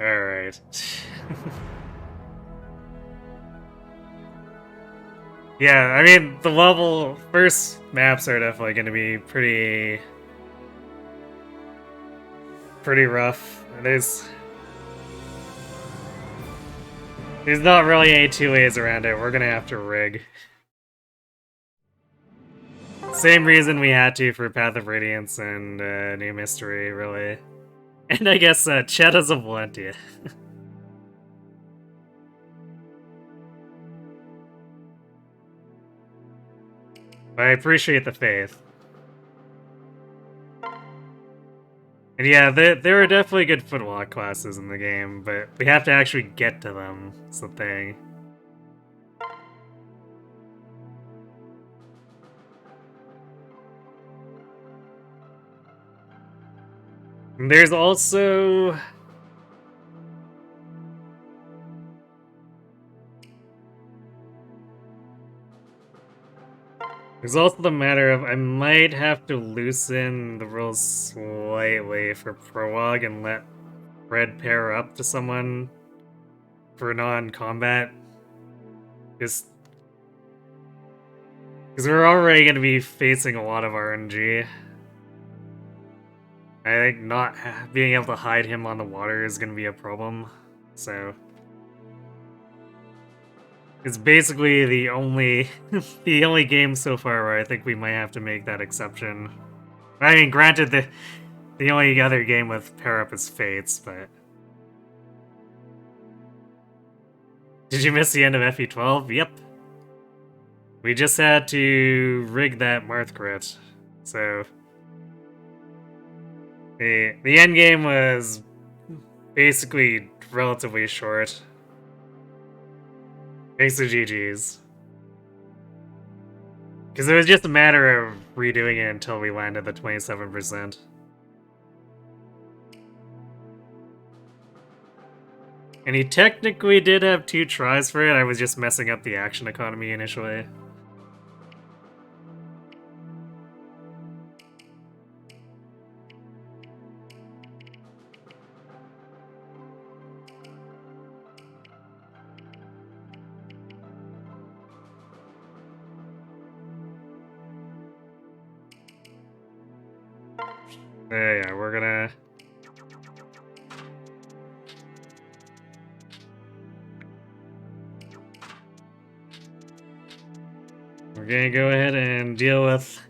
Alright. Yeah, I mean, the level first maps are definitely going to be pretty rough. There's not really any two ways around it. We're going to have to rig. Same reason we had to for Path of Radiance and New Mystery, really. And I guess Shadows of Valentia. I appreciate the faith. And yeah, there are definitely good footwalk classes in the game, but we have to actually get to them. That's the thing. And there's also... There's also the matter of I might have to loosen the rules slightly for Prologue and let Fred pair up to someone for non-combat. Just because we're already going to be facing a lot of RNG. I think not being able to hide him on the water is going to be a problem. So it's basically the only the only game so far where I think we might have to make that exception. I mean, granted, the only other game with pair up is Fates, but did you miss the end of FE12? Yep. We just had to rig that Marth crit, so the end game was basically relatively short. Thanks to GG's. Because it was just a matter of redoing it until we landed the 27%. And he technically did have 2 tries for it, I was just messing up the action economy initially. Yeah, we're gonna... We're gonna go ahead and deal with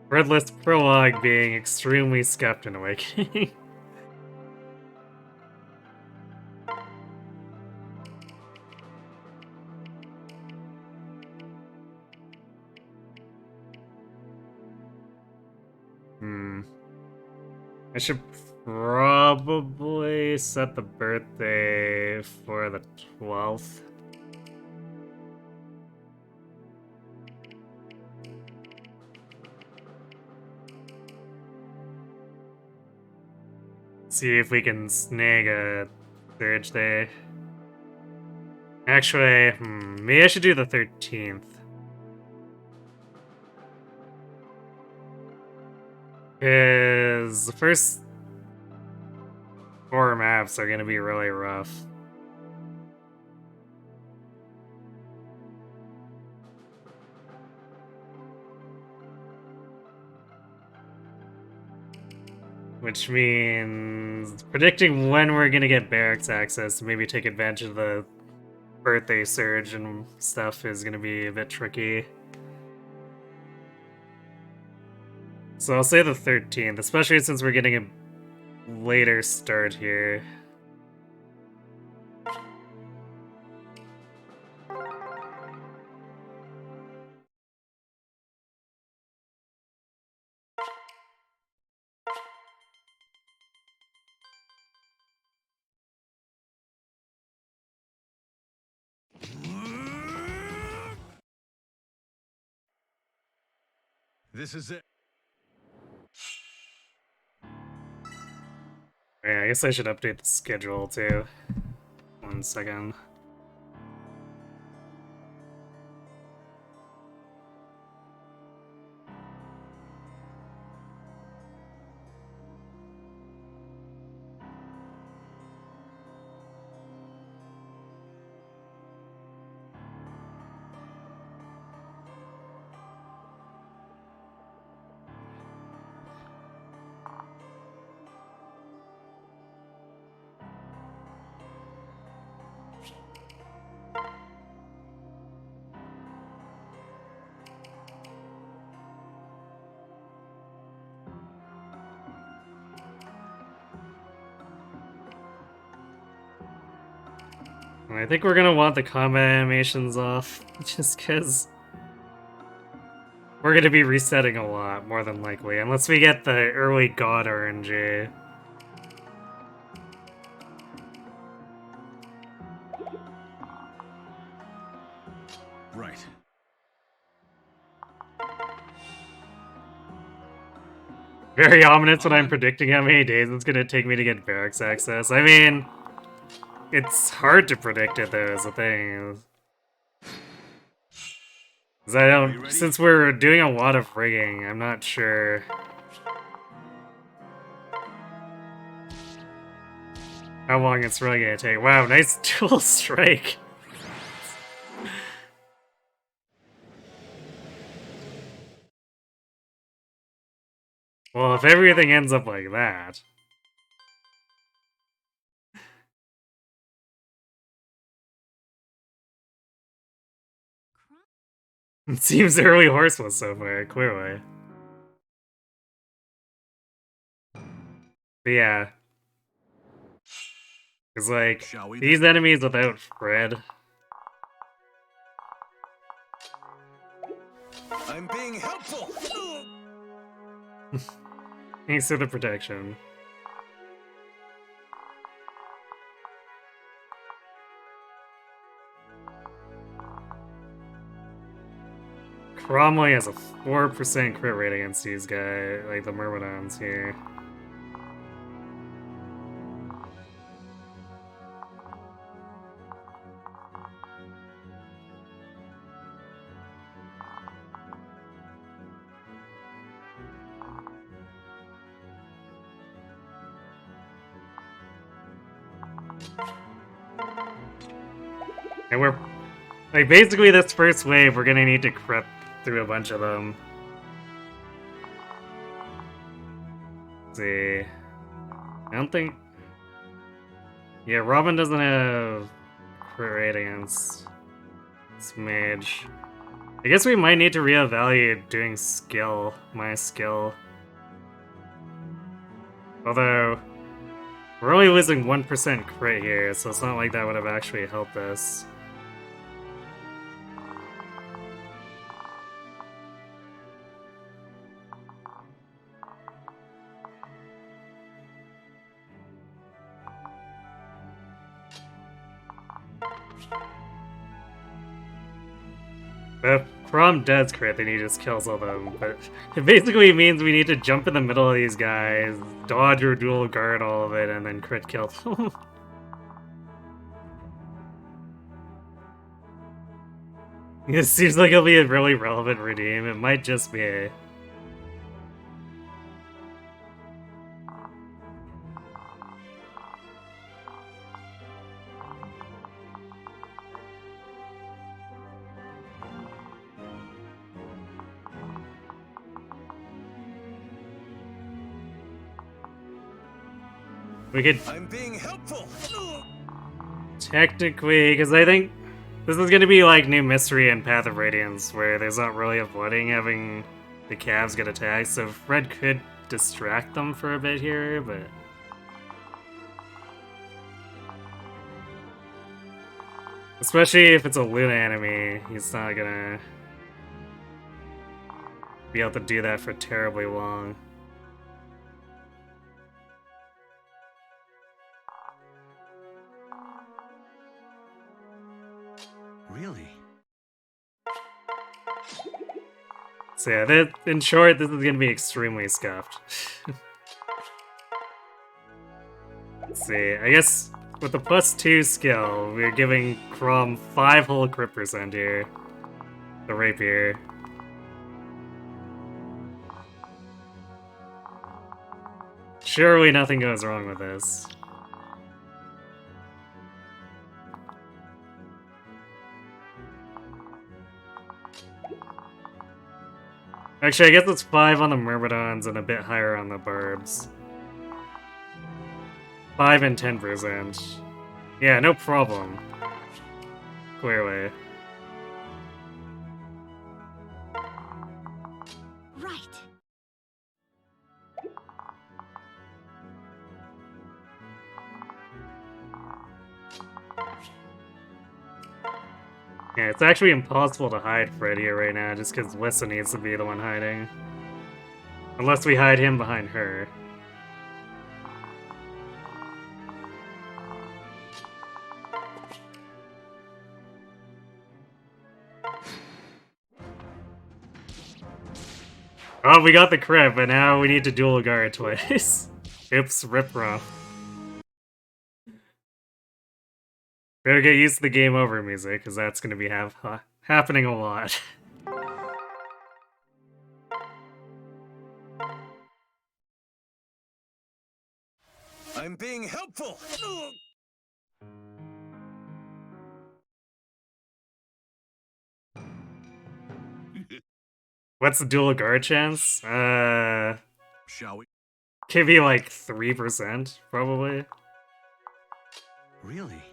Fredless Prologue being extremely scuffed in Awakening. I should probably set the birthday for the 12th. See if we can snag a Surge Day. Actually, maybe I should do the 13th. Because the first 4 maps are going to be really rough. Which means predicting when we're going to get barracks access to maybe take advantage of the birthday surge and stuff is going to be a bit tricky. So I'll say the 13th, especially since we're getting a later start here. This is it. Yeah, I guess I should update the schedule too. 1 second. And I think we're gonna want the combat animations off, just because we're gonna be resetting a lot, more than likely, unless we get the early god RNG. Right. Very ominous when I'm predicting how many days it's gonna take me to get barracks access. I mean, it's hard to predict it though, is the thing. 'Cause I don't, since we're doing a lot of rigging, I'm not sure how long it's really gonna take. Wow, nice dual strike. Well, if everything ends up like that. It seems early horseless so far, clearly. But yeah. Because, like, these enemies without Fred. I'm being helpful. Thanks for the protection. Cromley has a 4% crit rate against these guys, like the Myrmidons here. And we're, like, basically this first wave, we're gonna need to creep through a bunch of them. Let's see. I don't think... Yeah, Robin doesn't have crit rate against this mage. I guess we might need to reevaluate doing skill, my skill. Although, we're only losing 1% crit here, so it's not like that would have actually helped us. If Crom does crit, then he just kills all them, but it basically means we need to jump in the middle of these guys, dodge or dual guard all of it, and then crit kill them. It seems like it'll be a really relevant redeem, it might just be. We could... I'm being helpful. Technically, because I think this is going to be like New Mystery and Path of Radiance, where there's not really avoiding having the calves get attacked, so Fred could distract them for a bit here, but... Especially if it's a Luna enemy, he's not gonna be able to do that for terribly long. Really? So yeah, in short, this is gonna be extremely scuffed. Let's see, I guess with the +2 skill, we're giving Crom 5 whole crit percent here. The rapier. Surely nothing goes wrong with this. Actually, I guess it's 5 on the Myrmidons and a bit higher on the Barbs. 5 and 10%. Yeah, no problem. Clearly. Right. Yeah, it's actually impossible to hide Fred here right now, just because Lissa needs to be the one hiding. Unless we hide him behind her. Oh, we got the crit, but now we need to dual guard twice. Oops, rip rough. Better get used to the game over music, because that's going to be happening a lot. I'm being helpful. What's the dual guard chance? Shall we? Could be like 3%, probably. Really?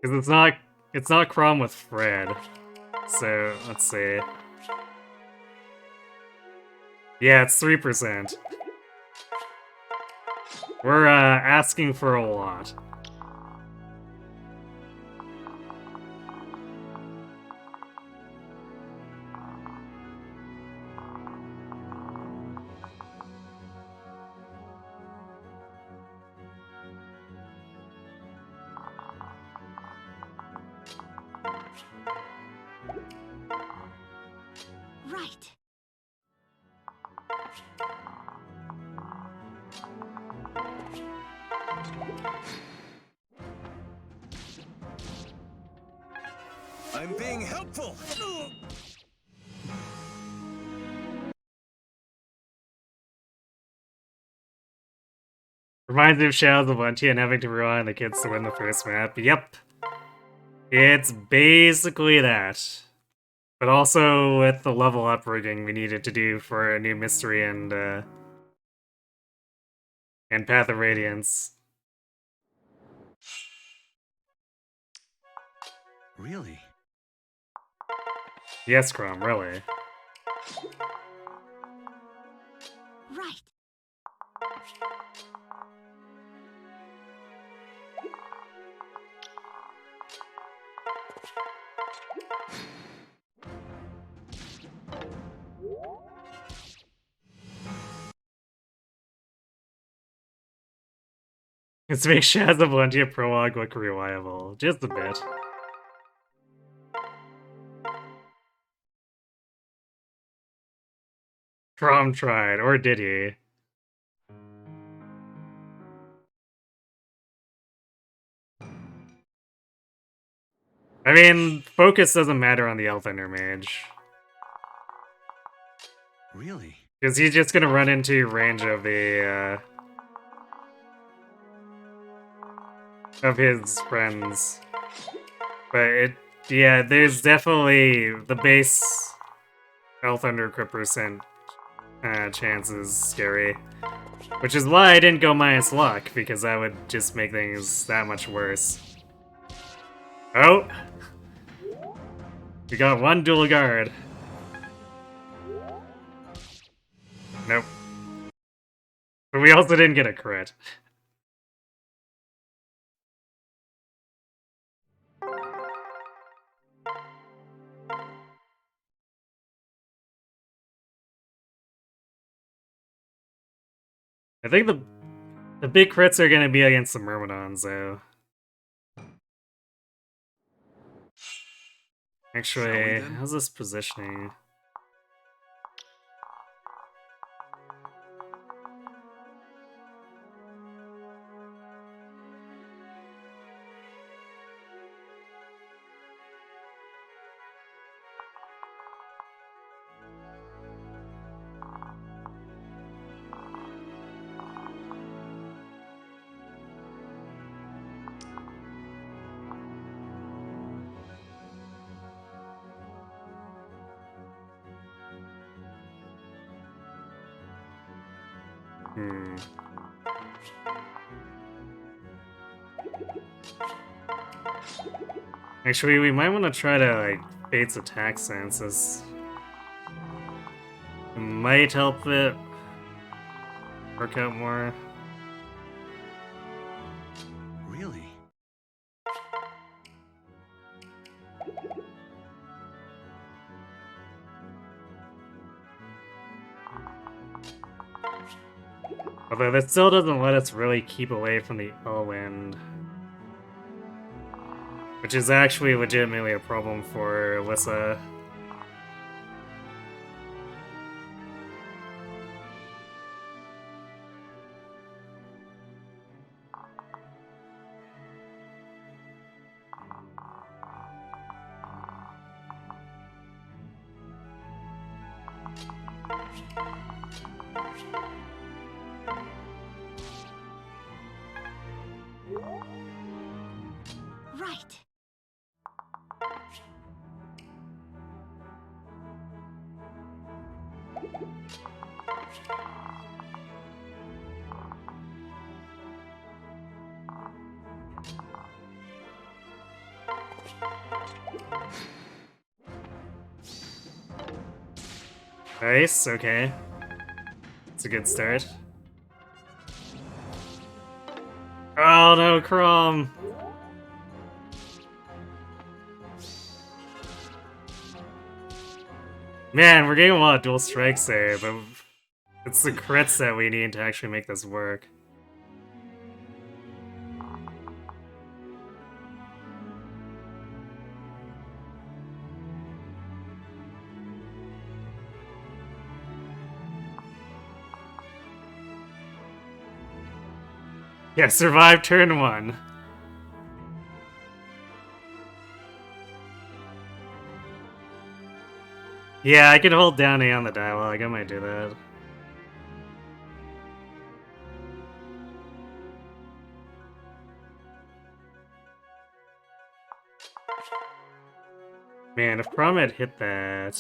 Because it's not Crom with Fred. So, let's see. Yeah, it's 3%. We're, asking for a lot. Right. I'm being helpful. Reminds me of Shadows of Valentia and having to rely on the kids to win the first map. Yep. It's basically that. But also with the level up rigging we needed to do for a new mystery and Path of Radiance. Really? Yes, Crom, really. Right. Let's make Shadows of Valentia Prologue look reliable. Just a bit. Crom tried, or did he? I mean, focus doesn't matter on the Elfender Mage. Really? Because he's just gonna run into range of the, of his friends. But yeah, there's definitely the base Elfender crit percent chance is scary. Which is why I didn't go minus luck, because that would just make things that much worse. Oh! We got one dual guard. Nope. But we also didn't get a crit. I think the big crits are gonna be against the Myrmidons, though. Actually, how's this positioning? Actually, we might want to try to, like, Fate's attack senses. It might help it work out more. Really? Although that still doesn't let us really keep away from the Elwind. Which is actually legitimately a problem for Alyssa. Right. Nice, okay. It's a good start. Oh no, Crom! Man, we're getting a lot of dual strikes there, but it's the crits that we need to actually make this work. Yeah, survive turn 1. Yeah, I can hold down A on the dialogue, I might do that. Man, if Prom had hit that...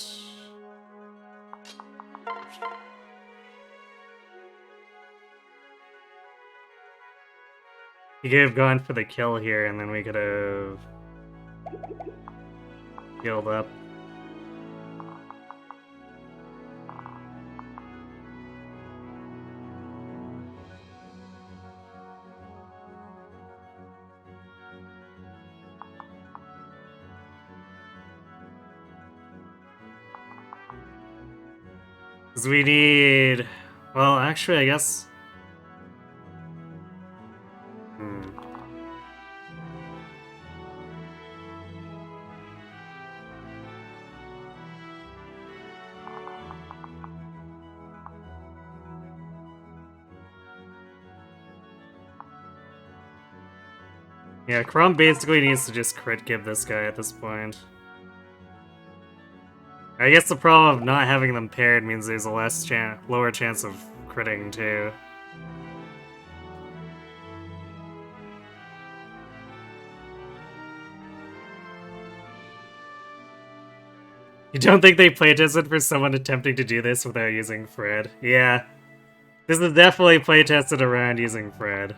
He could have gone for the kill here, and then we could have... healed up. Because we need... Well, actually, I guess... Yeah, Crom basically needs to just crit give this guy at this point. I guess the problem of not having them paired means there's a lower chance of critting, too. You don't think they playtested for someone attempting to do this without using Fred? Yeah. This is definitely playtested around using Fred.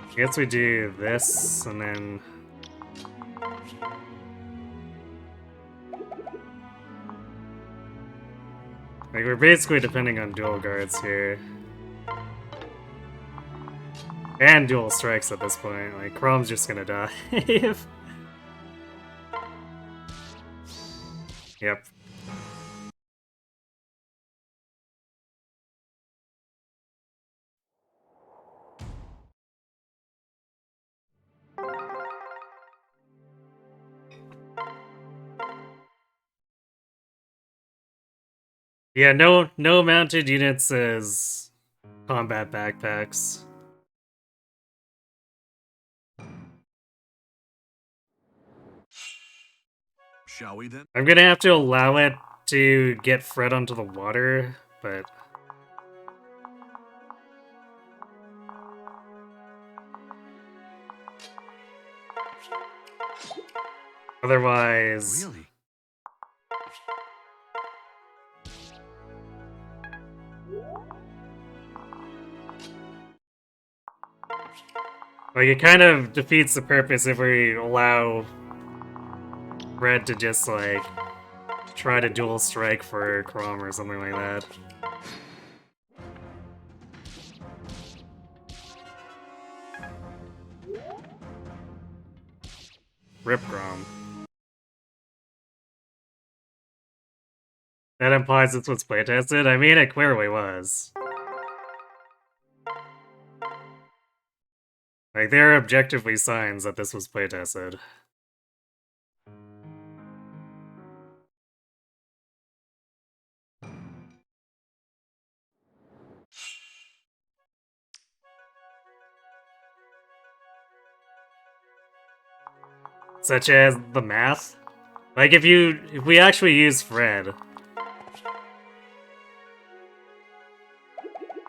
I guess we do this, and then... Like, we're basically depending on dual guards here. And dual strikes at this point. Like, Chrom's just gonna die. Yep. Yeah, no mounted units as combat backpacks. Shall we then? I'm gonna have to allow it to get Fred onto the water, but... Otherwise... Really? Like, it kind of defeats the purpose if we allow Red to just, like, try to dual strike for Crom or something like that. Rip Crom. That implies this was playtested? I mean, it clearly was. Like, there are objectively signs that this was playtested. Such as the math? Like, if we actually use Fred,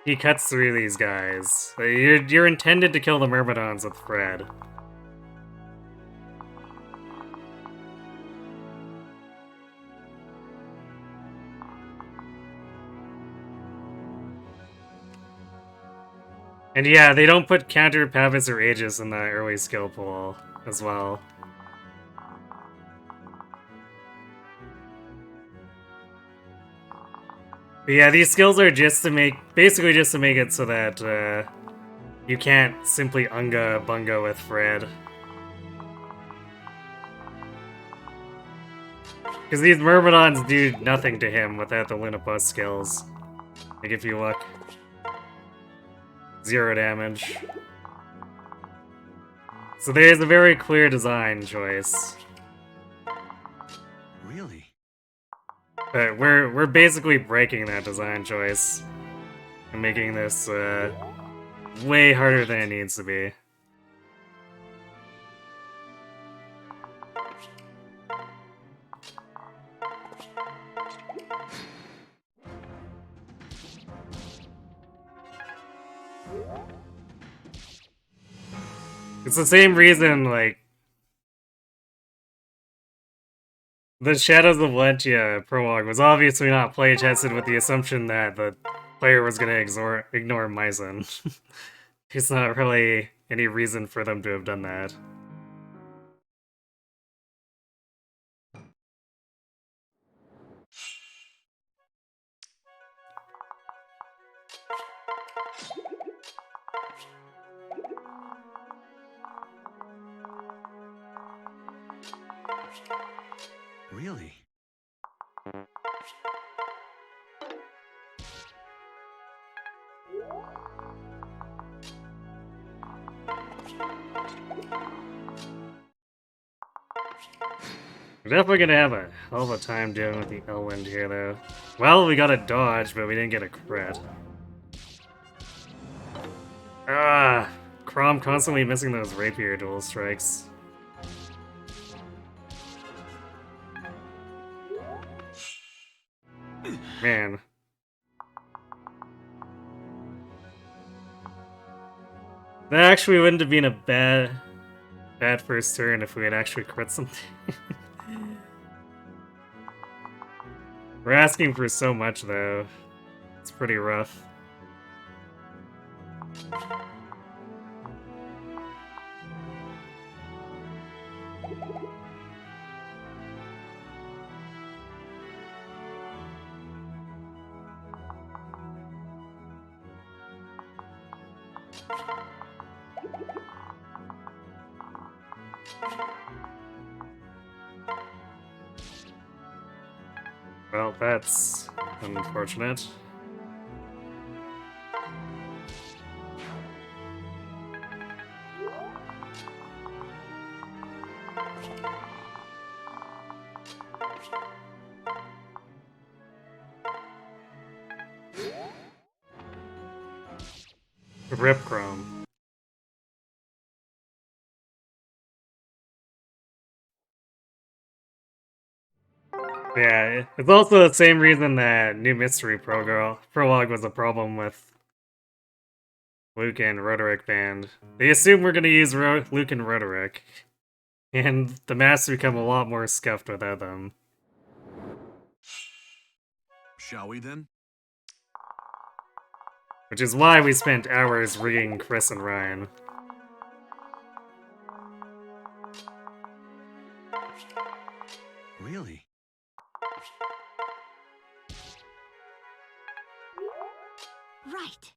he cuts through these guys. Like, you're intended to kill the Myrmidons with Fred. And yeah, they don't put counter Pavis or Aegis in the early skill pool as well. But yeah, these skills are just to make, basically just to make it so that you can't simply Unga Bunga with Fred. Because these Myrmidons do nothing to him without the Lunapus skills. Like, if you look. 0 damage. So there's a very clear design choice. Really? But we're basically breaking that design choice. And making this, way harder than it needs to be. It's the same reason, like, the Shadows of Valentia prologue was obviously not play-tested with the assumption that the player was gonna ignore Myzen. There's not really any reason for them to have done that. Really? We're definitely gonna have a hell of a time dealing with the Elwind here, though. Well, we got a dodge, but we didn't get a crit. Ah, Crom constantly missing those rapier dual strikes. Man. That actually wouldn't have been a bad first turn if we had actually crit something. We're asking for so much, though. It's pretty rough. Well, that's unfortunate. Rip Chrome. Yeah, it's also the same reason that New Mystery Prologue was a problem with Luke and Roderick Band. They assume we're gonna use Luke and Roderick, and the maps become a lot more scuffed without them. Shall we then? Which is why we spent hours rigging Chris and Ryan. Really? Right.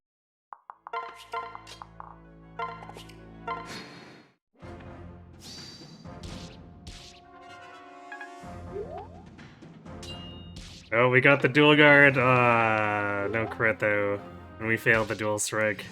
Oh, we got the dual guard. No crit though. And we failed the dual strike.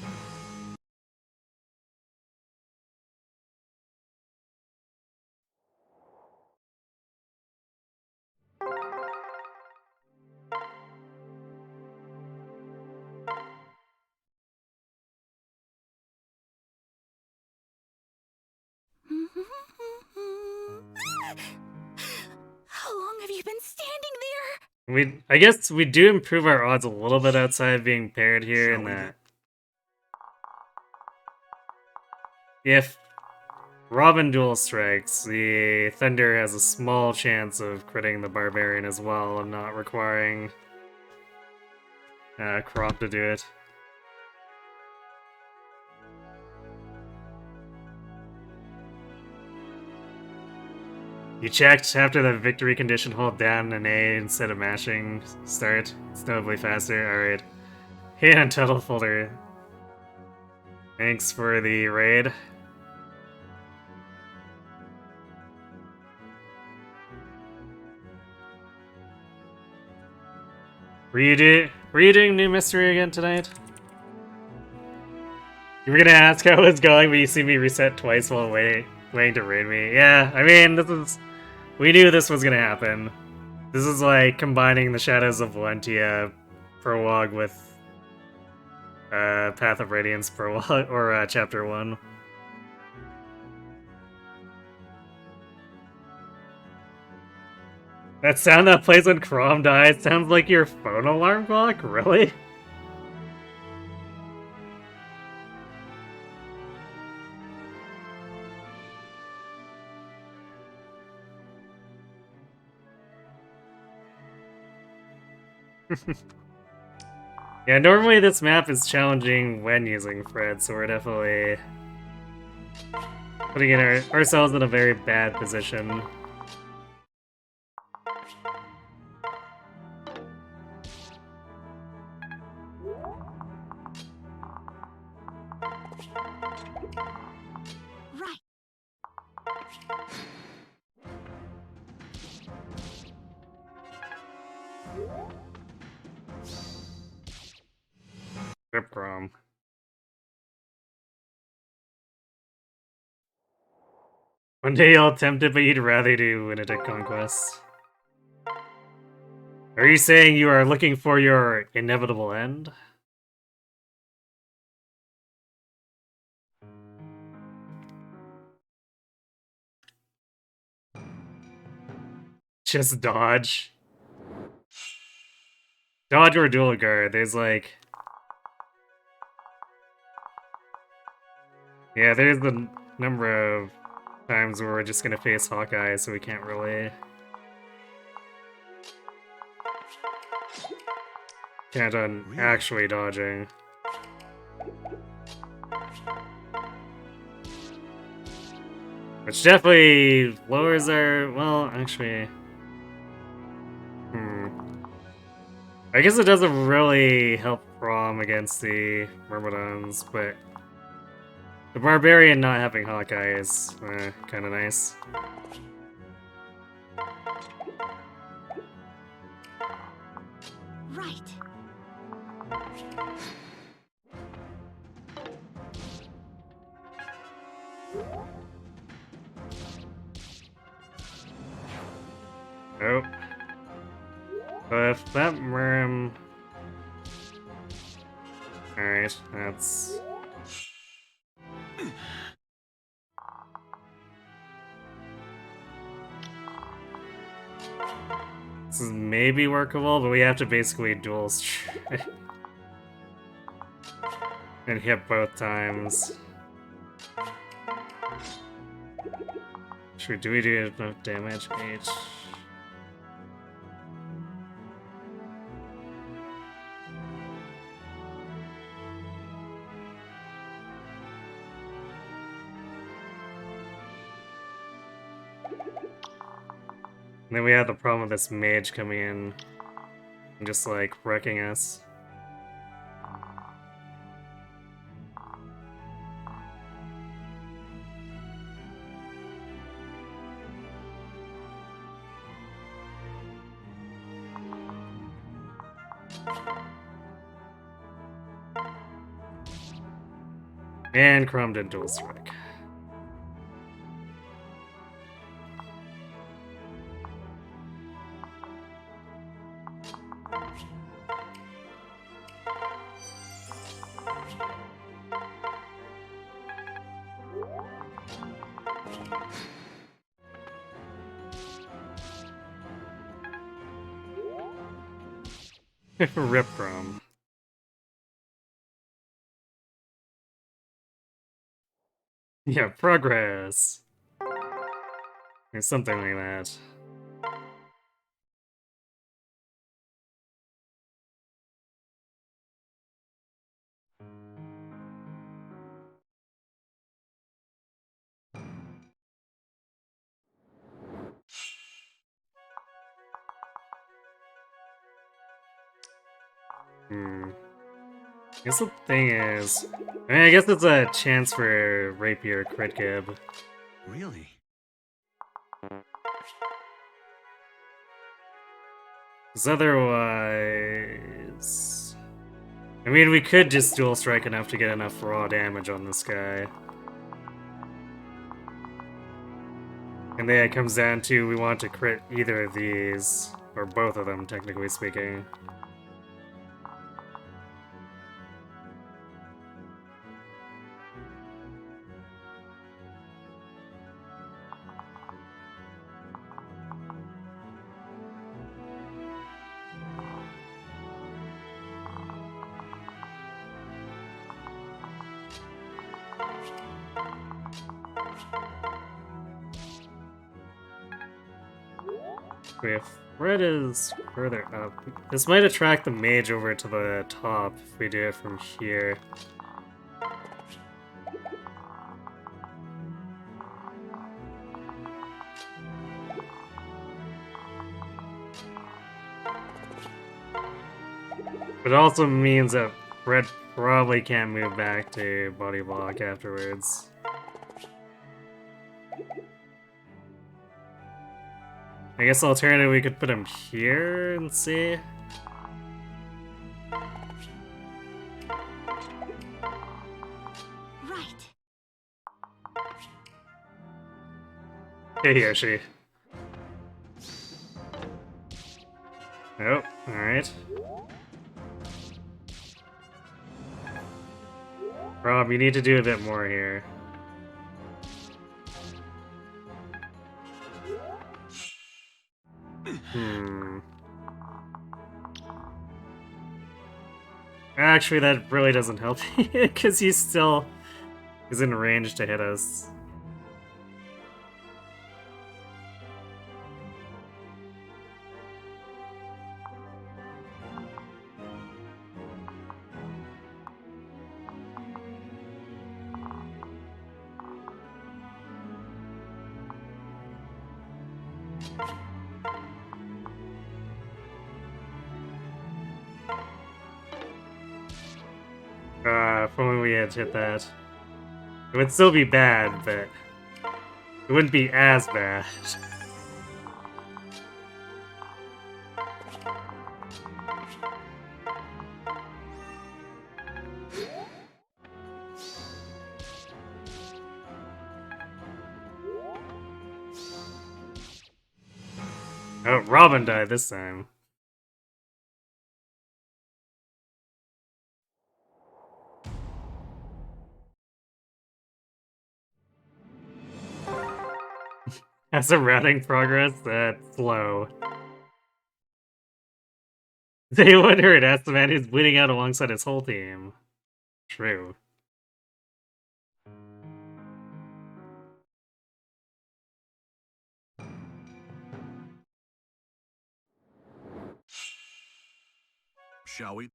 How long have you been standing there? I guess we do improve our odds a little bit outside of being paired here in Shall we that if Robin dual strikes, the Thunder has a small chance of critting the Barbarian as well and not requiring Crop to do it. You checked after the victory condition, hold down an A instead of mashing start. It's notably faster. Alright. Hey, on Total Folder. Thanks for the raid. Were you doing New Mystery again tonight? You were gonna ask how it's going, but you see me reset twice while waiting to raid me. Yeah, I mean, we knew this was gonna happen. This is like combining the Shadows of Valentia prologue with Path of Radiance prologue, or Chapter 1. That sound that plays when Crom dies sounds like your phone alarm clock? Really? Yeah, normally this map is challenging when using Fred, so we're definitely putting ourselves in a very bad position. Right. Rip Crom. One day you'll attempt it, but you'd rather do Lunatic Conquest. Are you saying you are looking for your inevitable end? Just dodge. Dodge or dual guard. There's like... Yeah, there's the number of times where we're just gonna face Hawkeye, so we can't really... Count on actually dodging. Which definitely lowers our... Well, actually... I guess it doesn't really help Prom against the Myrmidons, but... The Barbarian not having Hawkeye is kinda nice. Right. Nope. But if that Myrm... Alright, that's... This is maybe workable, but we have to basically dual strike. And hit both times. Do we do enough damage? H. And then we have the problem with this mage coming in and just like wrecking us. And Crom did dual strike. Rip Crom. Yeah, progress. Or something like that. I guess the thing is, I guess it's a chance for Rapier crit gib. Really? Because otherwise... I mean, we could just dual strike enough to get enough raw damage on this guy. And then it comes down to we want to crit either of these, or both of them, technically speaking. If Red is further up, this might attract the mage over to the top if we do it from here. But it also means that Red probably can't move back to body block afterwards. I guess alternatively we could put him here and see. Right. Hey Yoshi. Oh, alright. Rob, you need to do a bit more here. Actually, that really doesn't help because he still is in range to hit us. If only we had hit that. It would still be bad, but it wouldn't be as bad. Oh, Robin died this time. As a routing progress, that's slow. They wonder it as the man who's bleeding out alongside his whole team. True. Shall we?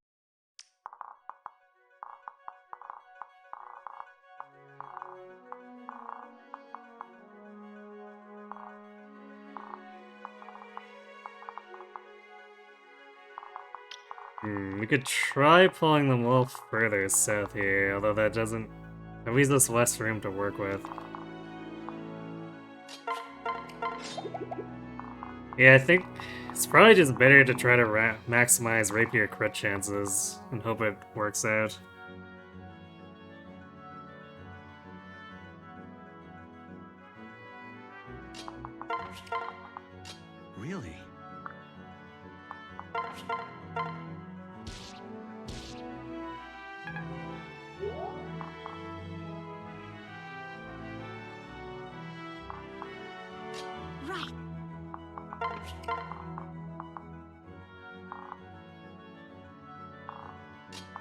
We could try pulling them a little further south here, although that doesn't... That leaves us less room to work with. Yeah, I think it's probably just better to try to maximize rapier crit chances and hope it works out. Really?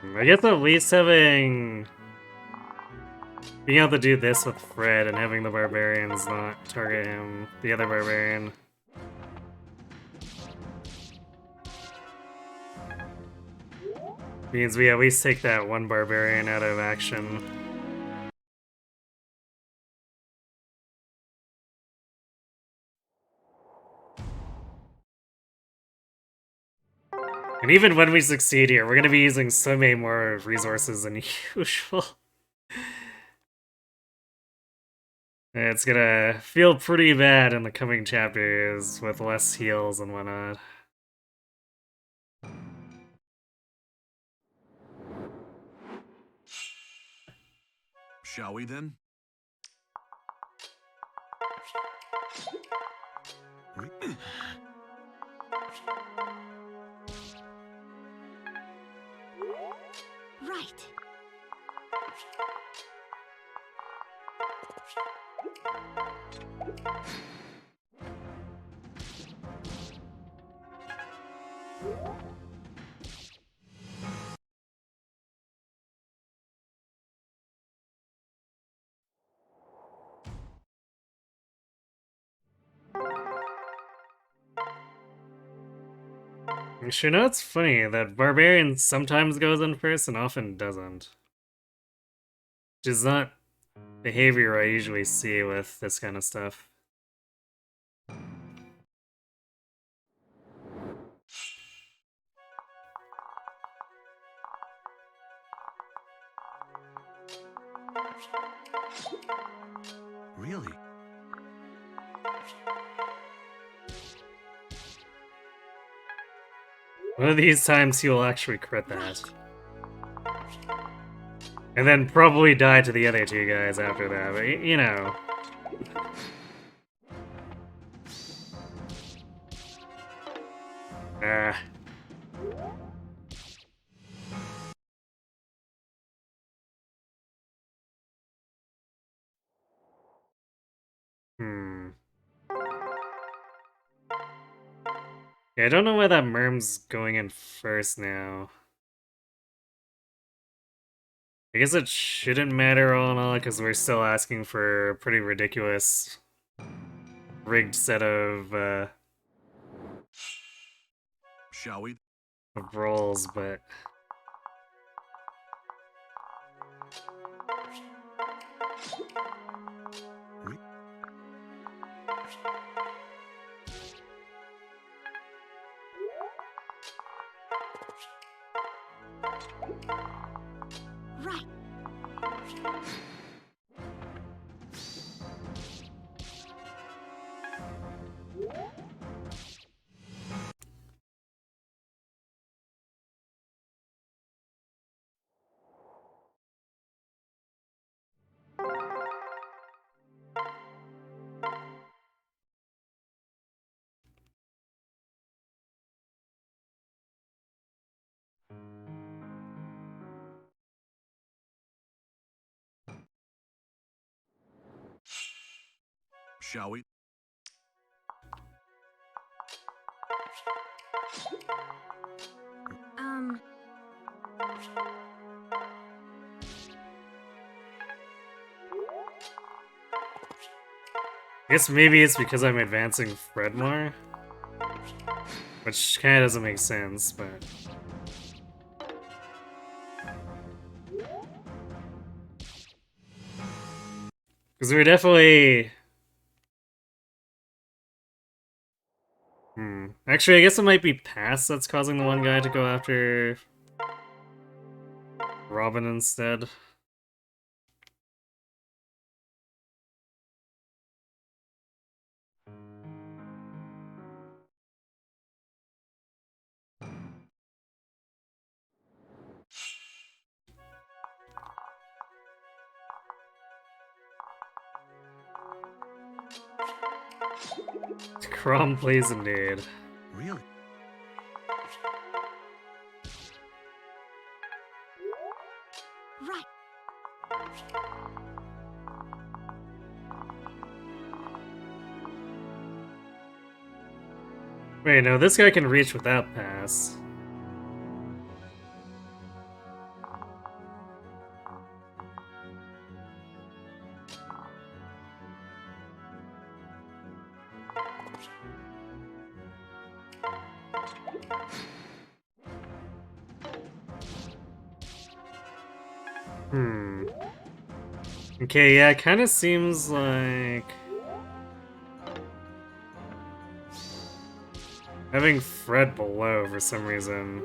Right. I guess at least having... being able to do this with Fred and having the barbarians not target him, the other barbarian. Means we at least take that one barbarian out of action. And even when we succeed here, we're gonna be using so many more resources than usual. It's gonna feel pretty bad in the coming chapters with less heals and whatnot. Shall we then? Right. Actually, no, it's funny that Barbarian sometimes goes in first and often doesn't. Which is not behavior I usually see with this kind of stuff. Really? One of these times he will actually crit that. And then probably die to the other two guys after that, but you know. Ah. Yeah, I don't know why that Merm's going in first now. I guess it shouldn't matter all in all, because we're still asking for a pretty ridiculous rigged set of Shall we? rolls, but... Right. Shall we? I guess maybe it's because I'm advancing Fred more? Which kinda doesn't make sense, but... Because we're definitely... Actually, I guess it might be Pass that's causing the one guy to go after Robin instead. Crom plays indeed. Really? Right. Wait, no, this guy can reach without Pass. Okay, yeah, it kind of seems like having Fred below for some reason.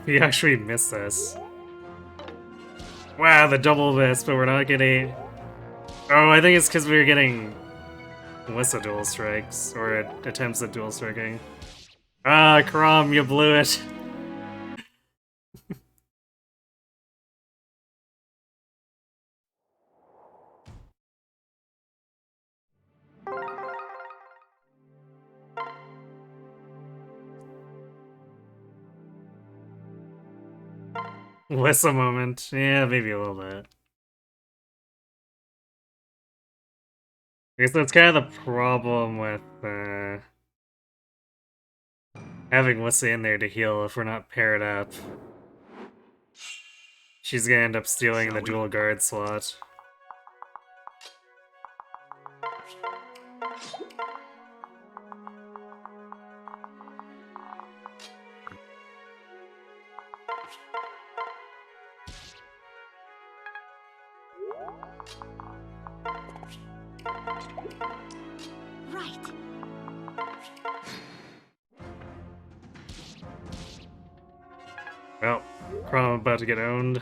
We actually missed this. Wow, the double miss, but we're not getting... Oh, I think it's because we were getting Melissa dual strikes, or attempts at dual striking. Ah, Crom, you blew it. Melissa moment. Yeah, maybe a little bit. I guess that's kind of the problem with having Melissa in there to heal if we're not paired up. She's gonna end up stealing the dual guard slot. Right. Well, Crom about to get owned.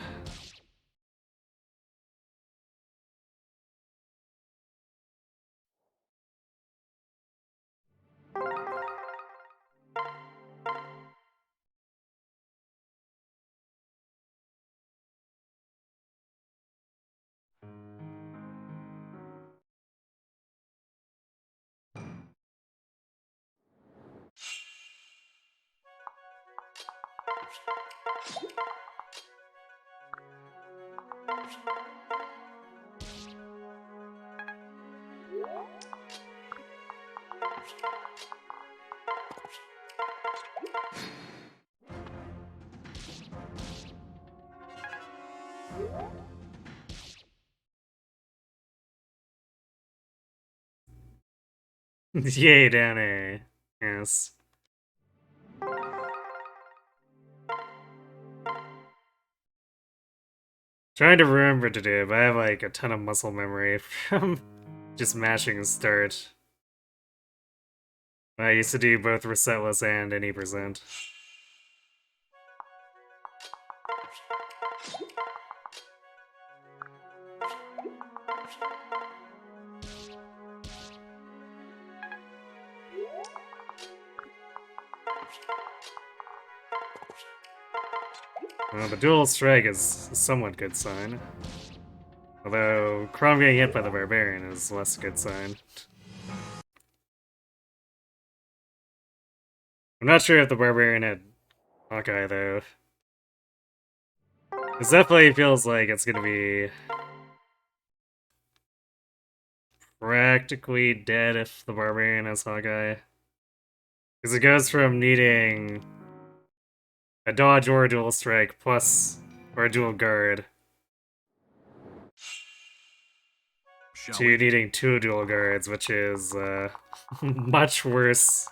Yay, Danny. Yes. Trying to remember to do it, but I have like a ton of muscle memory from just mashing start. I used to do both Resetless and any percent. Well, the dual strike is a somewhat good sign. Although, Crom getting hit by the Barbarian is less good sign. I'm not sure if the Barbarian had Hawkeye, though. This definitely feels like it's gonna be practically dead if the barbarian has Hawkeye. Because it goes from needing a dodge or a dual strike plus or a dual guard Shall to we? needing 2 dual guards, which is much worse.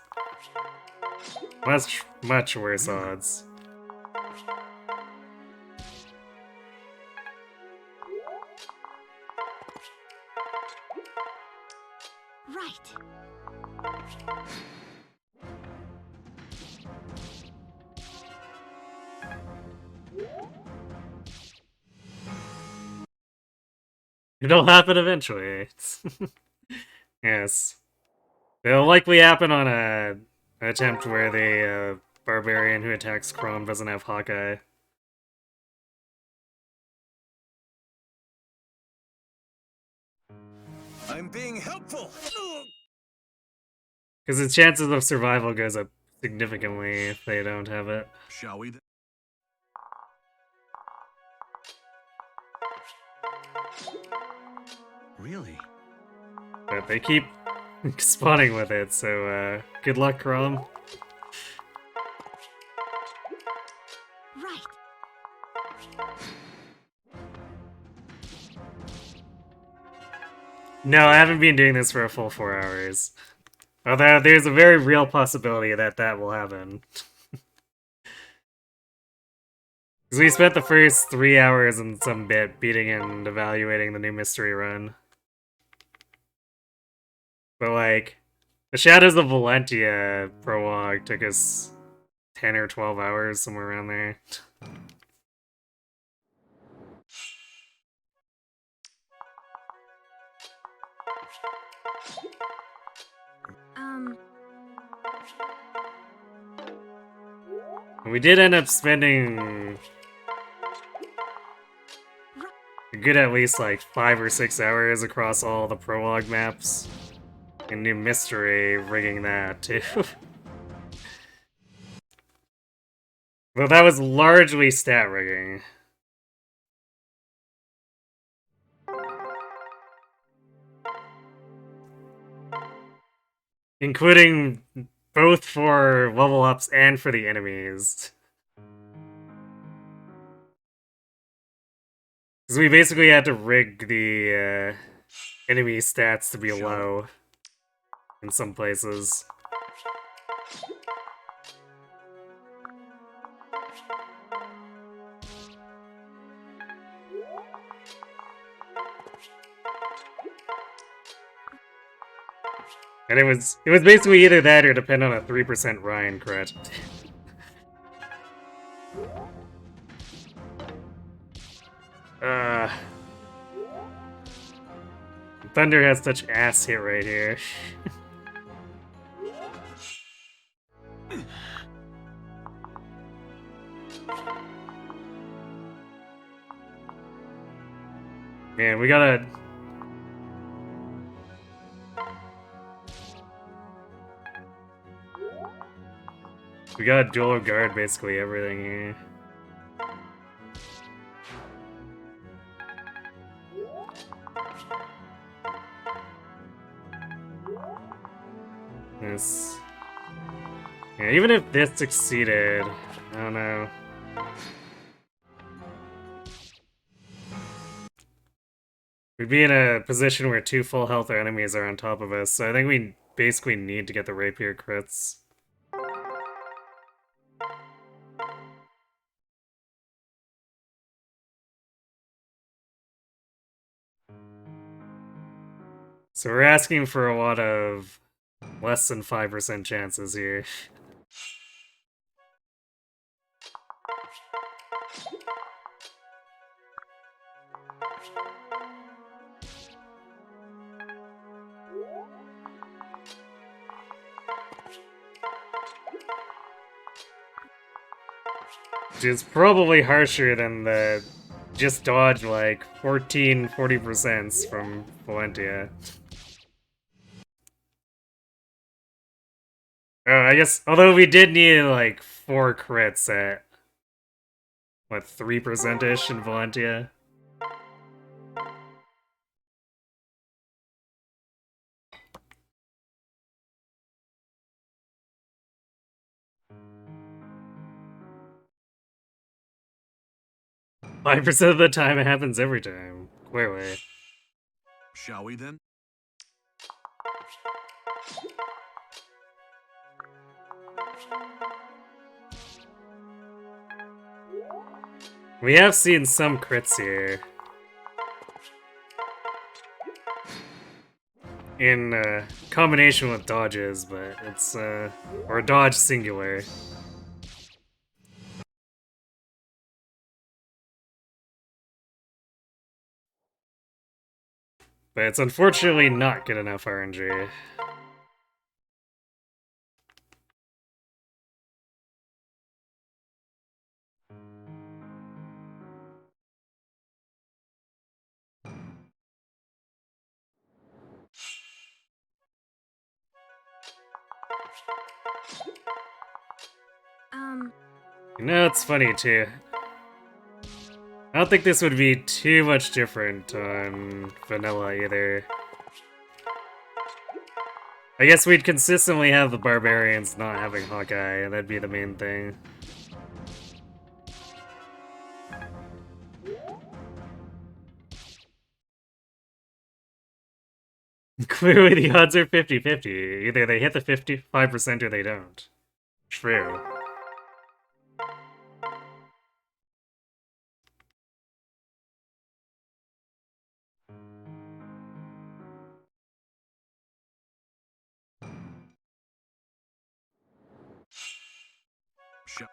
Much worse odds. Right. It'll happen eventually. Yes. It'll likely happen on an attempt where the barbarian who attacks Chrome doesn't have Hawkeye. I'm being helpful. Because the chances of survival goes up significantly if they don't have it. Shall we then? Really? But they keep spawning with it, so good luck, Chrome. Right. No, I haven't been doing this for a full 4 hours. Although there's a very real possibility that that will happen. Because we spent the first 3 hours and some bit beating and evaluating the new mystery run. But like, the Shadows of Valentia prologue took us 10 or 12 hours, somewhere around there. We did end up spending a good at least like 5 or 6 hours across all the prologue maps. And new mystery rigging that too. Well, that was largely stat rigging. Including both for level ups and for the enemies. Because we basically had to rig the enemy stats to be low in some places. And it was basically either that or depend on a 3% Ryan crit. Thunder has such ass hit right here. Man, we gotta... We gotta dual guard basically everything here. This... Yeah, even if this succeeded, I don't know. We'd be in a position where 2 full health enemies are on top of us, so I think we basically need to get the rapier crits. So we're asking for a lot of less than 5% chances here. Which is probably harsher than the just dodge like 40% from Valentia. Oh, I guess, although we did need like 4 crits at, what, 3%-ish in Valentia? 5% of the time it happens every time. Clearly. Shall we then? We have seen some crits here. In combination with dodges, but it's, or dodge singular. But it's unfortunately not good enough RNG. You know, it's funny too. I don't think this would be too much different on vanilla either. I guess we'd consistently have the barbarians not having Hawkeye, and that'd be the main thing. Clearly the odds are 50-50. Either they hit the 55% or they don't. True. Shall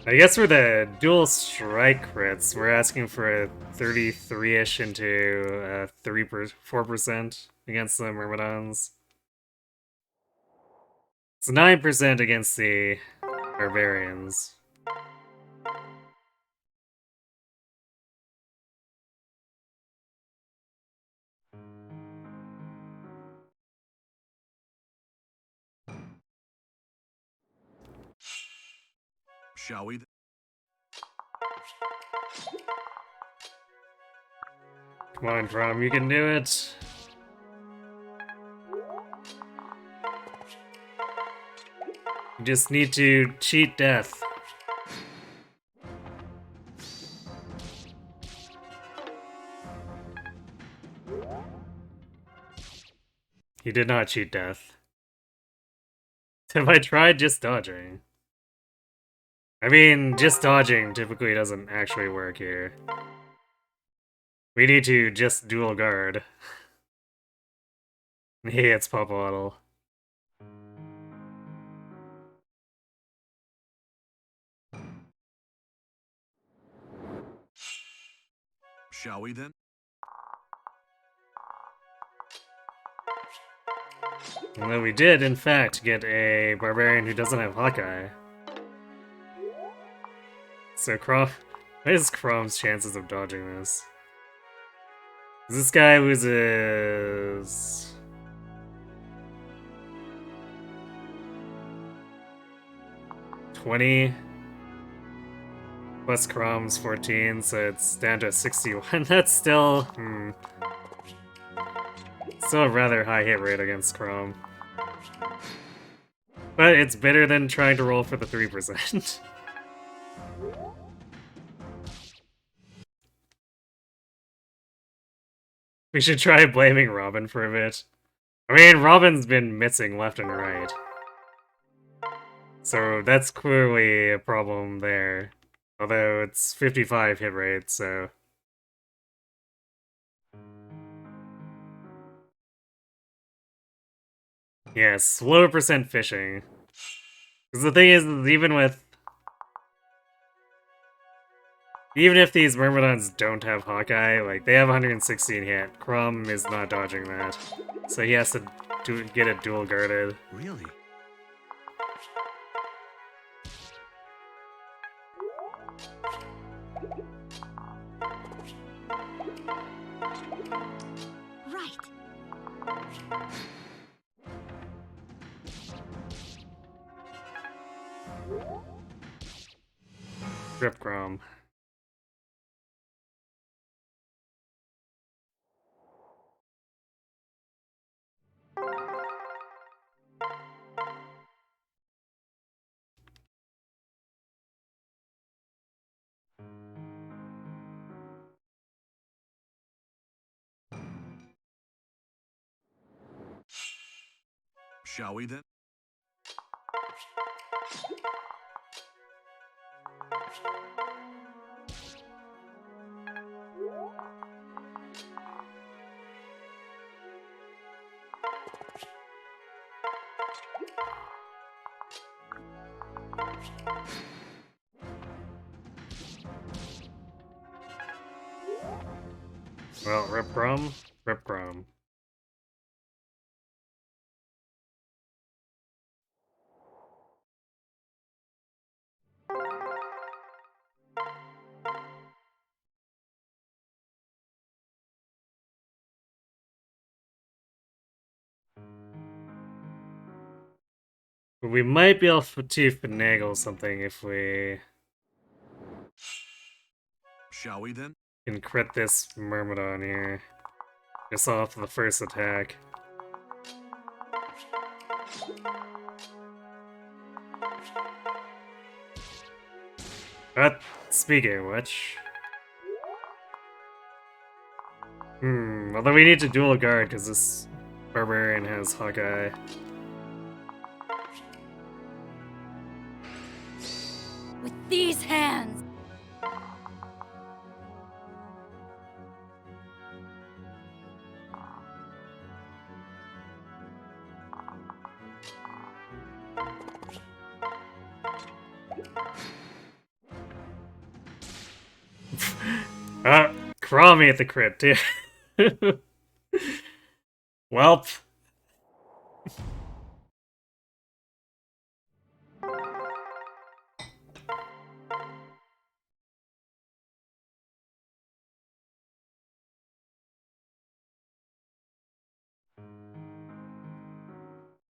I guess for the dual strike crits, we're asking for a 33-ish into 4% against the Myrmidons. It's 9% against the Barbarians. we? Come on, Prom, you can do it. You just need to cheat death. He did not cheat death. Have I tried just dodging? I mean, just dodging typically doesn't actually work here. We need to just dual guard. Hey, it's Pop-Waddle. Shall we then? Although we did, in fact, get a barbarian who doesn't have Hawkeye. So what is Crom's chances of dodging this? This guy loses... 20 plus Crom's 14, so it's down to 61. That's still... Still a rather high hit rate against Crom. But it's better than trying to roll for the 3%. We should try blaming Robin for a bit. I mean, Robin's been missing left and right. So that's clearly a problem there. Although it's 55 hit rate, so... Yeah, slower percent fishing. Because the thing is, even if these Myrmidons don't have Hawkeye, like, they have 116 hit. Crom is not dodging that. So he has to get it dual guarded. Really? Right. Ripgrom. Shall we then? Well, Ripgrom, Ripgrom. We might be able to finagle something if we Shall we then? can crit this Myrmidon here. Just off the first attack. But speaking of which... although we need to dual guard because this Barbarian has Hawkeye. With these hands. Crawl me at the crit, too. Welp.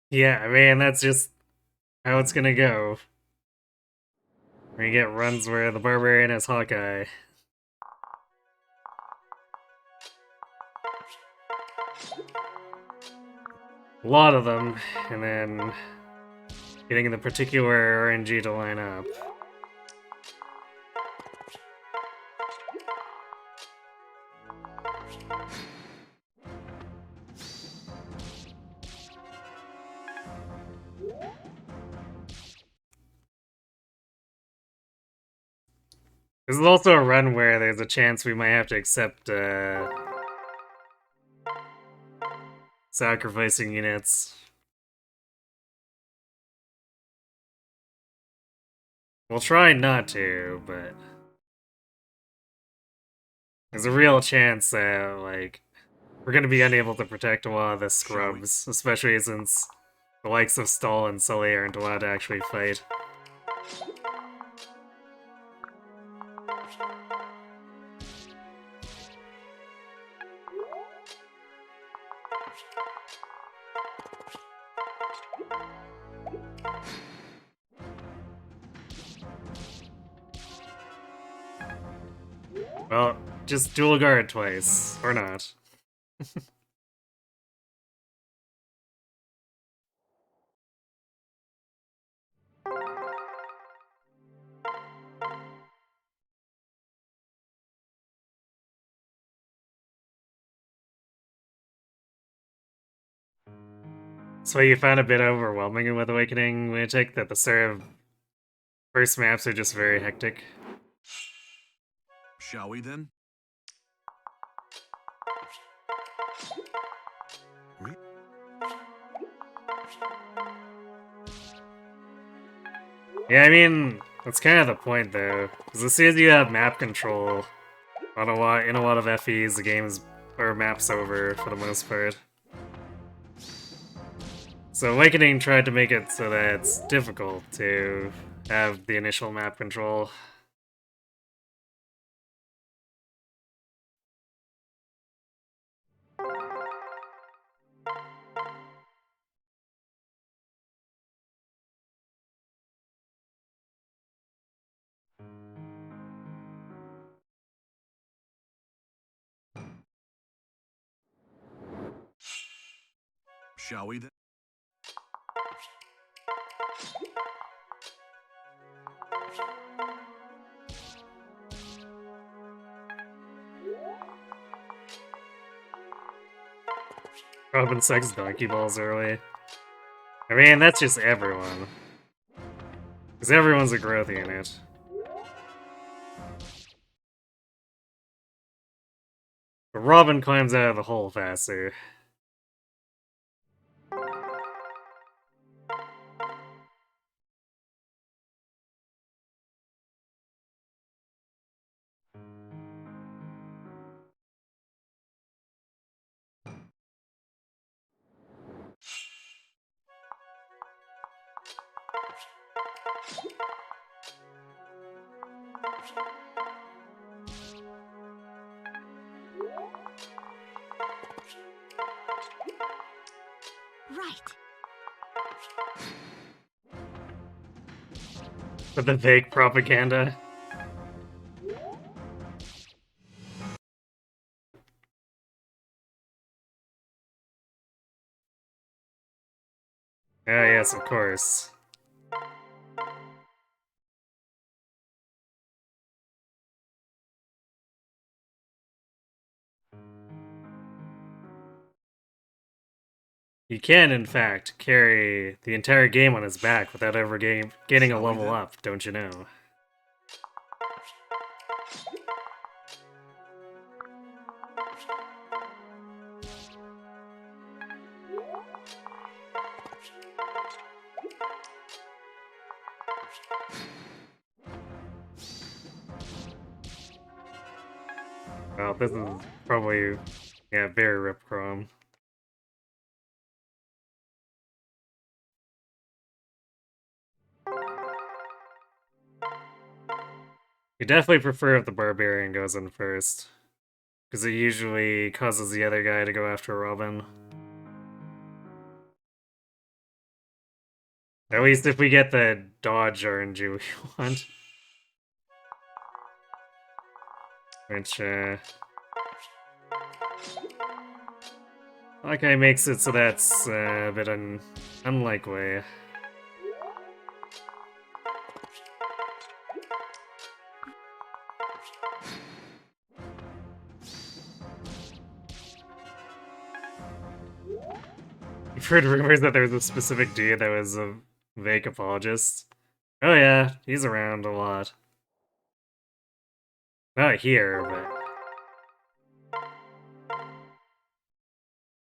Yeah, I mean, that's just how it's gonna go. We get runs where the Barbarian has Hawkeye. A lot of them, and then getting the particular RNG to line up. This is also a run where there's a chance we might have to accept sacrificing units. We'll try not to, but there's a real chance that, like, we're gonna be unable to protect a lot of the scrubs, especially since the likes of Stall and Sully aren't allowed to actually fight. Well, just dual guard twice, or not. So you found a bit overwhelming with Awakening Lunatic that the sort of first maps are just very hectic. Shall we then? Yeah, I mean, that's kind of the point though, because as soon as you have map control on in a lot of FEs, the game's or maps over for the most part. So Awakening tried to make it so that it's difficult to have the initial map control. Shall we then? Robin sucks donkey balls early. I mean, that's just everyone. Because everyone's a growth unit. But Robin climbs out of the hole faster. Right. With the fake propaganda. Ah, yes, of course. He can, in fact, carry the entire game on his back without ever getting a Shall we level then? up, don't you know? Well, this is probably, yeah, very Rip Chrome. You definitely prefer if the Barbarian goes in first. Because it usually causes the other guy to go after Robin. At least if we get the dodge RNG we want. Which, that guy makes it so that's a bit unlikely. I've heard rumors that there was a specific dude that was a fake apologist. Oh yeah, he's around a lot. Not here, but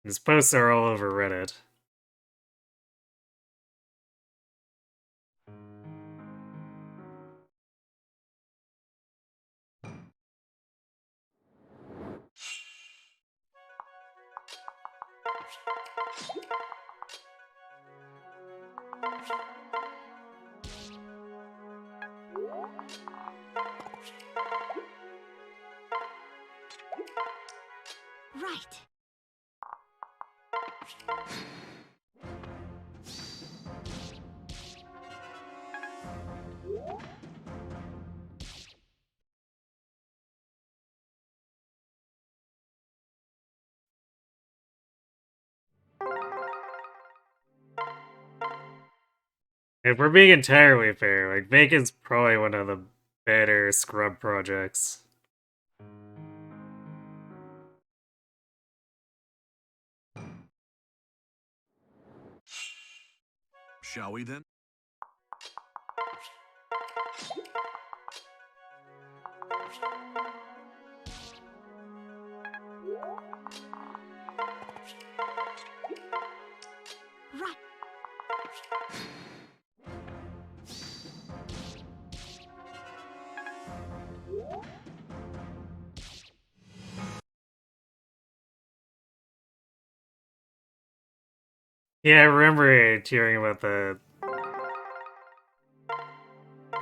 his posts are all over Reddit. Right. If we're being entirely fair, like, Bacon's probably one of the better scrub projects. Shall we then? Right. Yeah, I remember hearing about the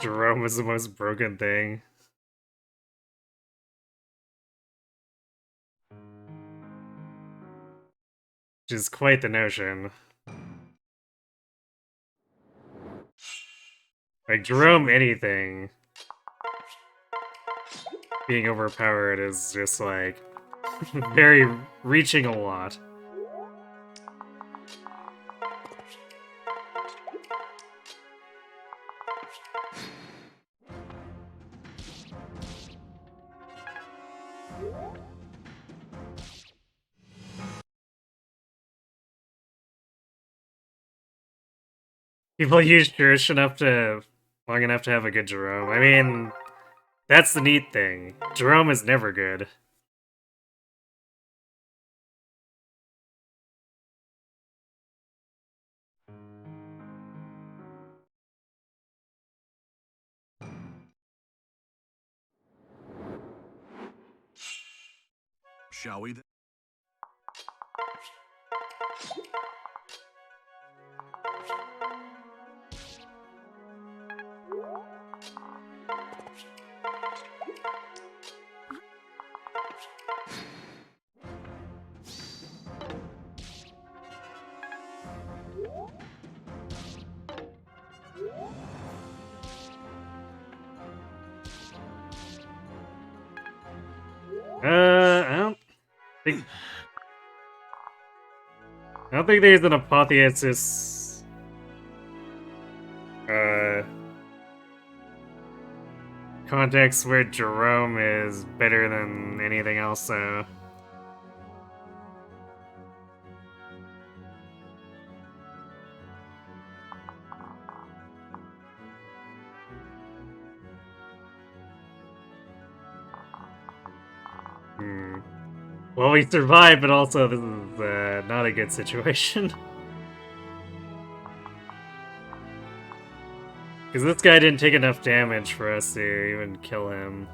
Jerome was the most broken thing. Which is quite the notion. Like, Jerome anything being overpowered is just, like, very reaching a lot. People use Church long enough to have a good Jerome. I mean, that's the neat thing. Jerome is never good. Shall we then? Think, I don't think there's an apotheosis context where Jerome is better than anything else, so. Well, we survived, but also this is not a good situation. Because this guy didn't take enough damage for us to even kill him.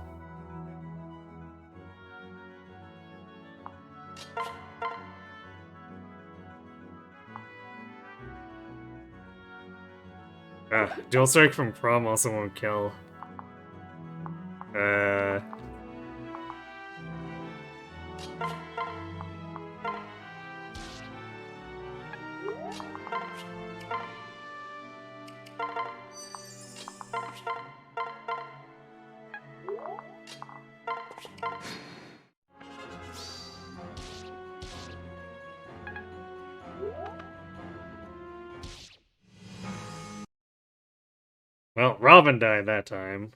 Dual Strike from Prom also won't kill. Well, Robin died that time,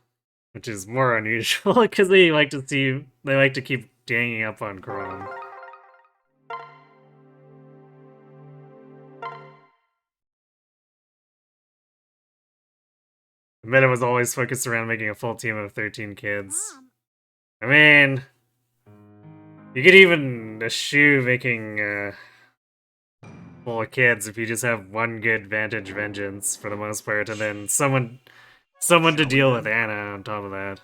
which is more unusual because they like to keep ganging up on Chrome. The meta was always focused around making a full team of 13 kids. I mean, you could even eschew making full of kids if you just have one good Vantage Vengeance for the most part, and then someone to deal with Anna on top of that.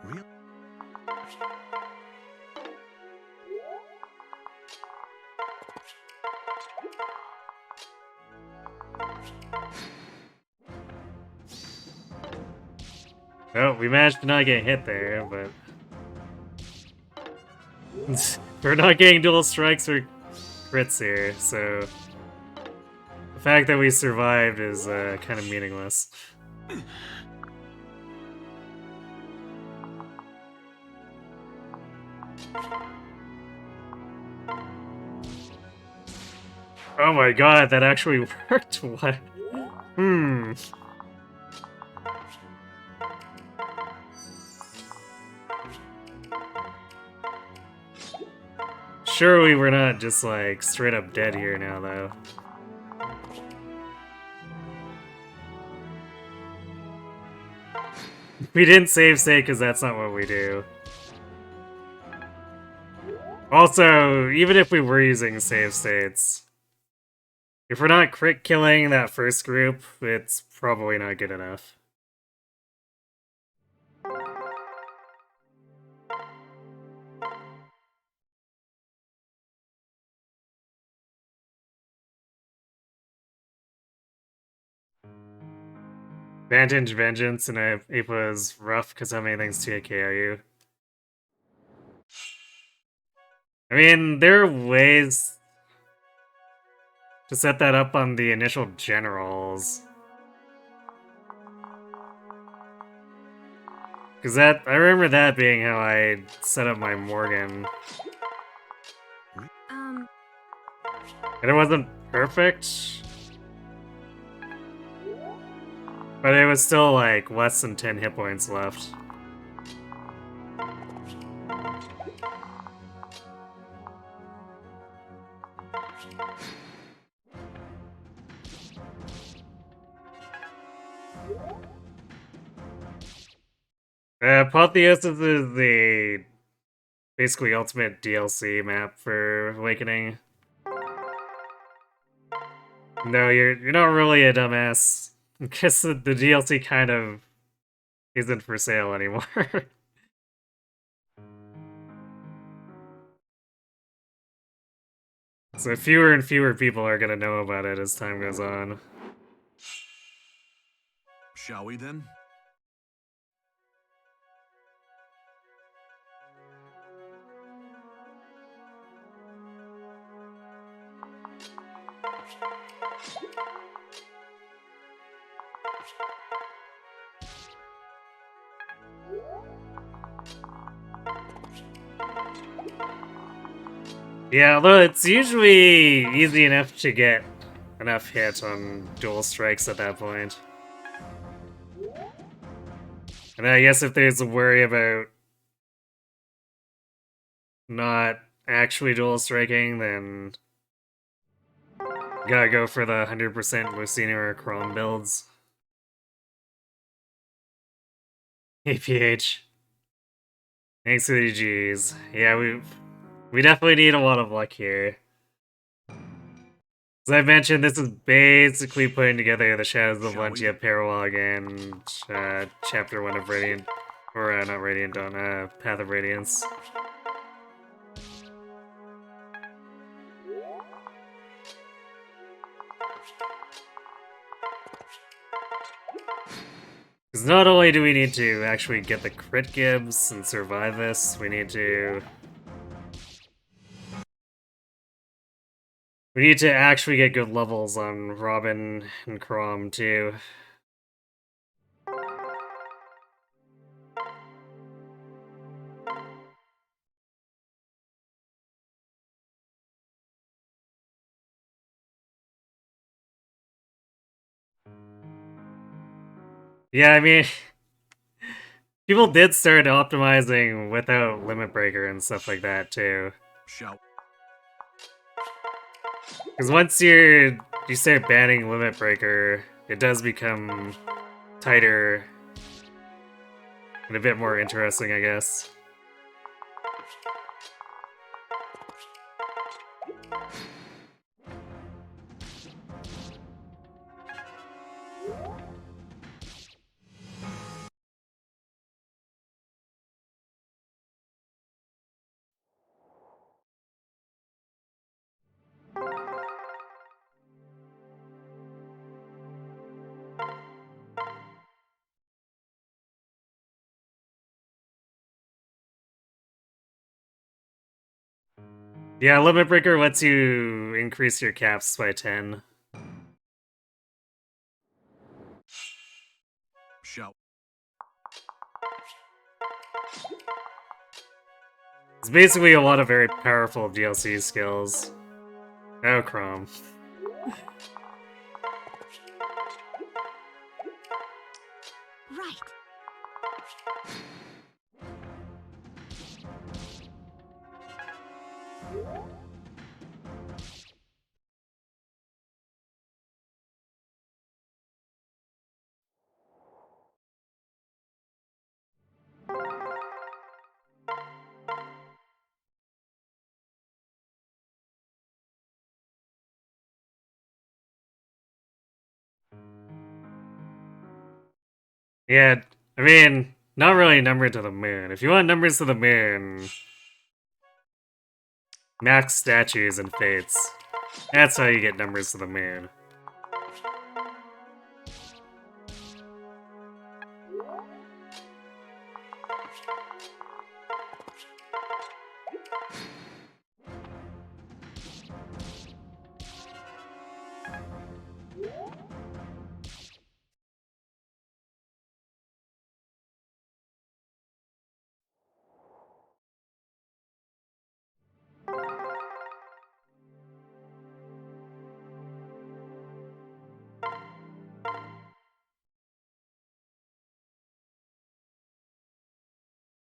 Really? Oh, we managed to not get hit there, but we're not getting dual strikes or crits here, so the fact that we survived is kind of meaningless. Oh my god, that actually worked? What? Surely we're not just like straight up dead here now, though. We didn't save state because that's not what we do. Also, even if we were using save states, if we're not crit killing that first group, it's probably not good enough. Vantage Vengeance and Ape is rough because how many things TAK are you? I mean, there are ways to set that up on the initial generals. Because I remember that being how I set up my Morgan. And it wasn't perfect. But it was still like less than 10 hit points left. Apotheosis is the basically ultimate DLC map for Awakening. No, you're not really a dumbass. Because the DLC kind of isn't for sale anymore. So fewer and fewer people are gonna know about it as time goes on. Shall we then? Yeah, although it's usually easy enough to get enough hit on dual strikes at that point. And I guess if there's a worry about not actually dual striking, then gotta go for the 100% Lucina or Chrome builds. APH. Thanks for the G's. Yeah, we definitely need a lot of luck here. As I mentioned, this is basically putting together the Shadows of Valentia Prologue and Chapter 1 of Radiant, or not Radiant Dawn, Path of Radiance. Because not only do we need to actually get the crit gibs and survive this, we need to actually get good levels on Robin and Crom too. Yeah, I mean, people did start optimizing without Limit Breaker and stuff like that too. Shall Because once you start banning Limit Breaker, it does become tighter and a bit more interesting, I guess. Yeah, Limit Breaker lets you increase your caps by 10. shall It's basically a lot of very powerful DLC skills. Oh, Chrome. Right. Yeah, I mean, not really numbered to the moon. If you want numbers to the moon, max statues and fates. That's how you get numbers to the moon.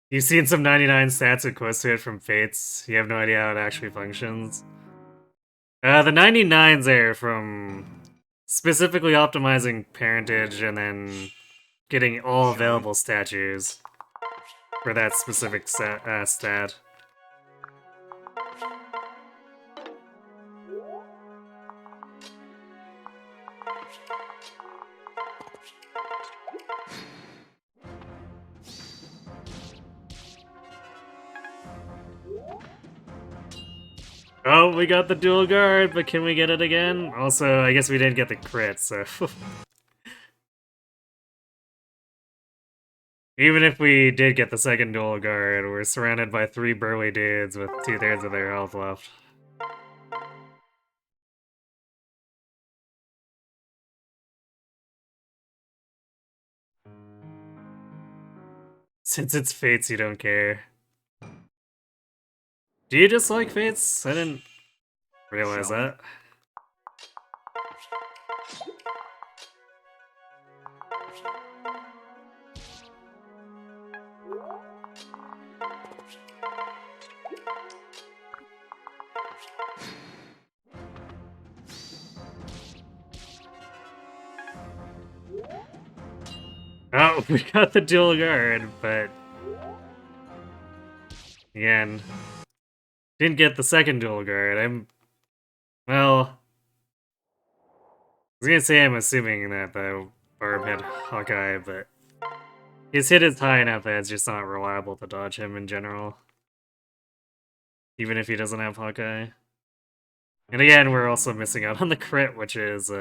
You've seen some 99 stats and close to it from Fates. You have no idea how it actually functions. The 99s are from specifically optimizing parentage and then getting all available statues for that specific stat. Oh, we got the dual guard, but can we get it again? Also, I guess we didn't get the crit, so... Even if we did get the second dual guard, we're surrounded by 3 burly dudes with 2/3 of their health left. Since it's Fates, you don't care. Do you dislike Fates? I didn't realize that. Oh, we got the dual guard, but... Again, didn't get the second dual guard. Well... I was gonna say I'm assuming that the Barb had Hawkeye, but... His hit is high enough that it's just not reliable to dodge him in general. Even if he doesn't have Hawkeye. And again, we're also missing out on the crit, which is,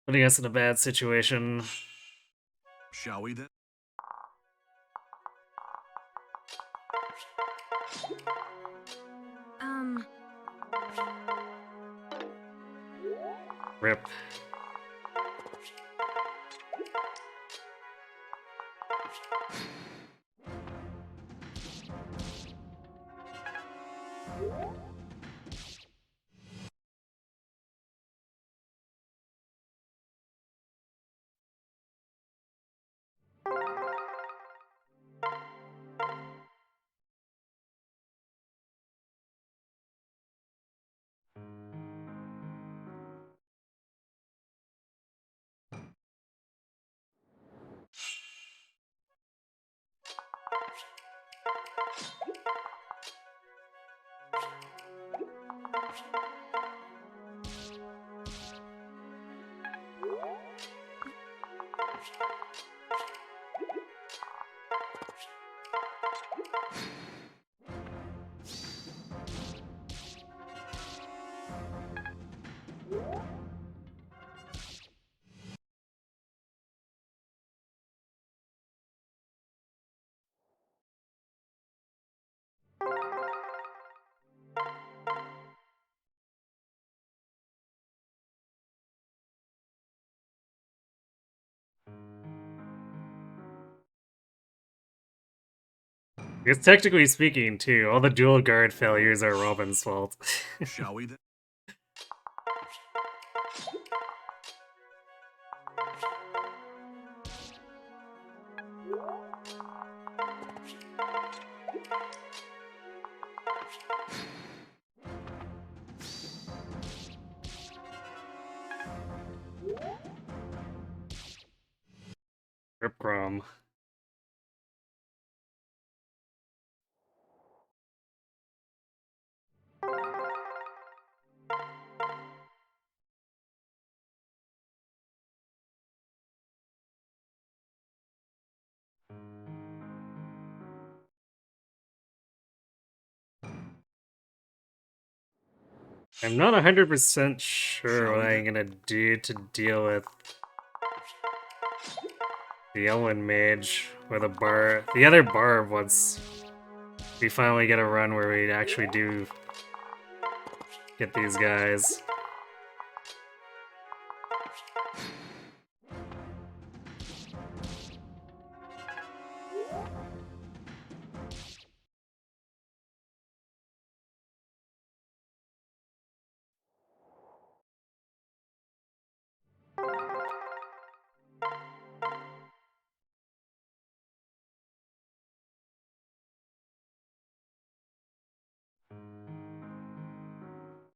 putting us in a bad situation. Shall we then? Rip. Because technically speaking, too, all the dual guard failures are Robin's fault. Shall we then? Rip Chrome. I'm not 100% sure what I'm gonna do to deal with the Ellen Mage with a bar. The other Barb once we finally get a run where we actually do get these guys.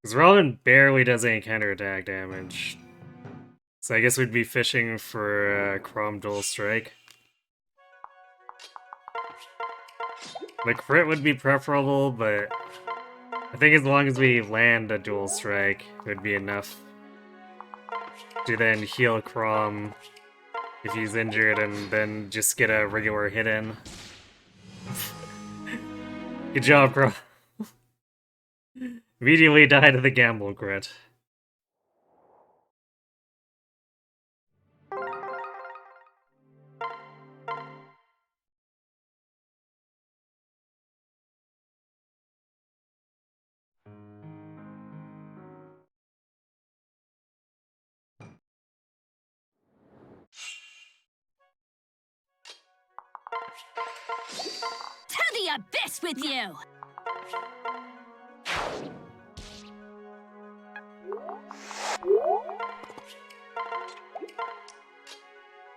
Because Robin barely does any counterattack damage. So I guess we'd be fishing for Crom Dual Strike. The crit would be preferable, but I think as long as we land a Dual Strike, it would be enough to then heal Crom if he's injured and then just get a regular hit in. Good job, Crom. Immediately died of the gamble crit. To the abyss with you!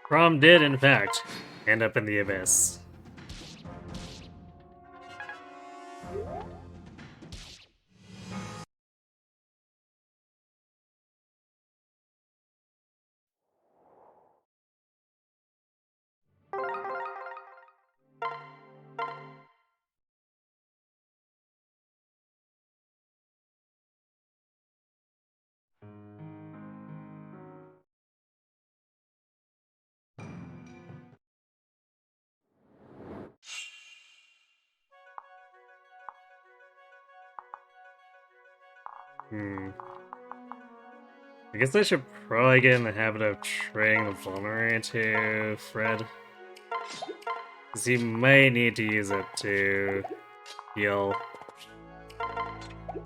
Crom did, in fact, end up in the abyss. I guess I should probably get in the habit of trading the Vulnerary to Fred. Because he might need to use it to heal.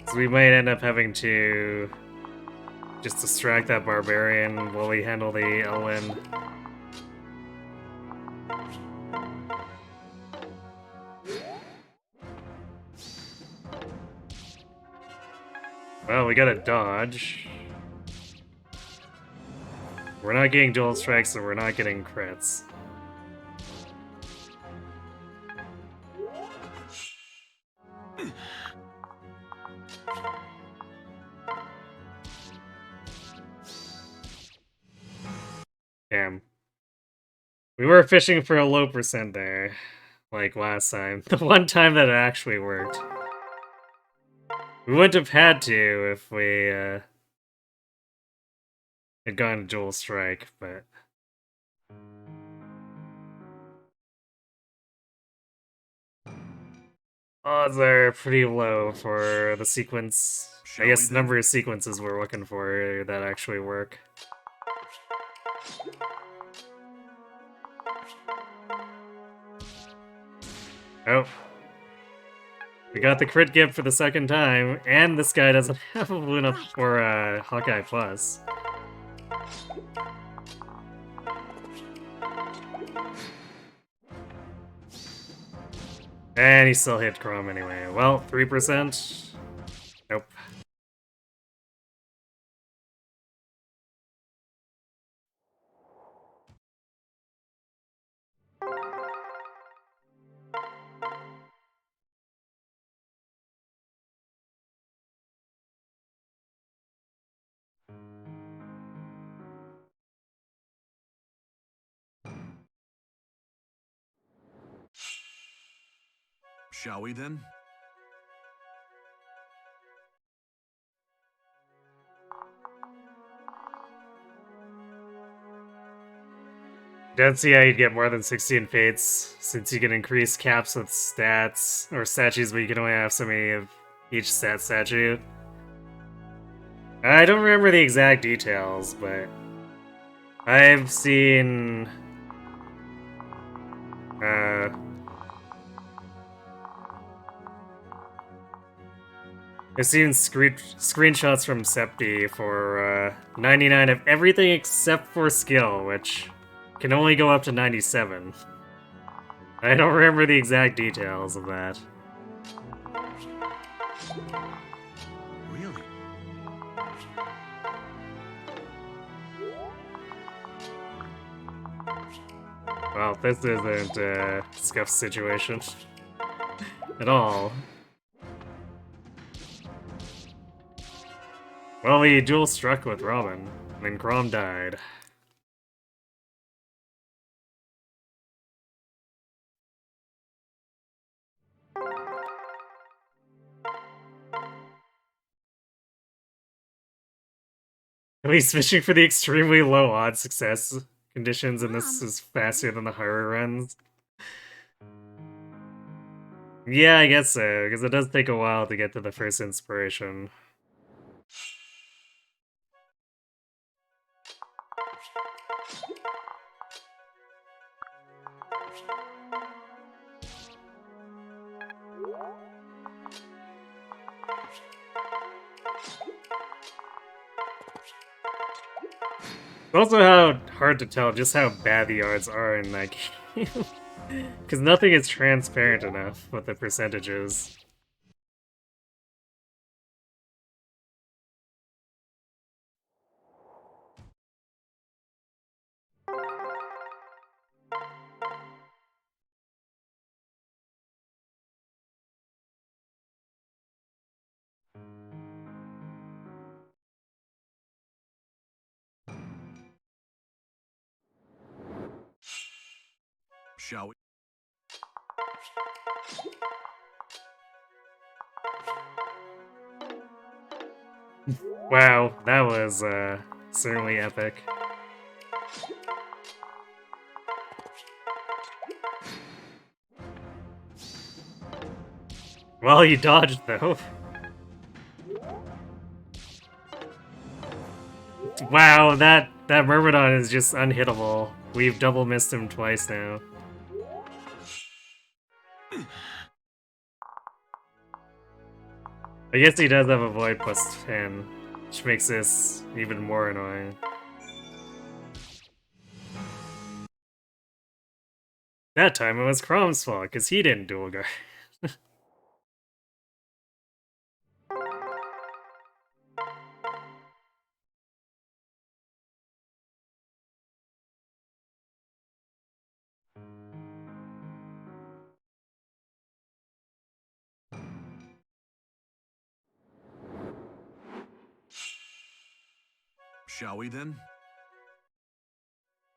So we might end up having to just distract that Barbarian while we handle the Elwyn. Well, we got a dodge. We're not getting dual strikes, so we're not getting crits. Damn. We were fishing for a low percent there, like last time. The one time that it actually worked. We wouldn't have had to if we had gone to dual strike, but... Odds are pretty low for the sequence. I guess the number of sequences we're looking for that actually work. Oh. We got the crit gift for the second time, and this guy doesn't have a Luna or Hawkeye Plus. And he still hit Chrome anyway. Well, 3%? Nope. Shall we then? Don't see how you'd get more than 16 fates, since you can increase caps with stats, or statues, but you can only have so many of each stat statue. I don't remember the exact details, but I've seen... I've seen screenshots from Septi for 99 of everything except for skill, which can only go up to 97. I don't remember the exact details of that. Really? Well, this isn't a scuff situation at all. Well, we dual struck with Robin, and then Grom died. At least fishing for the extremely low odds success conditions, and this is faster than the higher runs. Yeah, I guess so, because it does take a while to get to the first inspiration. It's also how hard to tell just how bad the odds are in that game. Because nothing is transparent enough with the percentages. Shall we? Wow, that was certainly epic. Well, you dodged though. Wow, that Myrmidon is just unhittable. We've double missed him twice now. I guess he does have a Void plus 10, which makes this even more annoying. That time it was Crom's fault, because he didn't dual guard. Shall we then?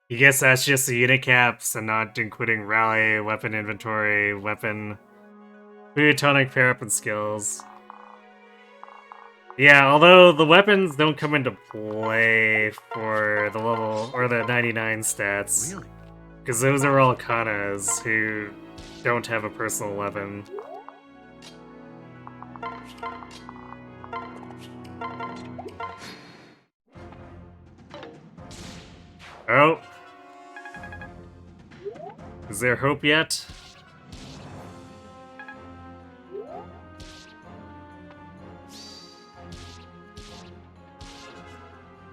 You guess that's just the unit caps and not including rally, weapon inventory, weapon, Plutonic pair-up and skills. Yeah, although the weapons don't come into play for the level or the 99 stats. Really? Because those are all Kanas who don't have a personal weapon. Oh. Is there hope yet?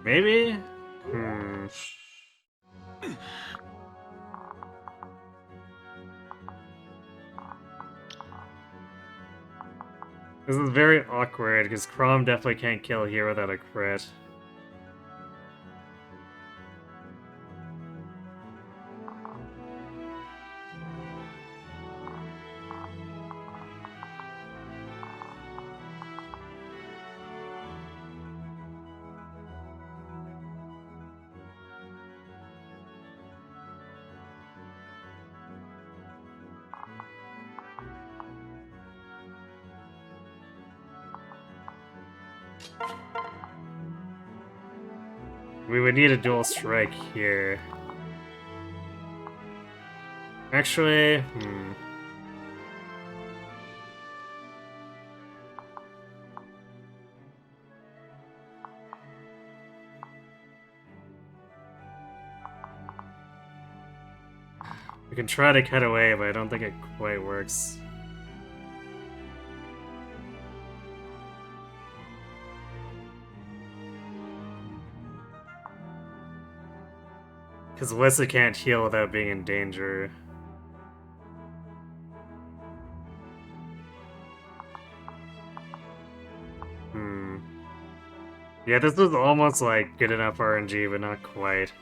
Maybe? Hmm. This is very awkward, because Crom definitely can't kill here without a crit. We would need a dual strike here. Actually, we can try to cut away, but I don't think it quite works. Because Alyssa can't heal without being in danger. Yeah, this was almost like good enough RNG, but not quite.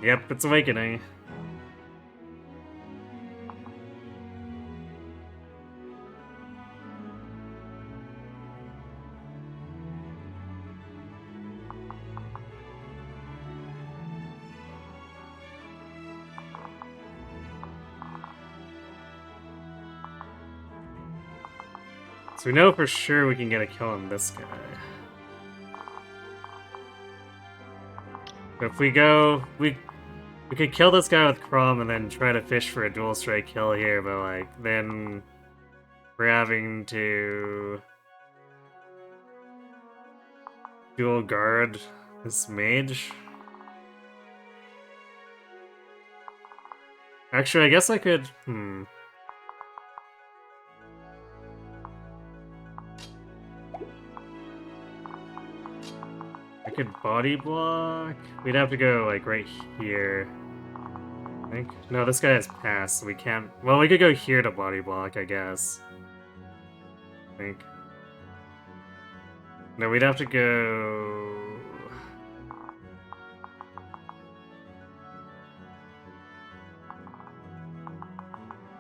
Yep, it's Awakening. So we know for sure we can get a kill on this guy. But if we go, we could kill this guy with Crom and then try to fish for a dual strike kill here, but like then we're having to dual guard this mage. Actually, I guess I could. I could body block. We'd have to go like right here. I think. No, this guy has pass, so we can't. Well, we could go here to body block, I guess. I think. No, we'd have to go.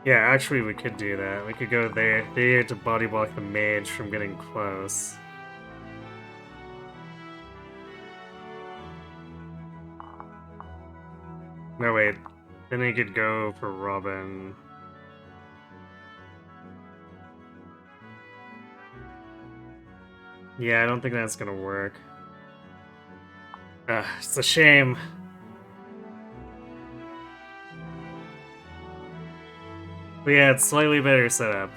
Yeah, actually, we could do that. We could go there to body block the mage from getting close. No, wait. Then he could go for Robin. Yeah, I don't think that's gonna work. It's a shame. But yeah, it's slightly better setup.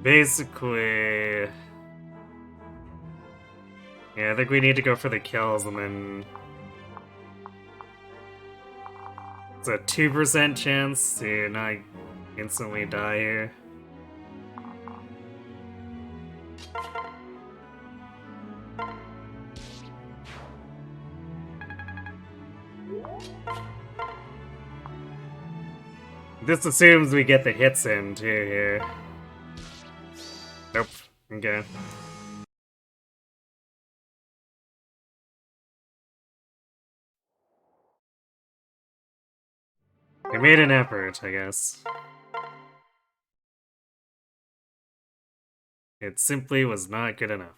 Basically... Yeah, I think we need to go for the kills and then... It's a 2% chance to not instantly die here. This assumes we get the hits in too here. Nope. Okay. We made an effort, I guess. It simply was not good enough.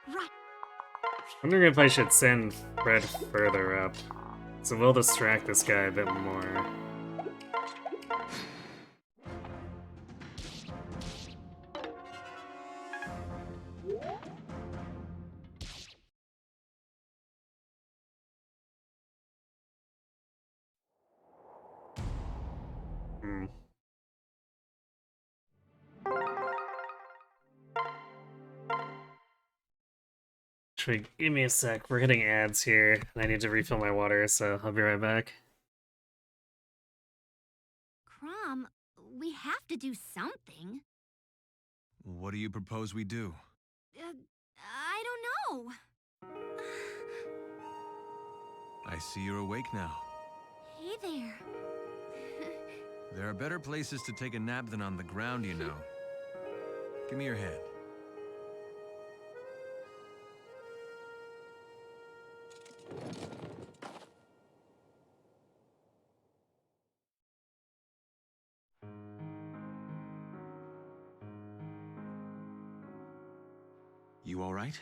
Right. Wondering if I should send Fred further up. So we'll distract this guy a bit more. Actually, give me a sec. We're getting ads here, and I need to refill my water, so I'll be right back. Crom, we have to do something. What do you propose we do? I don't know. I see you're awake now. Hey there. There are better places to take a nap than on the ground, you know. Give me your hand. You all right?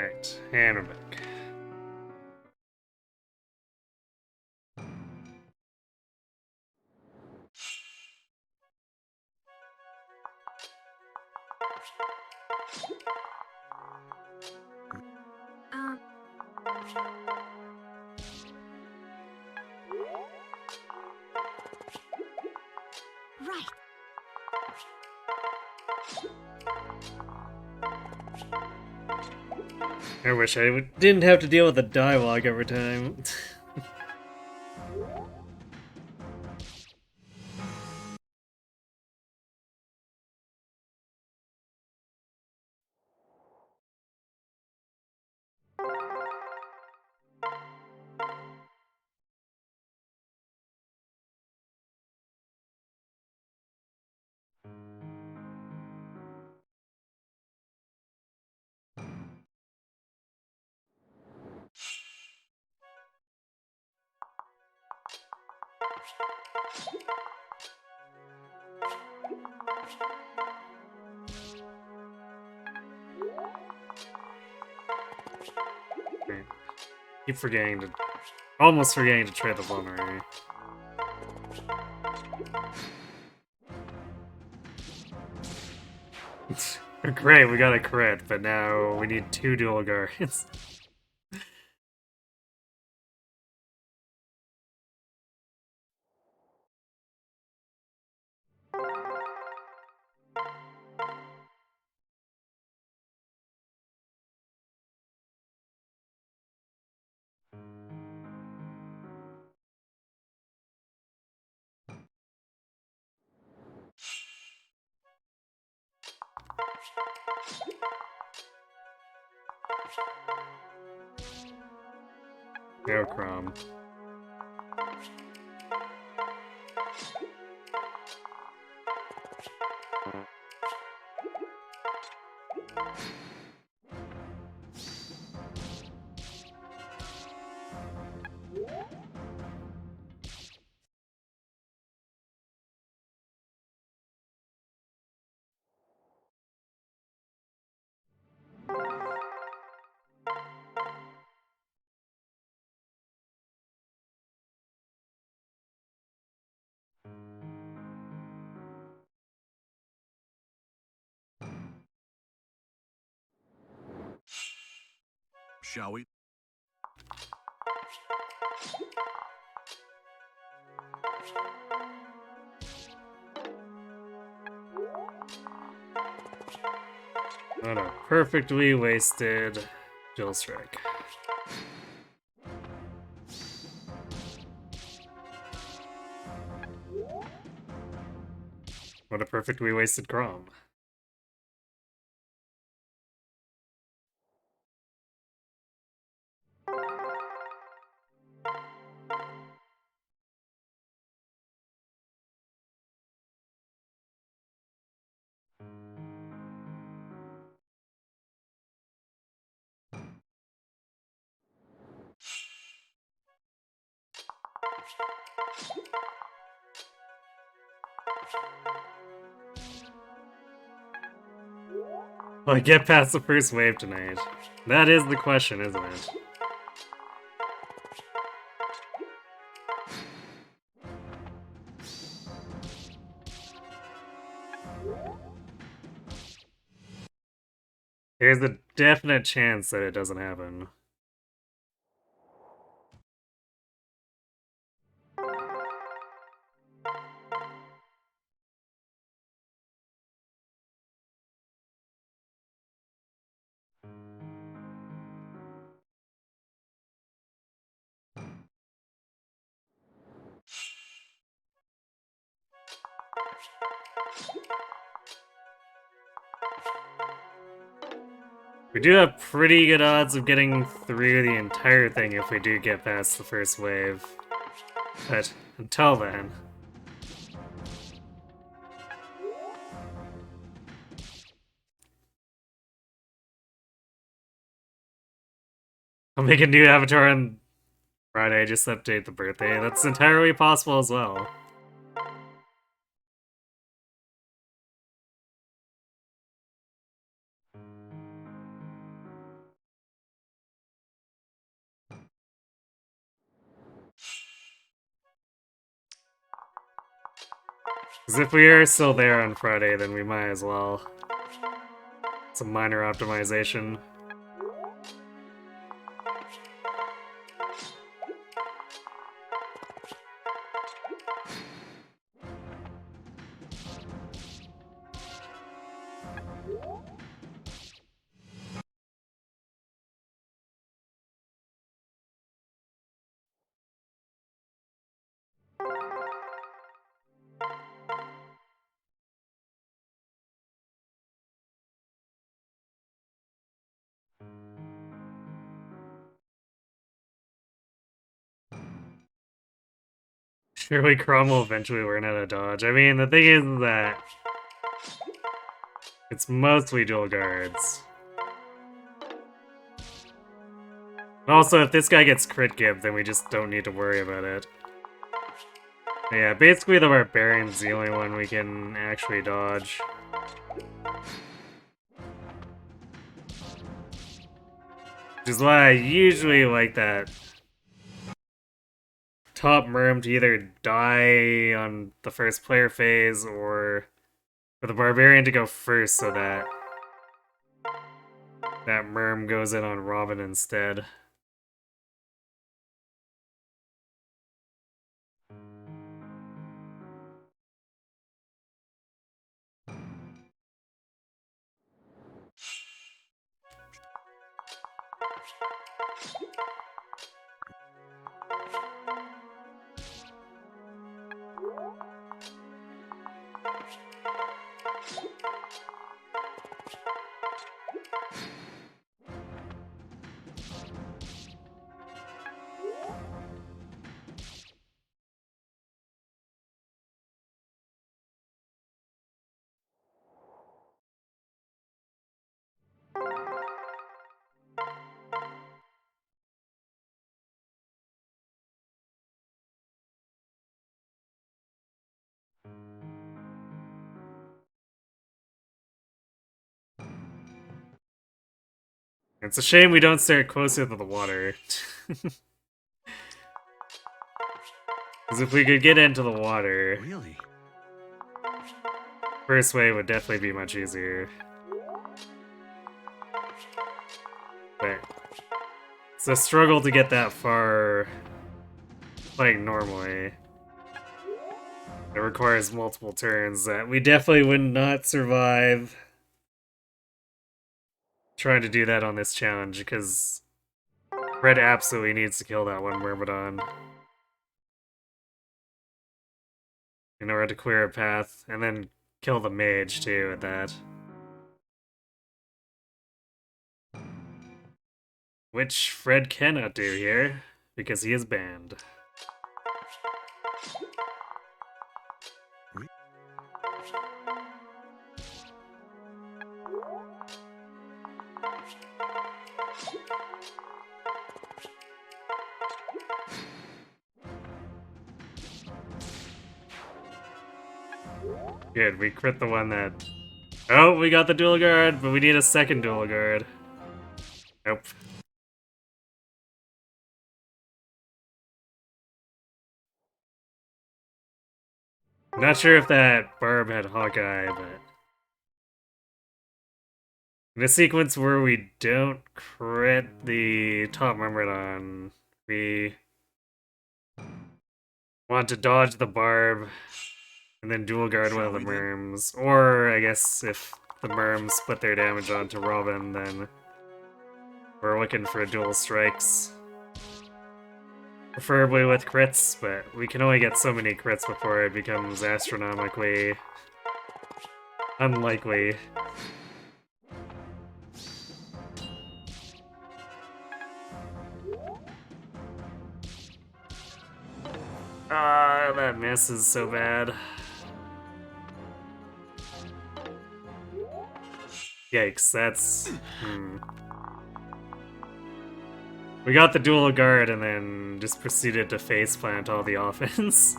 Alright, and we're back. Right. I wish I didn't have to deal with the dialogue every time. Okay. Keep forgetting to... Almost forgetting to trade the vulnerary. Great, we got a crit, but now we need 2 dual guards. No Crom. Shall we? What a perfectly wasted dual strike. What a perfectly wasted Crom. Will I get past the first wave tonight? That is the question, isn't it? There's a definite chance that it doesn't happen. We do have pretty good odds of getting through the entire thing if we do get past the first wave. But until then... I'll make a new avatar on Friday, just update the birthday. That's entirely possible as well. Because if we are still there on Friday, then we might as well. It's a minor optimization. Surely Crom will eventually learn how to dodge. I mean, the thing is that it's mostly dual guards. Also, if this guy gets crit give, then we just don't need to worry about it. But yeah, basically the Barbarian's the only one we can actually dodge. Which is why I usually like that top merm to either die on the first player phase or for the Barbarian to go first so that that merm goes in on Robin instead. It's a shame we don't start closer to the water. Because if we could get into the water, Really? first wave would definitely be much easier. But it's a struggle to get that far playing normally. It requires multiple turns that we definitely would not survive trying to do that on this challenge, because Red absolutely needs to kill that one Myrmidon in order to clear a path, and then kill the mage too at that. Which Fred cannot do here, because he is banned. Good, we crit the one that... Oh, we got the dual guard, but we need a second dual guard. Nope. Not sure if that Barb had Hawkeye, but... in a sequence where we don't crit the top Myrmidon, we want to dodge the Barb and then dual guard one of the Myrms. Or, I guess, if the Myrms put their damage onto Robin, then we're looking for dual strikes. Preferably with crits, but we can only get so many crits before it becomes astronomically unlikely. Ah, that miss is so bad. Yikes, that's... We got the dual guard and then just proceeded to faceplant all the offense.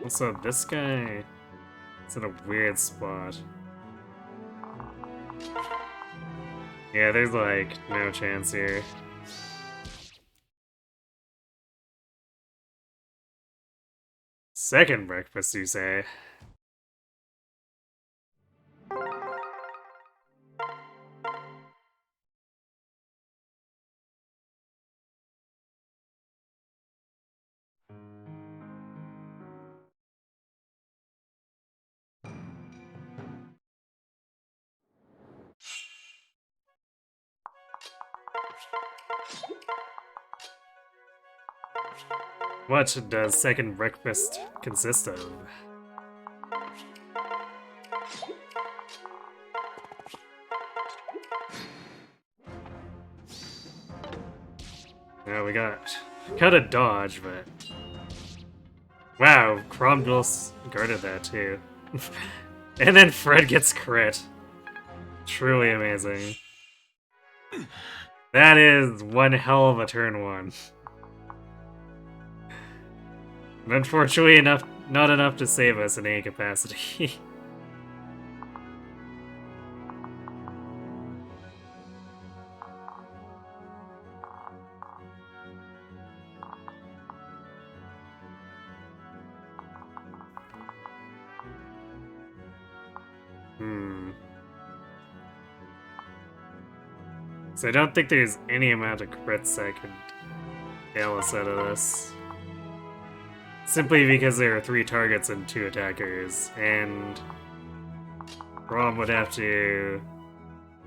Also, this guy... It's in a weird spot. Yeah, there's like no chance here. Second breakfast, you say? What does second breakfast consist of? Now we got a dodge, but wow, Cromwell guarded that too. And then Fred gets crit. Truly amazing. That is one hell of a turn one. But unfortunately not enough to save us in any capacity. So I don't think there's any amount of crits that could bail us out of this. Simply because there are 3 targets and 2 attackers, and Rom would have to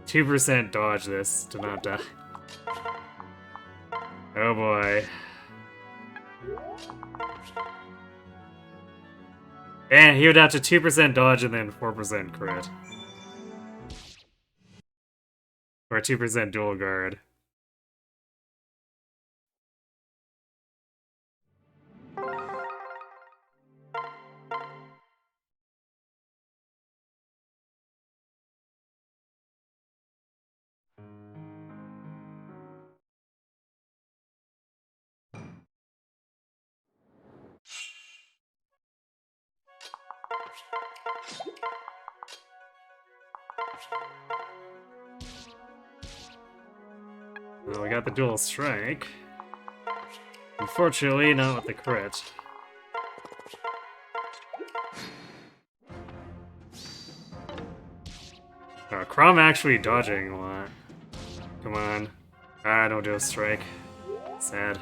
2% dodge this to not die. Oh boy. And he would have to 2% dodge and then 4% crit. Or 2% dual guard. Well, we got the dual strike. Unfortunately, not with the crit. Oh, Crom actually dodging a lot. Come on. Ah, don't do a strike. Sad.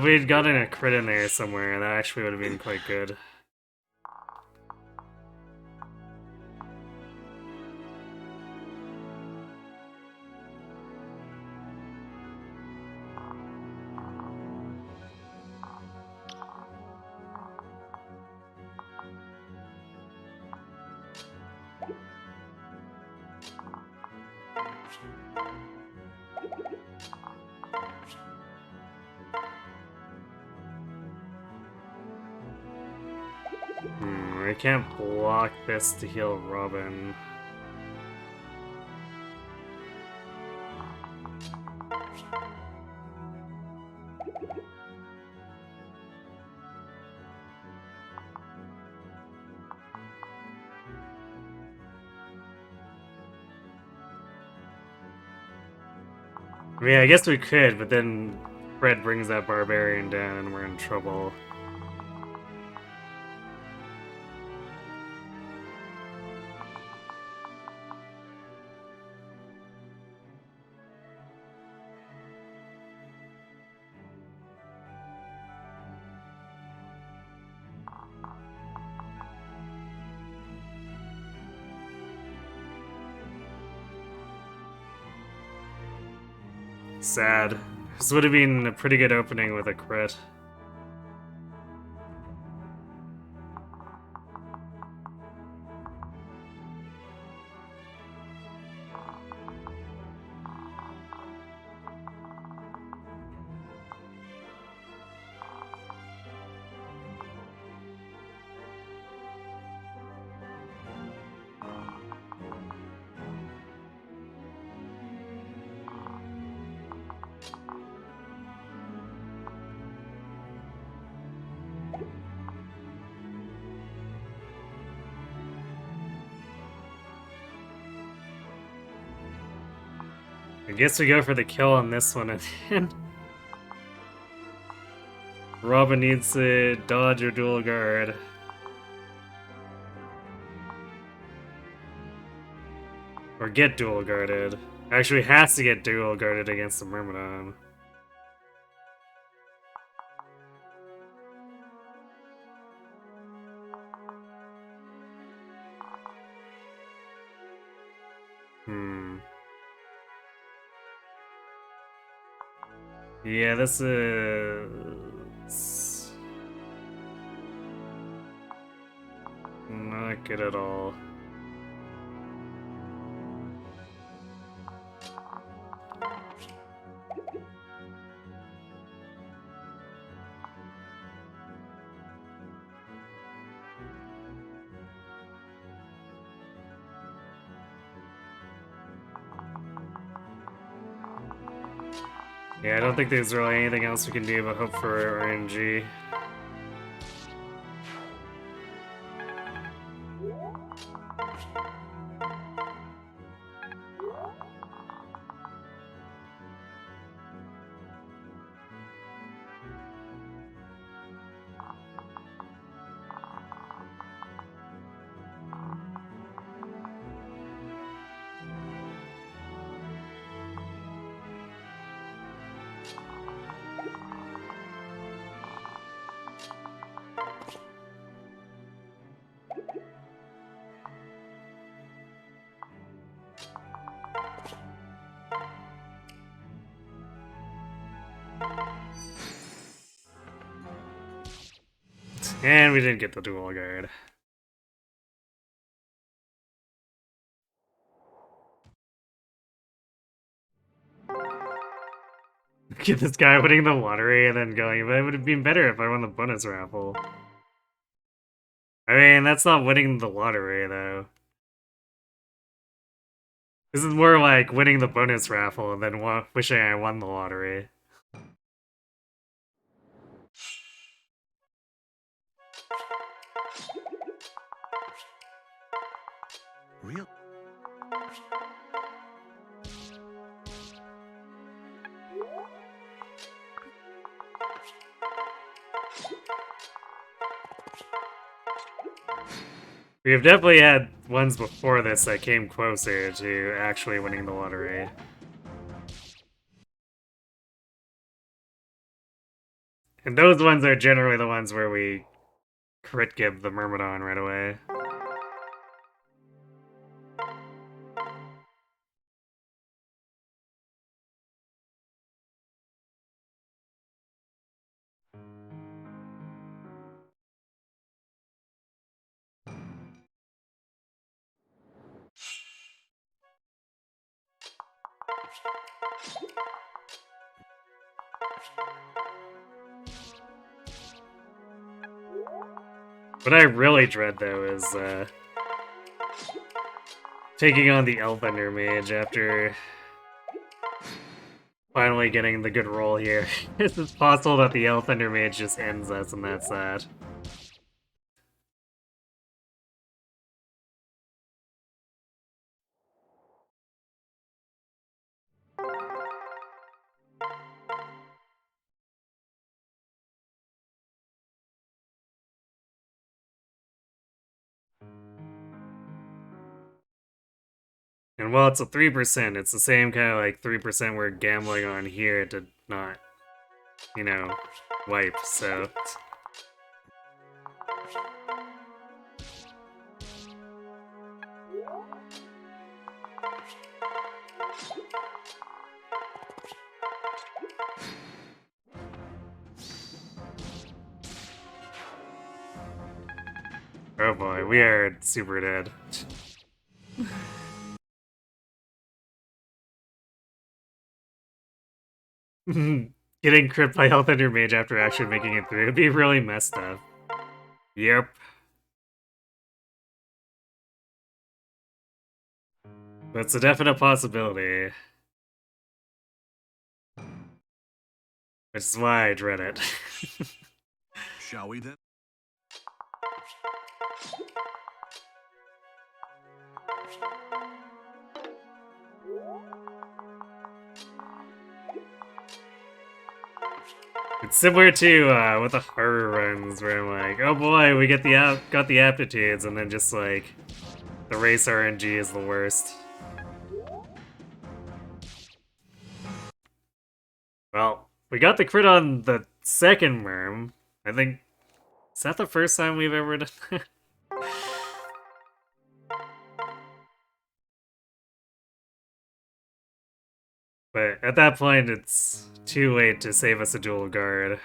We'd gotten a crit in there somewhere, that actually would have been quite good. I can't block this to heal Robin. I mean, I guess we could, but then Fred brings that barbarian down and we're in trouble. Sad. This would have been a pretty good opening with a crit. I guess we go for the kill on this one, and then Robin needs to dodge or dual guard. Or get dual guarded. Actually, has to get dual guarded against the Myrmidon. Yeah, this is not good at all. Yeah, I don't think there's really anything else we can do but hope for RNG. And we didn't get the dual guard. Get this guy winning the lottery and then going, but it would have been better if I won the bonus raffle. I mean, that's not winning the lottery, though. This is more like winning the bonus raffle than wishing I won the lottery. Real? We have definitely had ones before this that came closer to actually winning the lottery. And those ones are generally the ones where we crit give the Myrmidon right away. What I really dread, though, is taking on the Elfender Mage after finally getting the good roll here. It's possible that the Elfender Mage just ends us, and that's that. And while it's a 3%, it's the same kind of like 3% we're gambling on here to not, you know, wipe, so... Oh boy, we are super dead. Getting crit by Health Ender Mage after actually making it through would be really messed up. Yep. That's a definite possibility. Which is why I dread it. Shall we then? It's similar to with the horror runs where I'm like, oh boy, we get got the aptitudes, and then just like the race RNG is the worst. Well, we got the crit on the second worm. I think, is that the first time we've ever done that? But at that point, it's too late to save us a dual guard.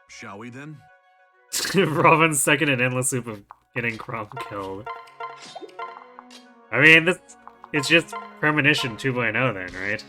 Shall we then? Robin's stuck in an endless loop of getting Crom killed. I mean, it's just Premonition 2.0 then, right?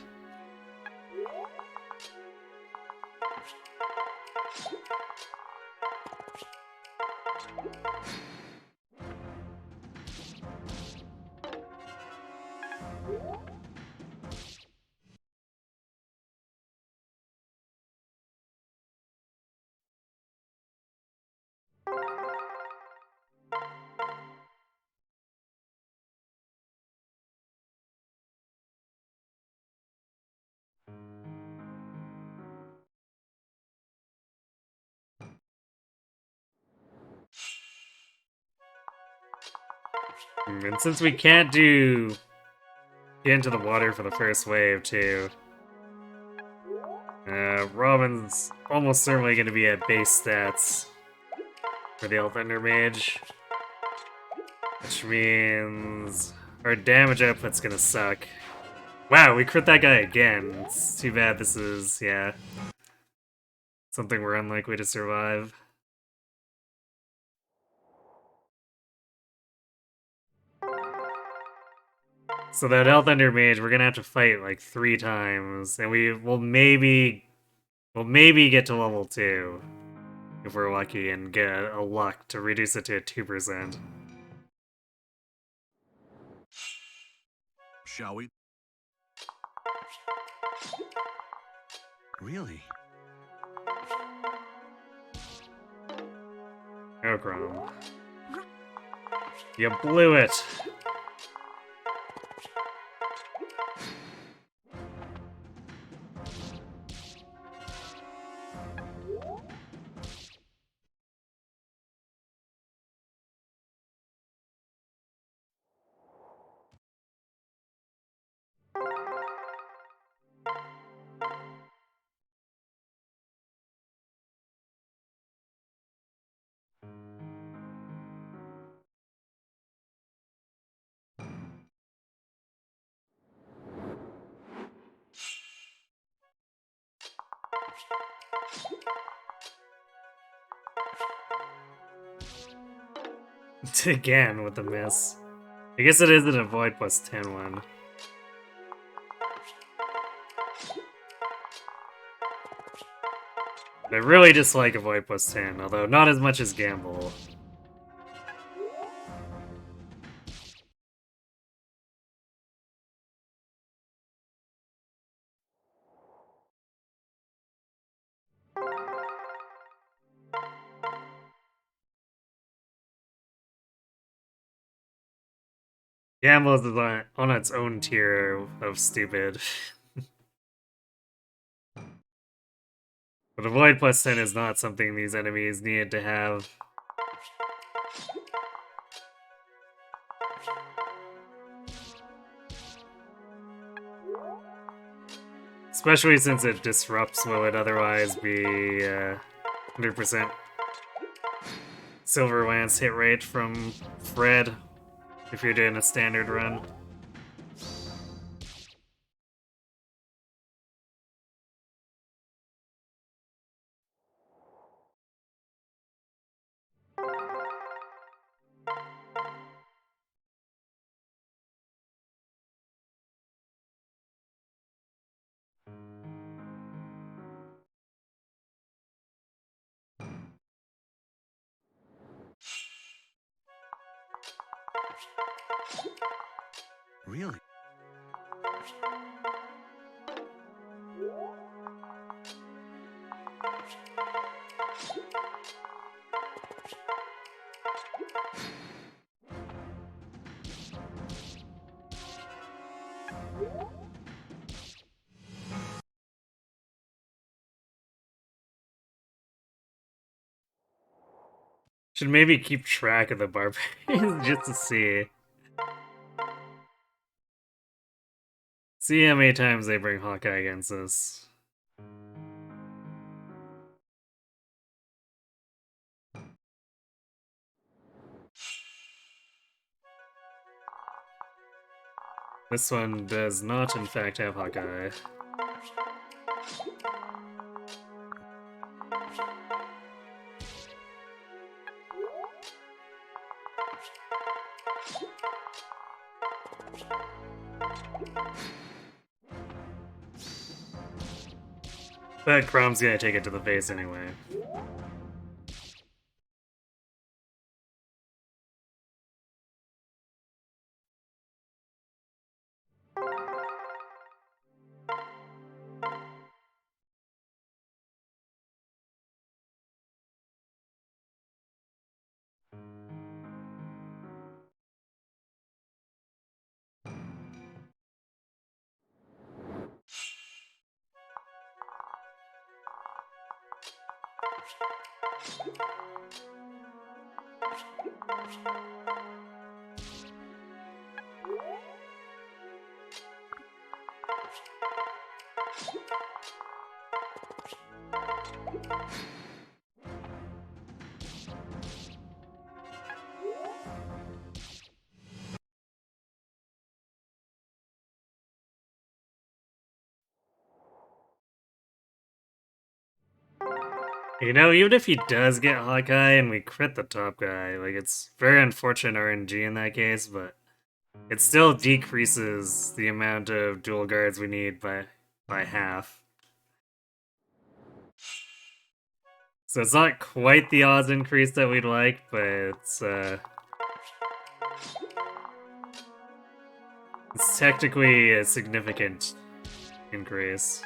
And since we can't get into the water for the first wave, too, Robin's almost certainly going to be at base stats for the Elthunder Mage. Which means our damage output's going to suck. Wow, we crit that guy again. It's too bad this is, yeah, something we're unlikely to survive. So that Elthunder Mage, we're gonna have to fight like 3 times, and we'll maybe get to level 2 if we're lucky and get a luck to reduce it to 2%. Shall we? Really? Oh, Chrome. You blew it! Again with the miss. I guess it is an avoid plus 10 one. I really dislike avoid plus 10, although not as much as gamble. Gamble is on its own tier of stupid. But avoid plus 10 is not something these enemies needed to have. Especially since it disrupts what would otherwise be 100% Silver Lance hit rate from Fred if you're doing a standard run. Really? Should maybe keep track of the barbarians just to see. See how many times they bring Hawkeye against us. This one does not, in fact, have Hawkeye. But Chrom's gonna take it to the face anyway. You know, even if he does get Hawkeye and we crit the top guy, like, it's very unfortunate RNG in that case, but it still decreases the amount of dual guards we need by half. So it's not quite the odds increase that we'd like, but it's technically a significant increase.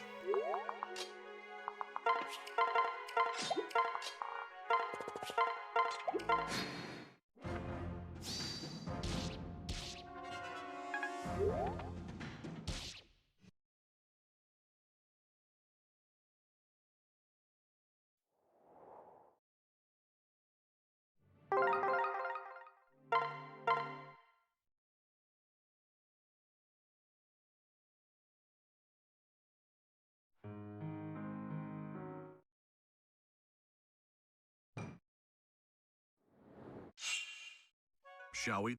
Shall we?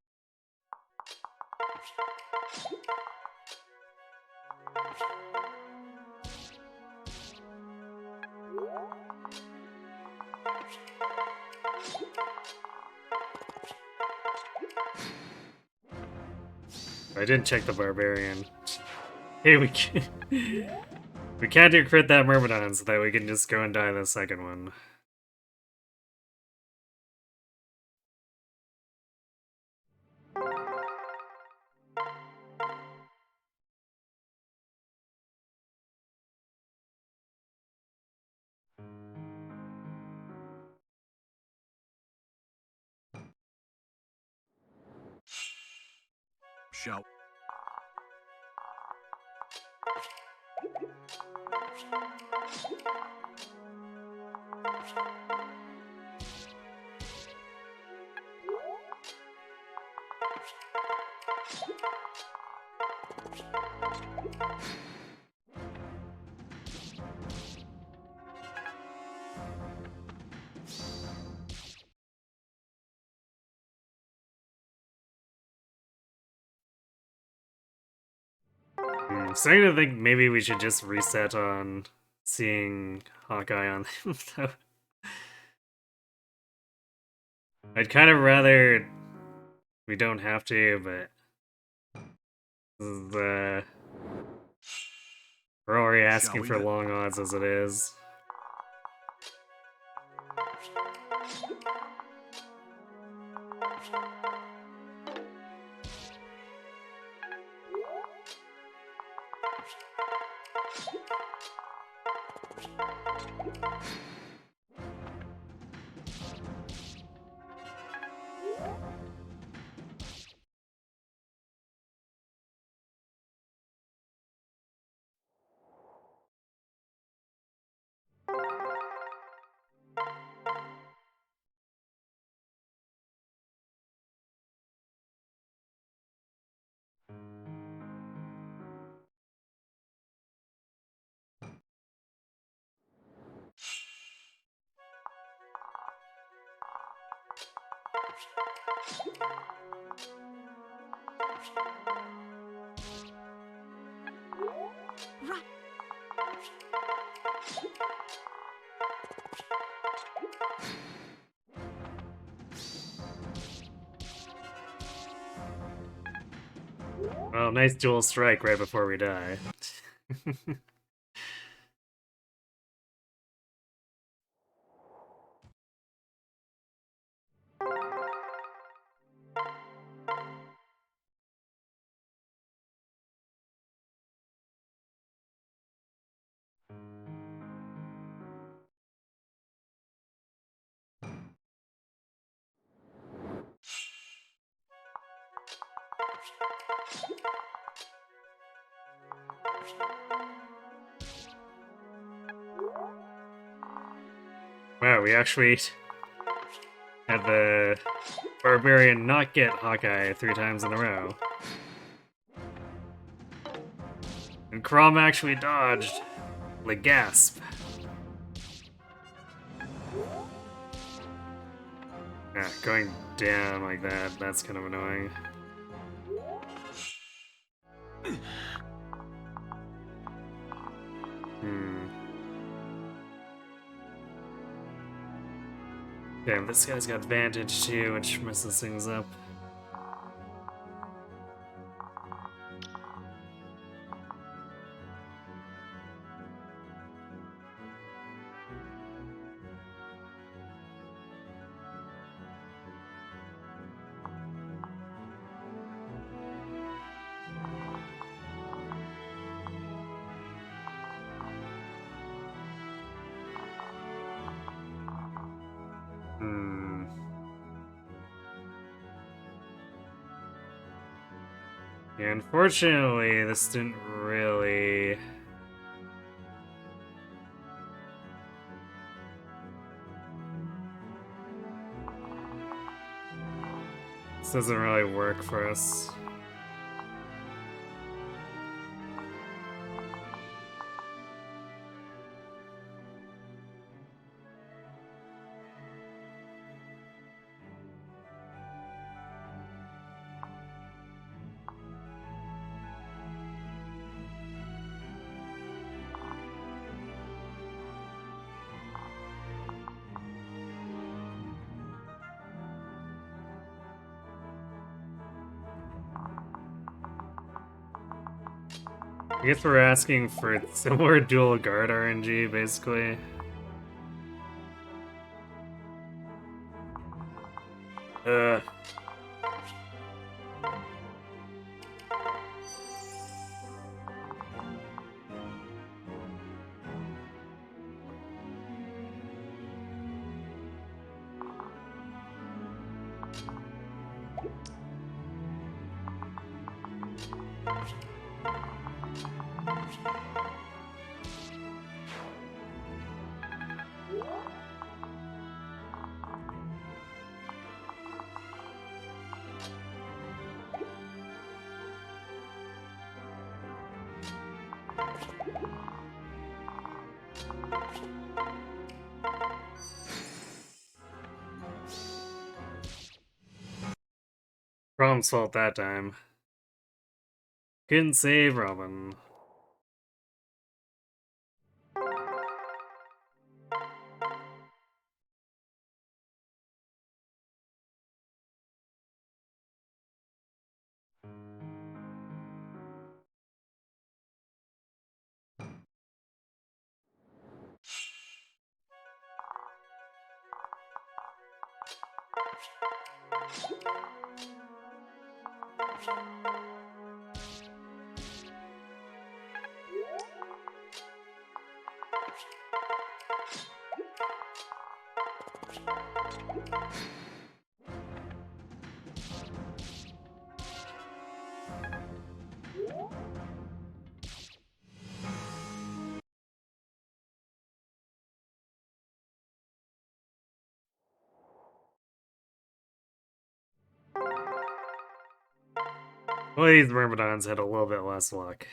I didn't check the barbarian. Hey, we can't do crit that Myrmidon so that we can just go and die the second one. Shall I'm starting to think maybe we should just reset on seeing Hawkeye on them, though. I'd kind of rather we don't have to, but we're already asking for long odds as it is. Right. Well, nice dual strike right before we die. Wow, we actually had the Barbarian not get Hawkeye 3 times in a row. And Crom actually dodged. Like, gasp. Yeah, going down like that, that's kind of annoying. Damn, this guy's got Vantage too, which messes things up. Yeah, unfortunately, this didn't really... This doesn't really work for us. I guess we're asking for similar dual guard RNG, basically. Ugh. Crom's fault that time. Couldn't save Robin. Well, these Myrmidons had a little bit less luck.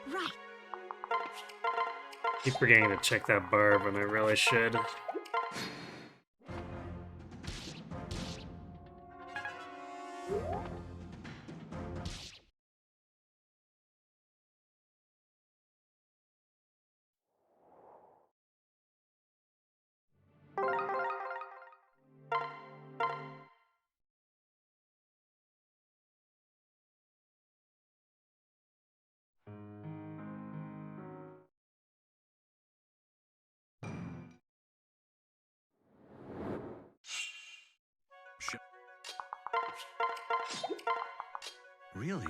Right. Keep forgetting to check that barb when I really should. Really?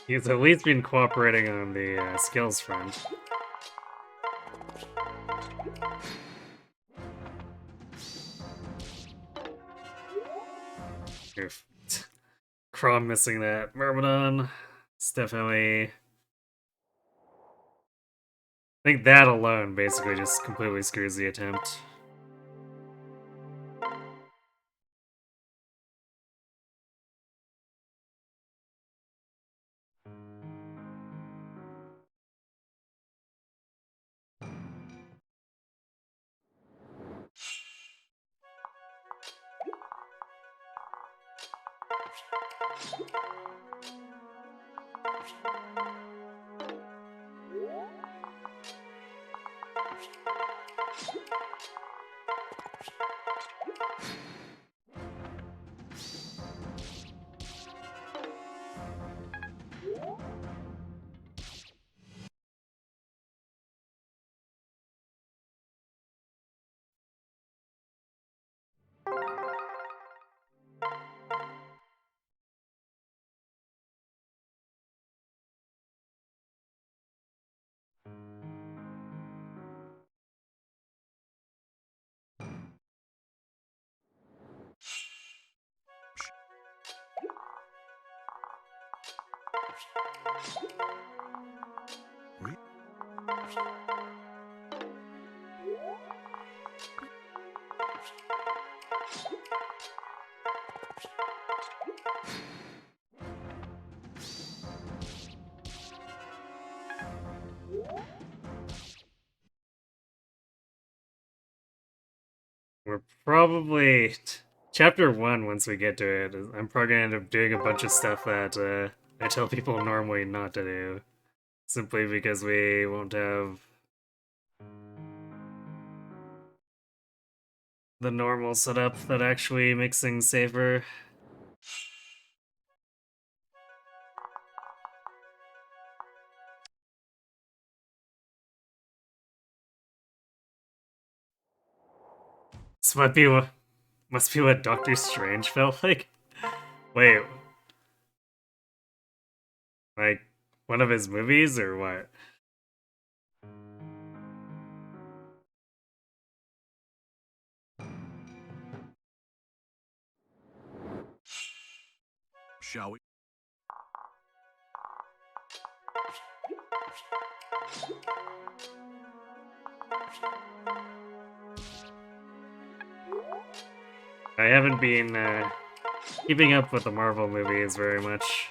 He's at least been cooperating on the skills front. Oof. Crom missing that Myrmidon. It's definitely... I think that alone basically just completely screws the attempt. We're probably... Chapter 1, once we get to it, I'm probably gonna end up doing a bunch of stuff that I tell people normally not to do. Simply because we won't have the normal setup that actually makes things safer. This must be what Doctor Strange felt like. Wait, like one of his movies or what? Shall we? I haven't been keeping up with the Marvel movies very much.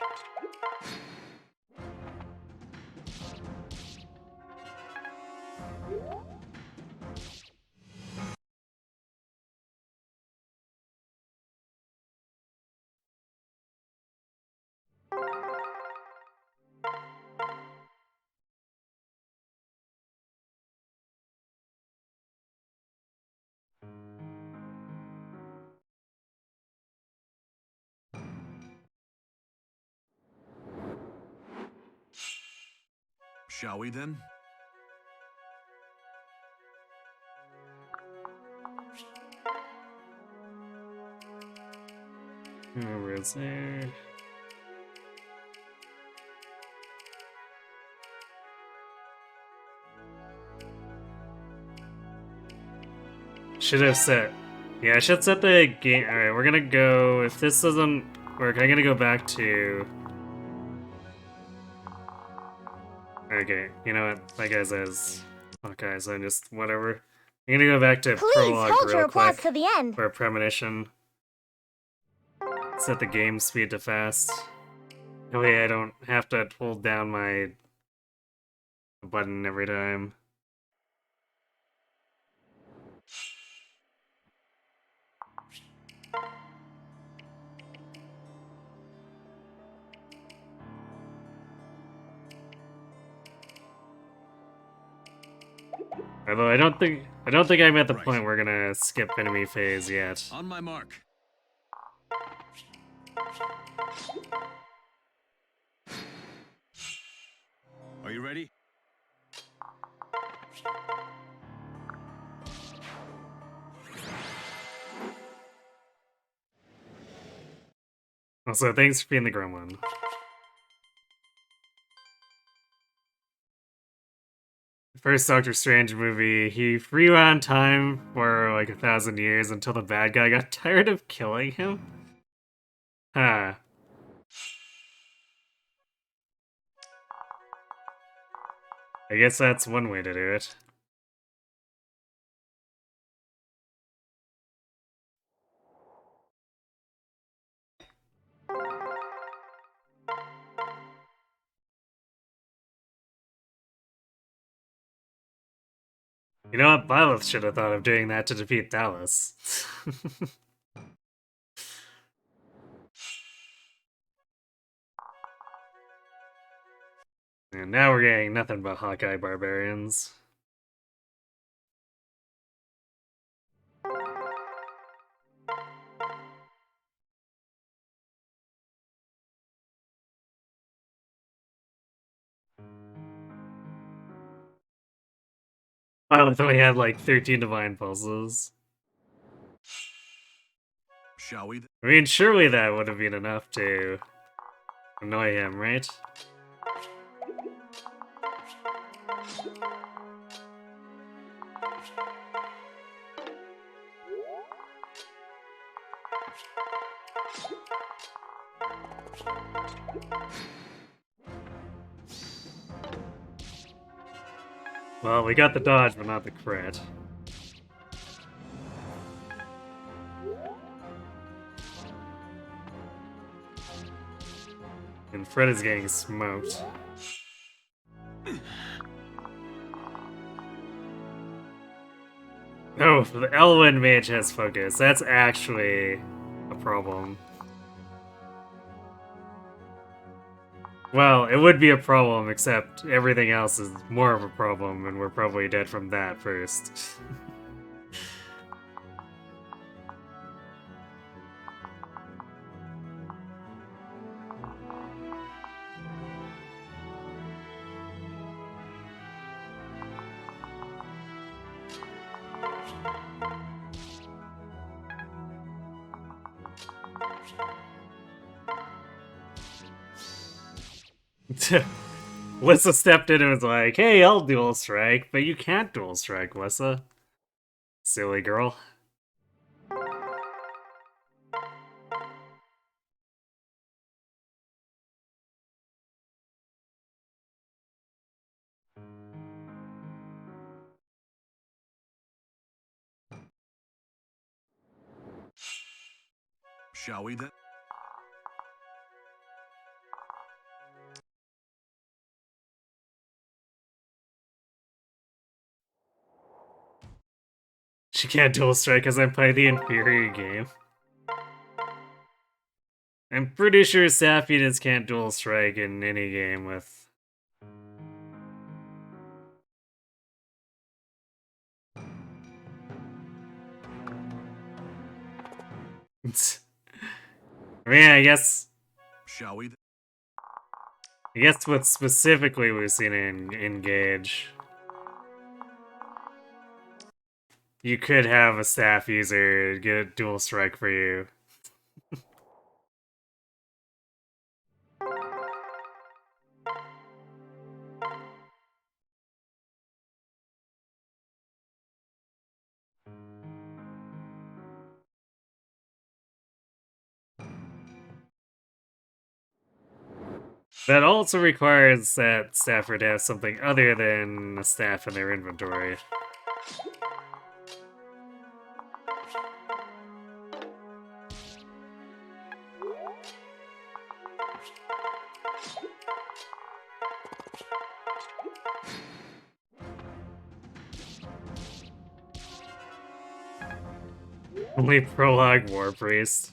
Shall we then? Where is there? Should have set. Yeah, I should set the game. Alright, we're gonna go. If this doesn't work, I'm gonna go back to. Okay, you know what? That guy says. Okay, so just whatever. I'm gonna go back to Please Prologue hold your real applause quick to the end. for a premonition. Set the game speed to fast. That way I don't have to hold down my button every time. Although I don't think I'm at the point where we're gonna skip enemy phase yet. On my mark. Are you ready? Also, thanks for being the gremlin. First Doctor Strange movie, he rewound time for like 1,000 years until the bad guy got tired of killing him? Huh. I guess that's one way to do it. You know what? Byleth should have thought of doing that to defeat Dallas. And now we're getting nothing but Hawkeye barbarians. Byleth only had like 13 divine pulses. Shall we? I mean, surely that would have been enough to annoy him, right? Well, we got the dodge, but not the crit. And Fred is getting smoked. Oh, the Elwyn mage has focus. That's actually a problem. Well, it would be a problem, except everything else is more of a problem, and we're probably dead from that first. Wissa stepped in and was like, hey, I'll dual strike, but you can't dual strike, Wissa. Silly girl. Shall we then? She can't dual strike because I'm playing the inferior game. I'm pretty sure staff units can't dual strike in any game with... I mean, I guess... Shall we? I guess what specifically we've seen in Engage, you could have a staff user get a dual strike for you. That also requires that staffer to have something other than a staff in their inventory. Only Prologue War Priest.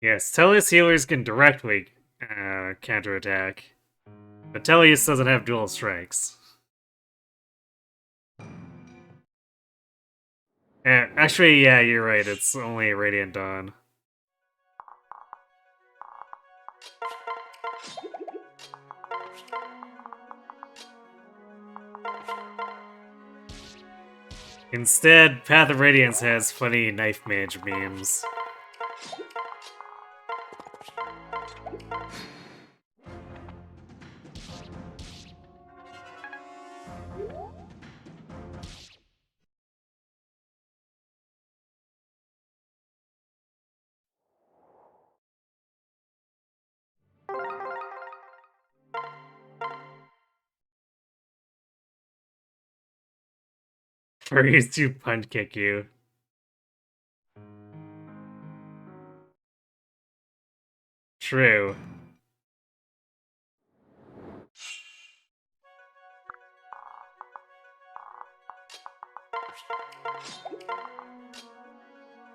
Yes, Tellius healers can directly counterattack, but Tellius doesn't have dual strikes. Actually, yeah, you're right, it's only Radiant Dawn. Instead, Path of Radiance has funny knife mage memes. Furries to punt kick you. True.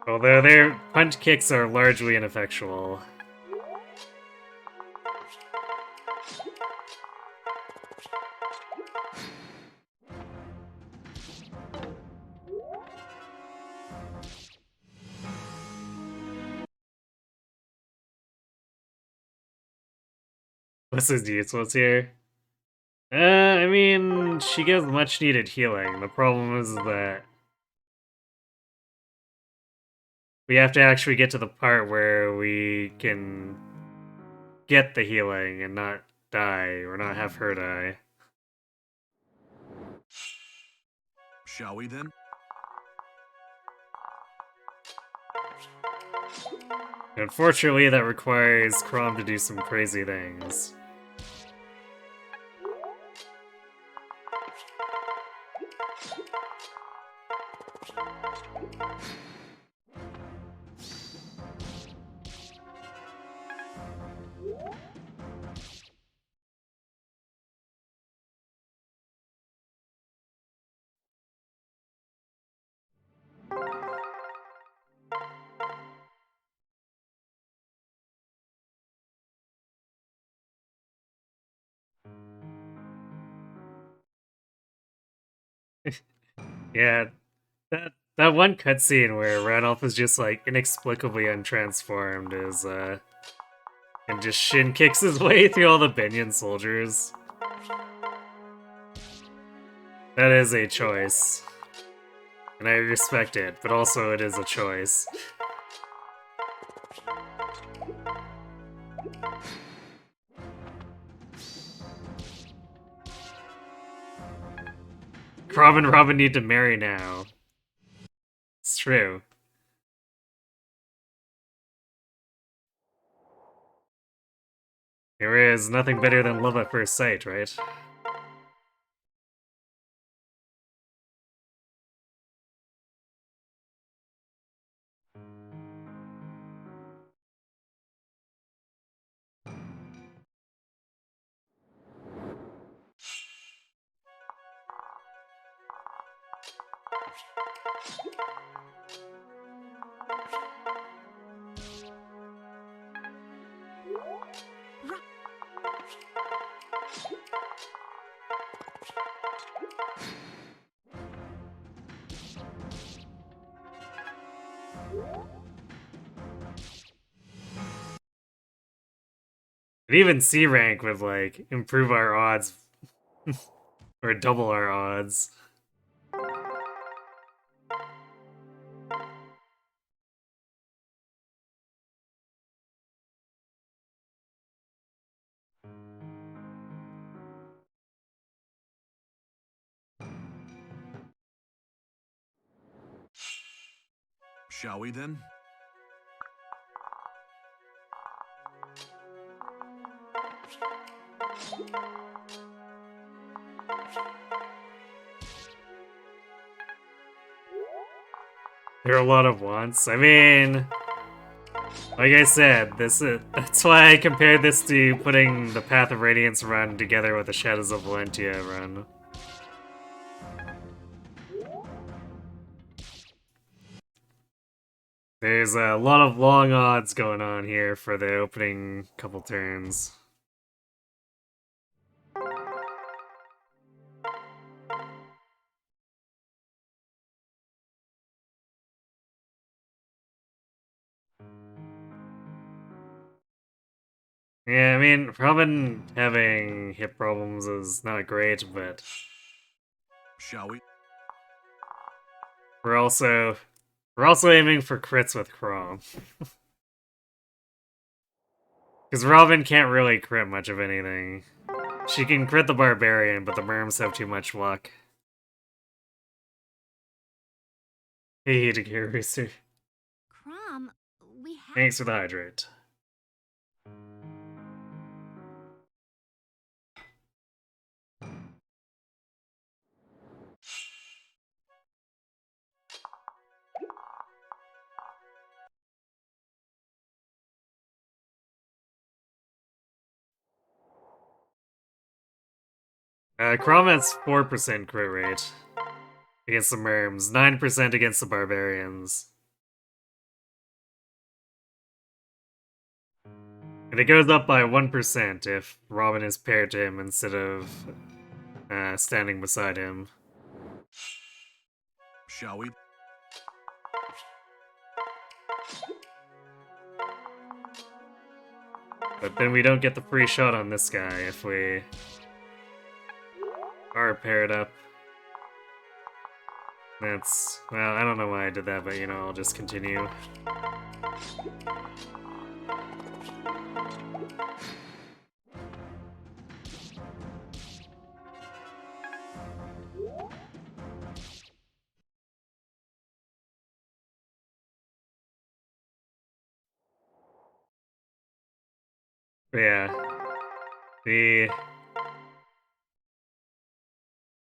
Although their punt kicks are largely ineffectual. This is useless here. I mean, she gives much needed healing. The problem is that we have to actually get to the part where we can get the healing and not die, or not have her die. Shall we then? Unfortunately, that requires Crom to do some crazy things. Yeah, that one cutscene where Randolph is just like inexplicably untransformed is and just shin kicks his way through all the Benyon soldiers. That is a choice. And I respect it, but also it is a choice. Crom and Robin need to marry now. It's true. There is nothing better than love at first sight, right? But even C rank would, like, improve our odds. Or double our odds. Shall we then? There are a lot of wants. I mean, like I said, that's why I compared this to putting the Path of Radiance run together with the Shadows of Valentia run. There's a lot of long odds going on here for the opening couple turns. Yeah, I mean, Robin having hip problems is not great, but Shall we? we're also aiming for crits with Chrome. Because Robin can't really crit much of anything. She can crit the Barbarian, but the Merms have too much luck. Hey, Hideki Rooster. Crom, we have. Thanks for the hydrate. Crom has 4% crit rate against the Merms, 9% against the Barbarians. And it goes up by 1% if Robin is paired to him instead of standing beside him. Shall we? But then we don't get the free shot on this guy if we are paired up. That's... well, I don't know why I did that, but you know, I'll just continue. But yeah.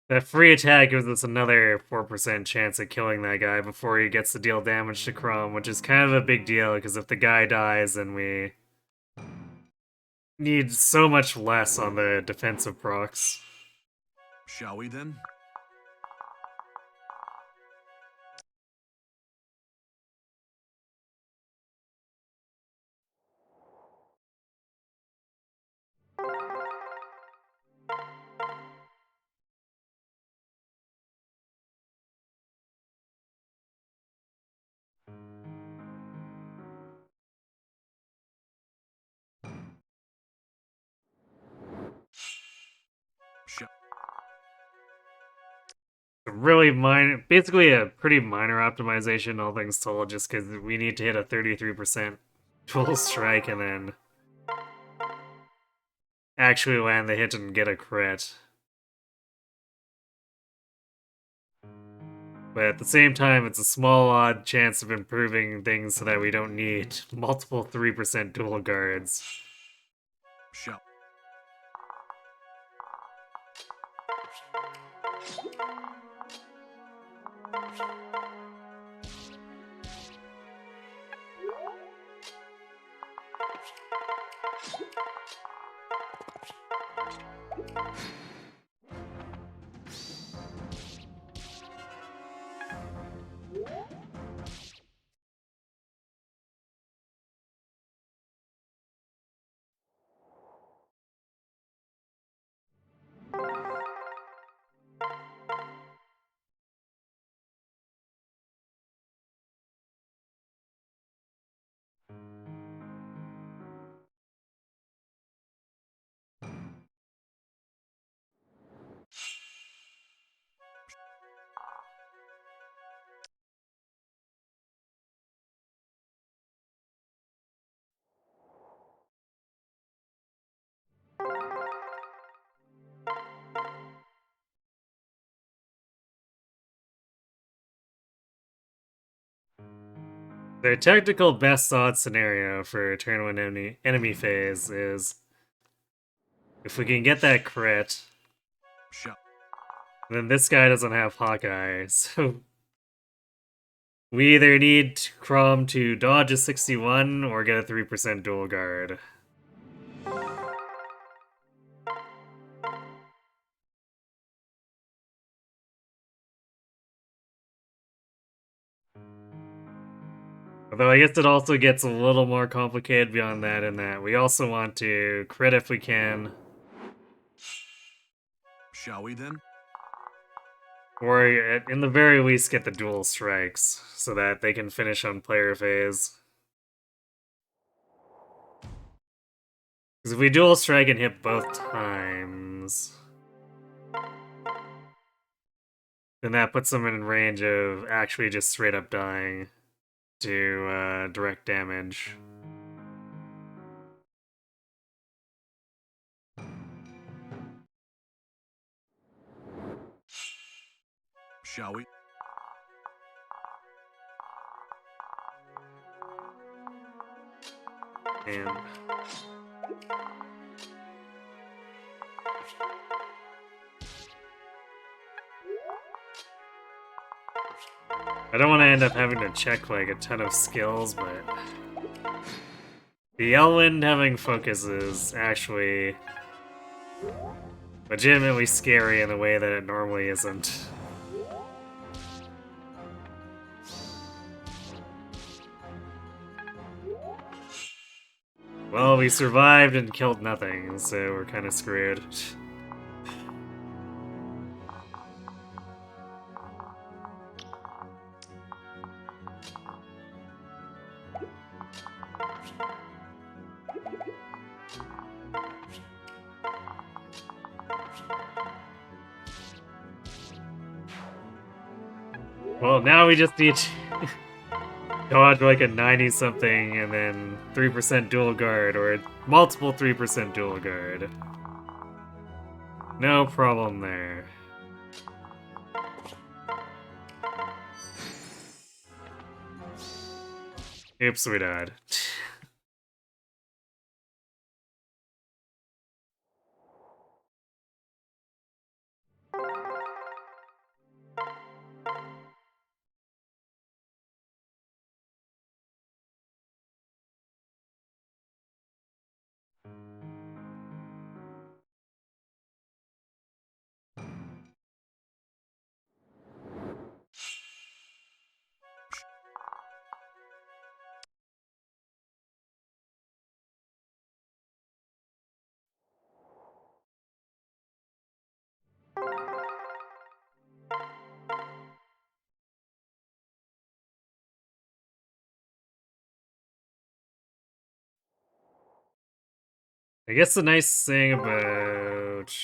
That free attack gives us another 4% chance at killing that guy before he gets to deal damage to Chrome, which is kind of a big deal, because if the guy dies, then we need so much less on the defensive procs. Shall we then? Shall Really minor, basically a pretty minor optimization, all things told, just because we need to hit a 33% full strike and then actually land the hit and get a crit. But at the same time, it's a small odd chance of improving things so that we don't need multiple 3% dual guards. Shall The technical best odds scenario for turn 1 enemy phase is if we can get that crit, then this guy doesn't have Hawkeye, so we either need Chrom to dodge a 61 or get a 3% dual guard. Although I guess it also gets a little more complicated beyond that in that we also want to crit if we can. Shall we then? Or in the very least get the dual strikes so that they can finish on player phase. Because if we dual strike and hit both times, then that puts them in range of actually just straight up dying to direct damage. Shall we? And I don't want to end up having to check like a ton of skills, but the Elwind having focus is actually legitimately scary in a way that it normally isn't. Well, we survived and killed nothing, so we're kind of screwed. Well, now we just need to dodge like a 90-something and then 3% dual guard, or multiple 3% dual guard. No problem there. Oops, we died. I guess the nice thing about...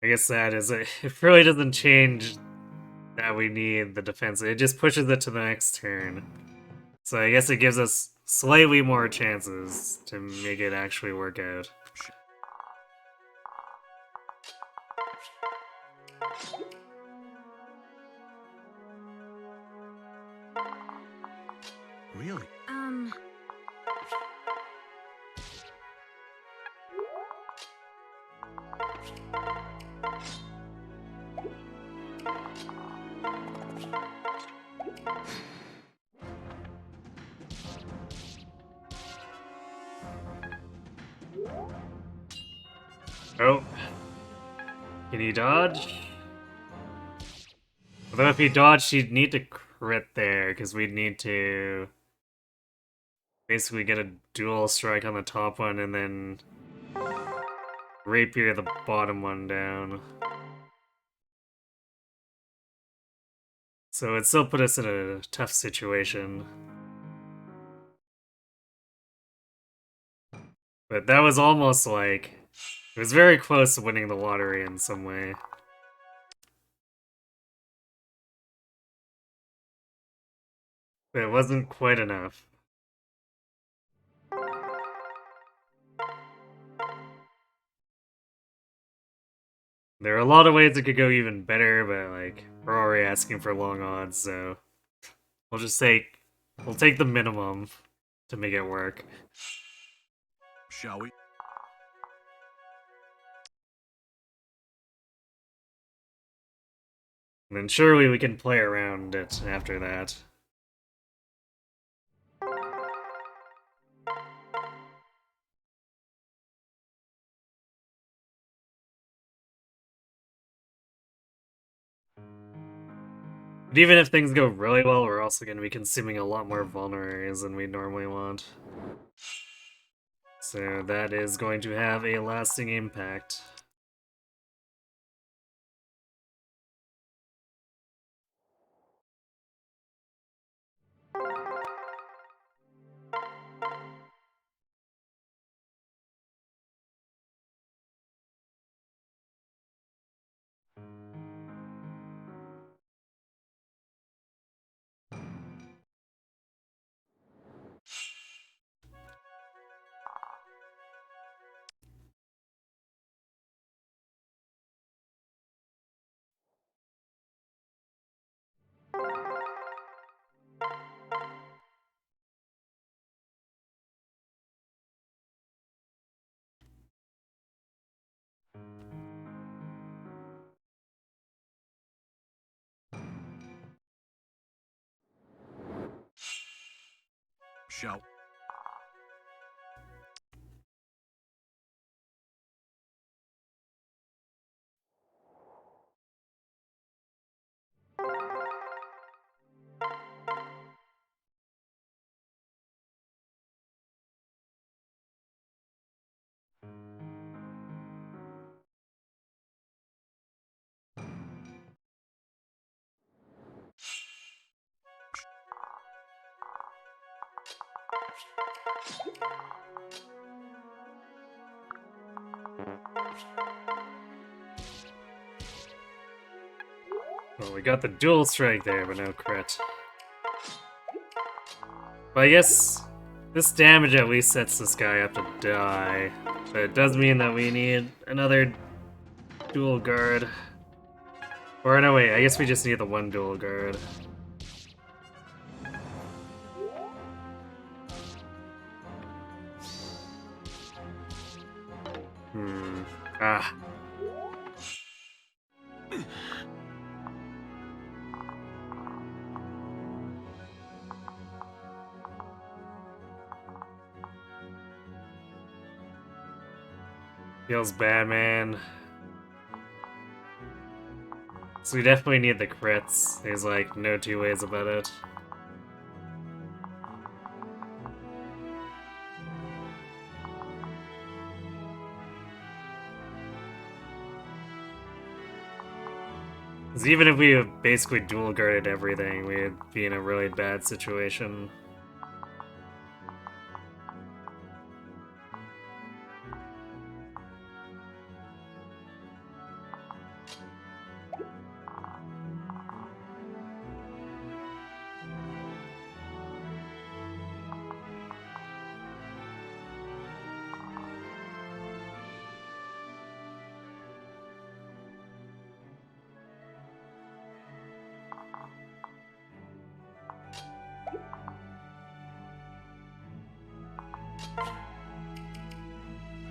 I guess that is it really doesn't change that we need the defense. It just pushes it to the next turn. So I guess it gives us slightly more chances to make it actually work out. Really? Oh. Can he dodge? Although if he dodged, he'd need to crit there, because we'd need to basically get a dual strike on the top one and then rapier the bottom one down. So it still put us in a tough situation. But that was almost like... It was very close to winning the lottery in some way. But it wasn't quite enough. There are a lot of ways it could go even better, but like we're already asking for long odds, so we'll just we'll take the minimum to make it work. Shall we? And then surely we can play around it after that. But even if things go really well, we're also going to be consuming a lot more vulneraries than we normally want. So that is going to have a lasting impact. Shall. Well, we got the dual strike there, but no crit. But I guess this damage at least sets this guy up to die. But it does mean that we need another dual guard. Or no, wait, I guess we just need the one dual guard. Ah. Feels bad, man. So we definitely need the crits. There's like no two ways about it. Because even if we have basically dual guarded everything, we'd be in a really bad situation.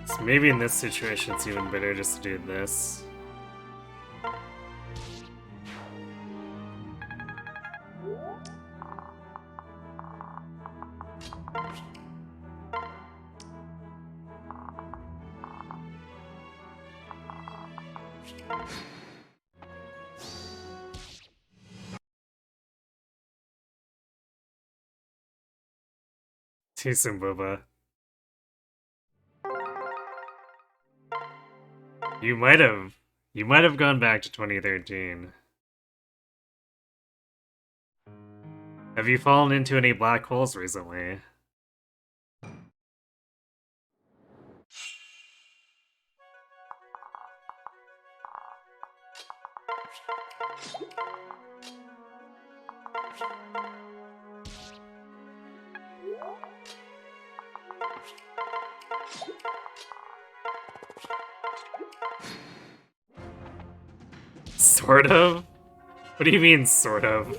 So maybe in this situation it's even better just to do this. Too soon, Booba. You might have gone back to 2013. Have you fallen into any black holes recently? Sort of? What do you mean, sort of?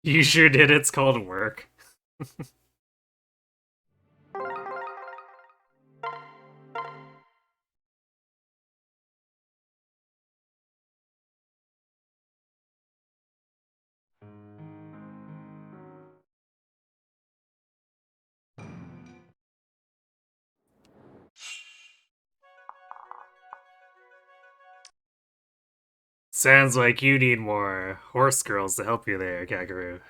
You sure did, it's called work. Sounds like you need more horse girls to help you there, Kakaru.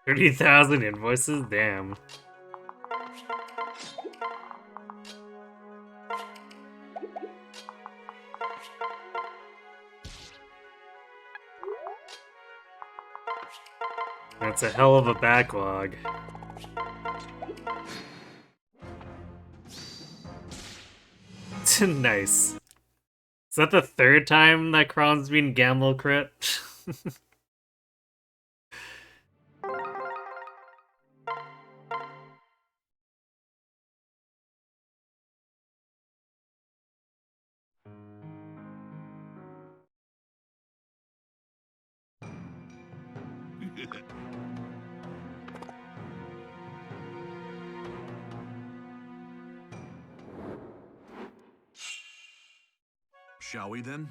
$30,000 invoices? Damn. That's a hell of a backlog. Nice. Is that the third time that Kron's been gamble crit? Shall we then?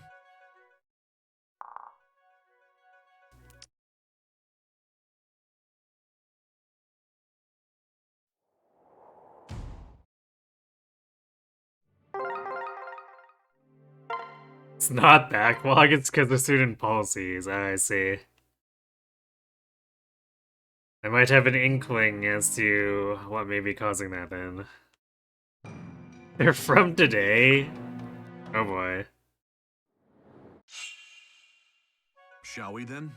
It's not backlog, it's because of certain policies, I see. I might have an inkling as to what may be causing that then. They're from today? Oh boy. Shall we then?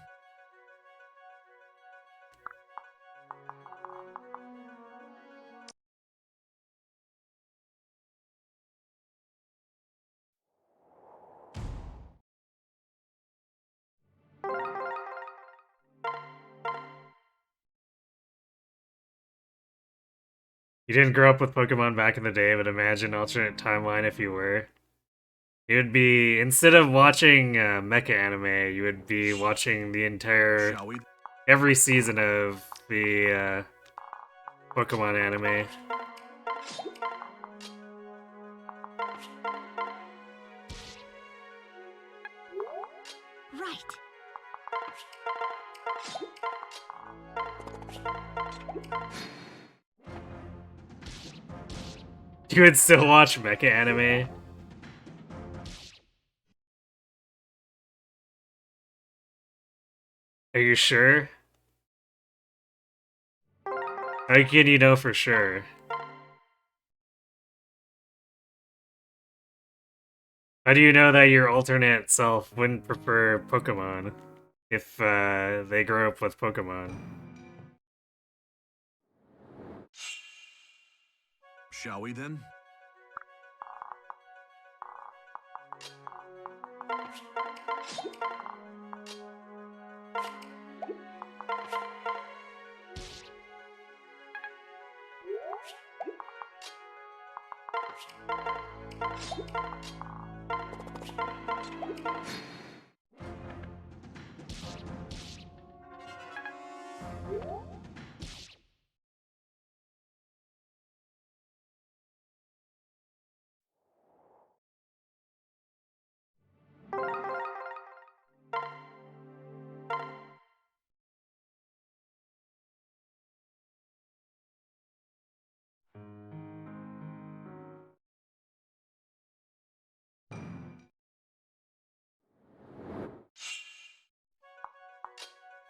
You didn't grow up with Pokemon back in the day, but imagine alternate timeline if you were. You would be, instead of watching mecha anime, you would be watching the entire, Shall we? every season of the Pokemon anime. Right. You would still watch mecha anime? Are you sure? How can you know for sure? How do you know that your alternate self wouldn't prefer Pokemon if they grew up with Pokemon? Shall we then?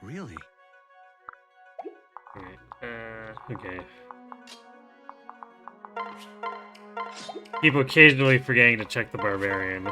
Really? Okay. Keep occasionally forgetting to check the Barbarian.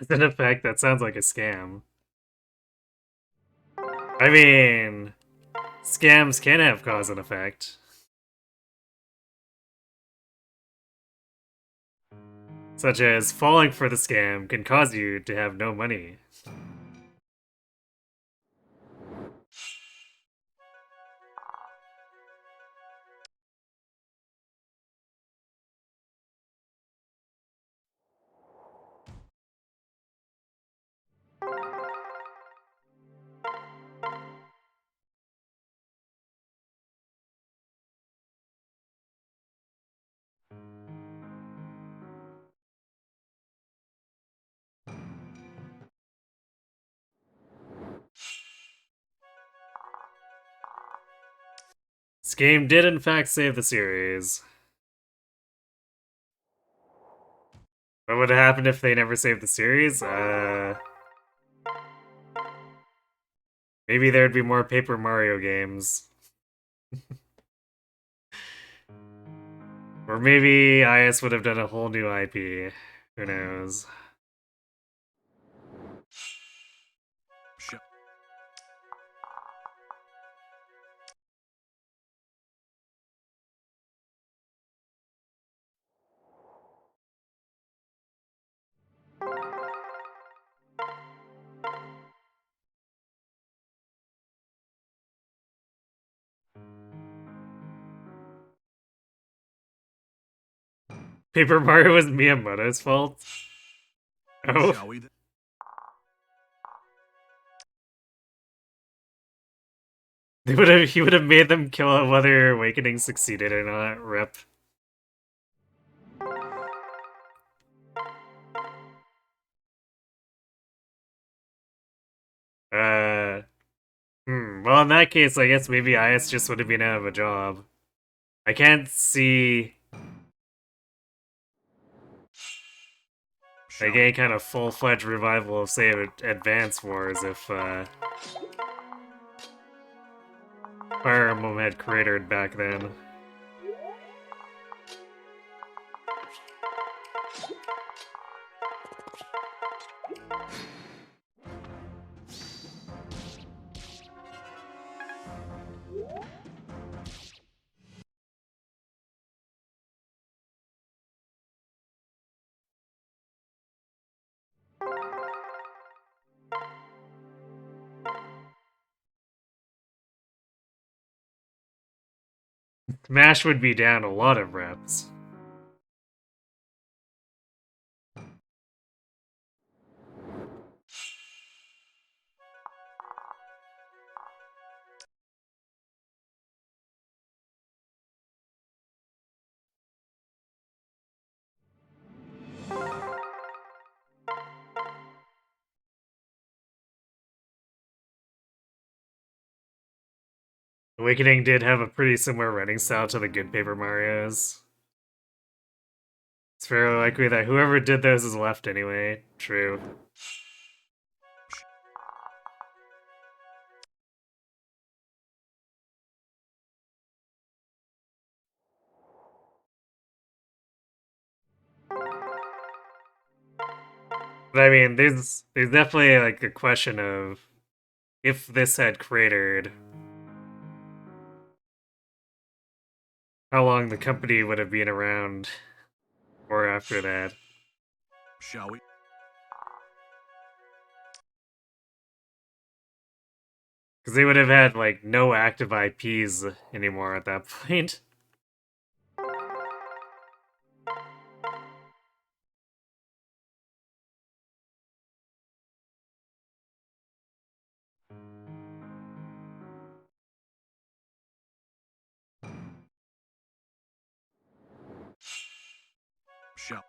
In effect, that sounds like a scam. I mean, scams can have cause and effect. Such as falling for the scam can cause you to have no money. This game did in fact save the series. What would have happened if they never saved the series? Maybe there'd be more Paper Mario games. Or maybe IS would have done a whole new IP. Who knows? Paper Mario was Miyamoto's fault? Oh. Shall we? He would have made them kill whether Awakening succeeded or not. Rip. Well, in that case, I guess maybe IS just would have been out of a job. I can't see like any kind of full-fledged revival of, say, Advance Wars if Fire Emblem had cratered back then. Smash would be down a lot of reps. Awakening did have a pretty similar running style to the good Paper Marios. It's fairly likely that whoever did those is left anyway. True. But I mean, there's definitely like a question of if this had cratered, how long the company would have been around or after that. Shall we? Because they would have had like no active IPs anymore at that point. Shall.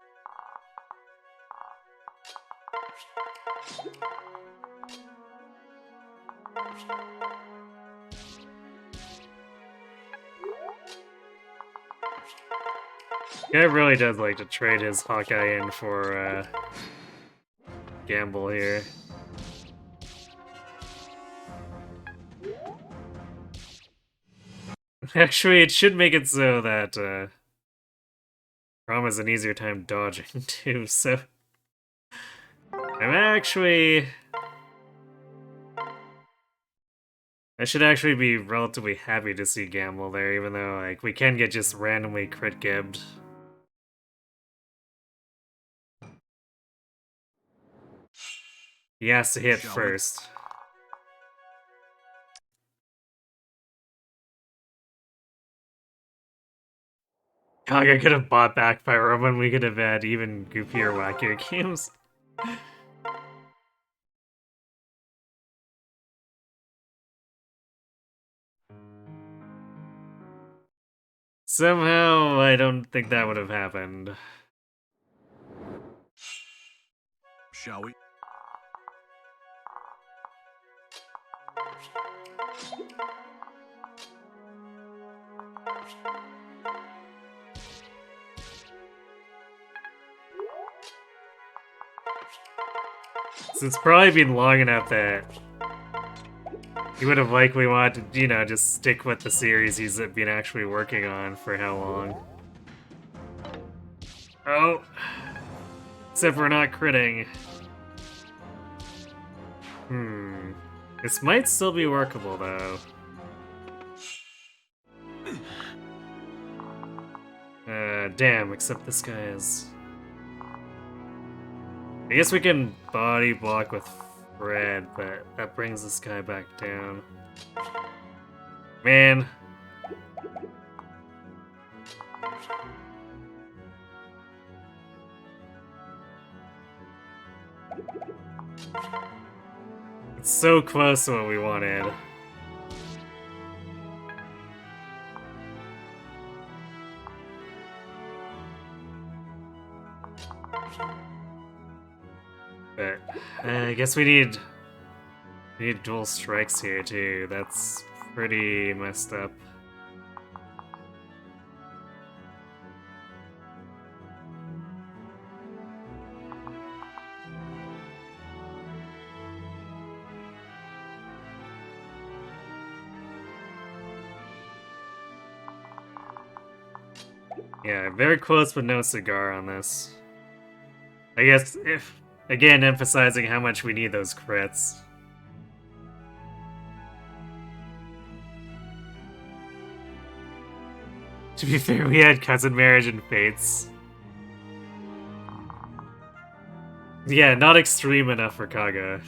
Guy really does like to trade his Hawkeye in for gamble here. Actually, it should make it so that Rom has an easier time dodging too, so I'm actually... I should actually be relatively happy to see gamble there, even though like we can get just randomly crit gibbed. He has to hit first. Kaga could have bought back by Roman, we could have had even goofier, wackier games. Somehow, I don't think that would have happened. Shall we? So it's probably been long enough that he would have likely wanted to, you know, just stick with the series he's been actually working on for how long. Oh. Except we're not critting. This might still be workable, though. Damn, except this guy is... I guess we can body block with Fred, but that brings this guy back down. Man. It's so close to what we wanted. But I guess we need dual strikes here too. That's pretty messed up. Yeah, very close but no cigar on this. I guess if again emphasizing how much we need those crits. To be fair, we had cousin marriage and fates. Yeah, not extreme enough for Kaga.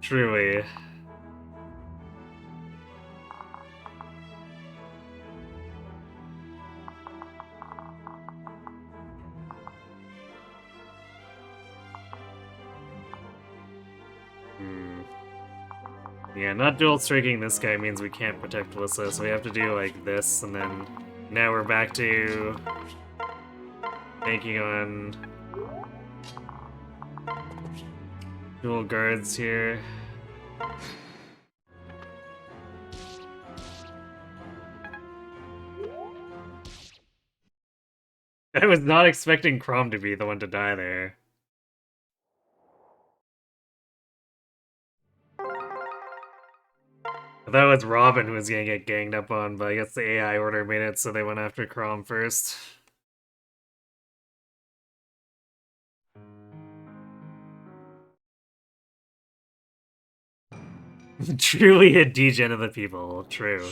Truly. Yeah, not dual striking this guy means we can't protect Alyssa, so we have to do like this, and then now we're back to banking on dual guards here. I was not expecting Crom to be the one to die there. I thought it was Robin who was gonna get ganged up on, but I guess the AI order made it so they went after Crom first. Truly a degen of the people, true.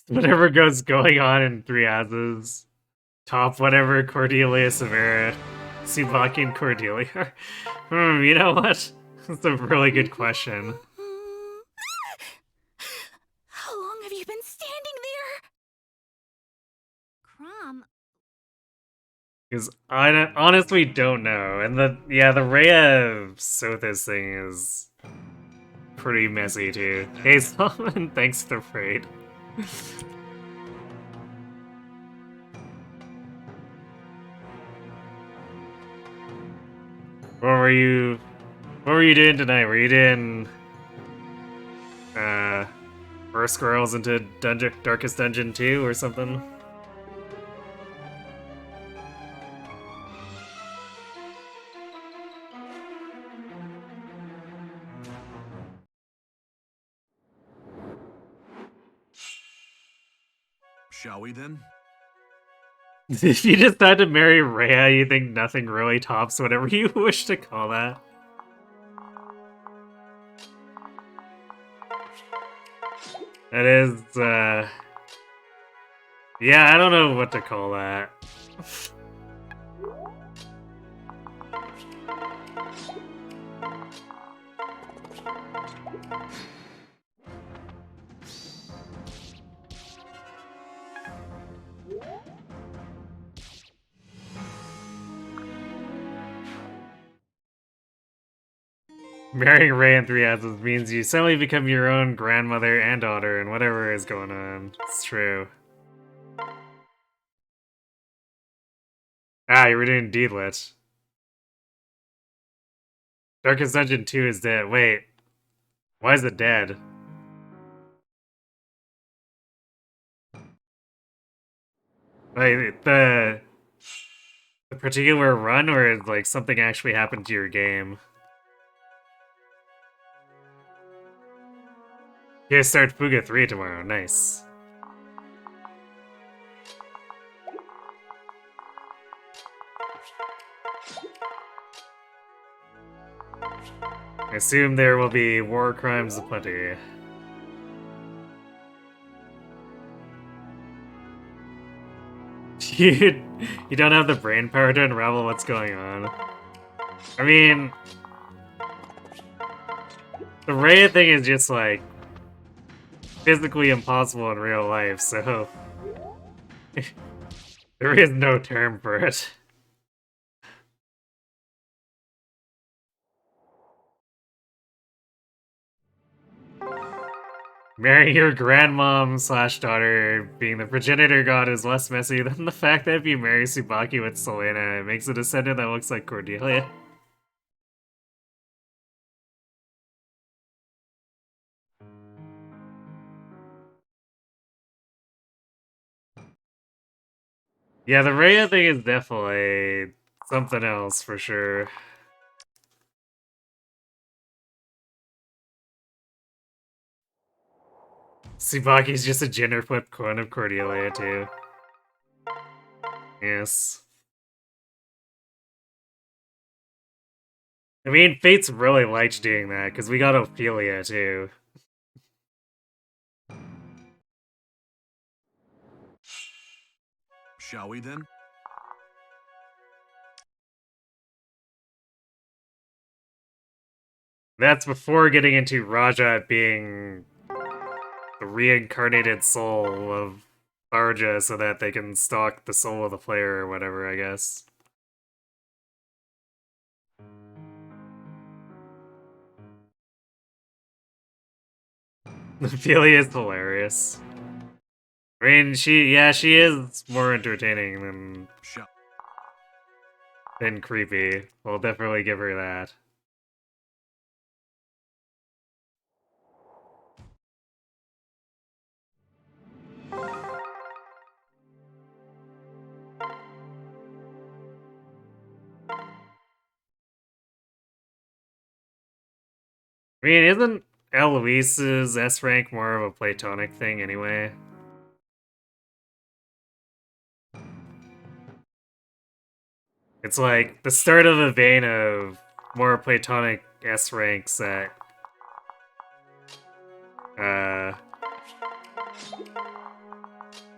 Whatever goes going on in Three Houses. Top whatever Cordelia Severa. Subaki Cordelia. You know what? That's a really good question. How long have you been standing there? Crom, Because I honestly don't know. And the Rhea Sothis thing is pretty messy too. Hey, Solomon, thanks for the raid. What were you doing tonight? Were you doing First Girls into Darkest Dungeon 2 or something? Shall we then? If you decide to marry Rhea, you think nothing really tops whatever you wish to call that. That is, yeah, I don't know what to call that. Marrying Ray in 3 houses means you suddenly become your own grandmother and daughter and whatever is going on. It's true. Ah, you were doing Deedlit. Darkest Dungeon 2 is dead. Wait. Why is it dead? Like, the particular run, or is, like, something actually happened to your game? You guys start Fuga 3 tomorrow. Nice. I assume there will be war crimes aplenty. You don't have the brain power to unravel what's going on. I mean, the Rhea thing is just like physically impossible in real life, so there is no term for it. Marrying your grandmom slash daughter being the progenitor god is less messy than the fact that if you marry Tsubaki with Selena, it makes a descendant that looks like Cordelia. Yeah, the Rhea thing is definitely something else for sure. Tsubaki's just a gender flip clone of Cordelia too. Yes. I mean, Fates really liked doing that, because we got Ophelia too. Shall we then? That's before getting into Raja being the reincarnated soul of Arja so that they can stalk the soul of the player or whatever, I guess. Ophelia is hilarious. I mean, she is more entertaining than creepy. We'll definitely give her that. I mean, isn't Eloise's S rank more of a platonic thing anyway? It's like the start of a vein of more platonic S ranks that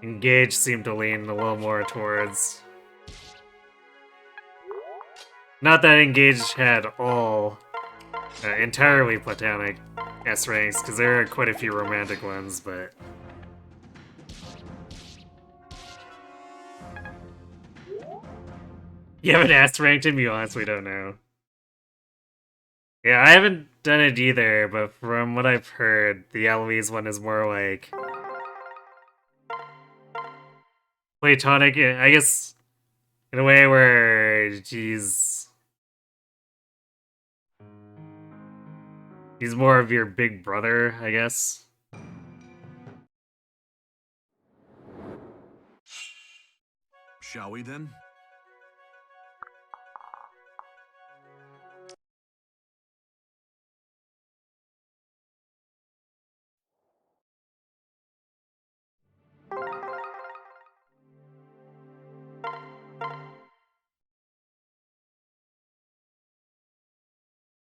Engage seemed to lean a little more towards. Not that Engage had all entirely platonic S ranks, because there are quite a few romantic ones, but You haven't S-ranked him? You honestly don't know. Yeah, I haven't done it either, but from what I've heard, the Eloise one is more like platonic, I guess, in a way where he's more of your big brother, I guess. Shall we then?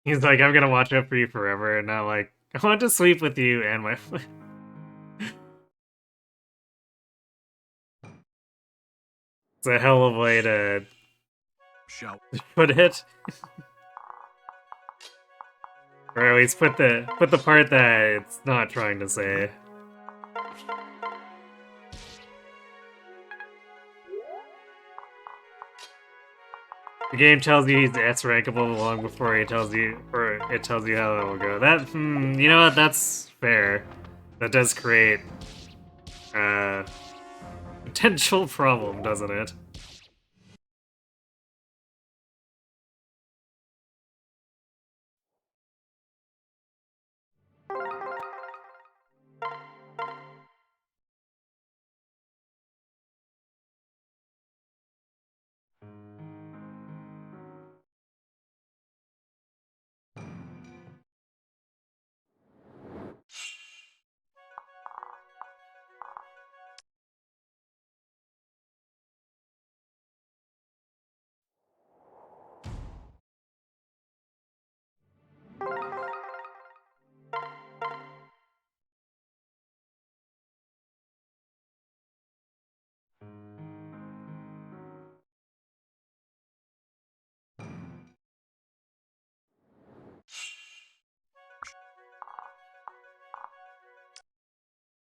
He's like, I'm gonna watch out for you forever, and not like, I want to sleep with you and my... It's a hell of a way to Shall put it. Or at least put the part that it's not trying to say. The game tells you he's S-rankable long before he tells you, or it tells you how it will go. That, you know what, that's fair. That does create a potential problem, doesn't it?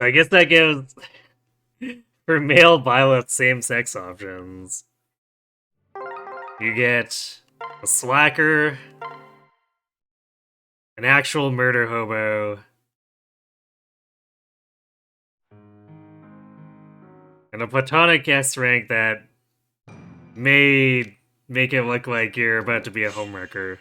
I guess that gives, for male Violet, same-sex options. You get a slacker, an actual murder hobo, and a platonic S rank that may make it look like you're about to be a homewrecker.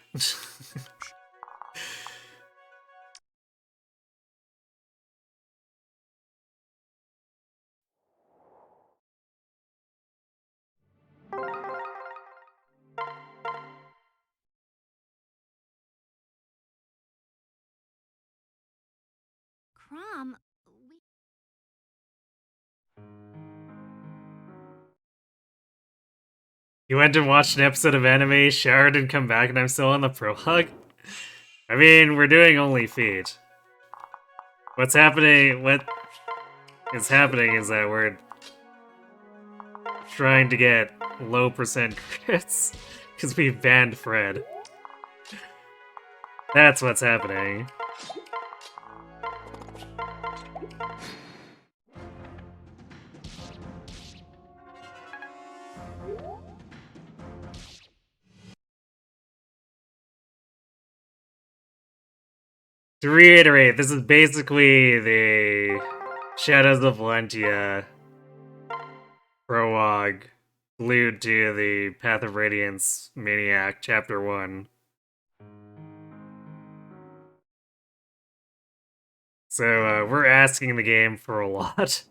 Crom, You went and watched an episode of anime, showered, and come back, and I'm still on the prologue? I mean, we're doing only feet. What is happening is that we're trying to get low percent crits, because we banned Fred. That's what's happening. To reiterate, this is basically the Shadows of Valentia prologue glued to the Path of Radiance Maniac Chapter 1. So, we're asking the game for a lot.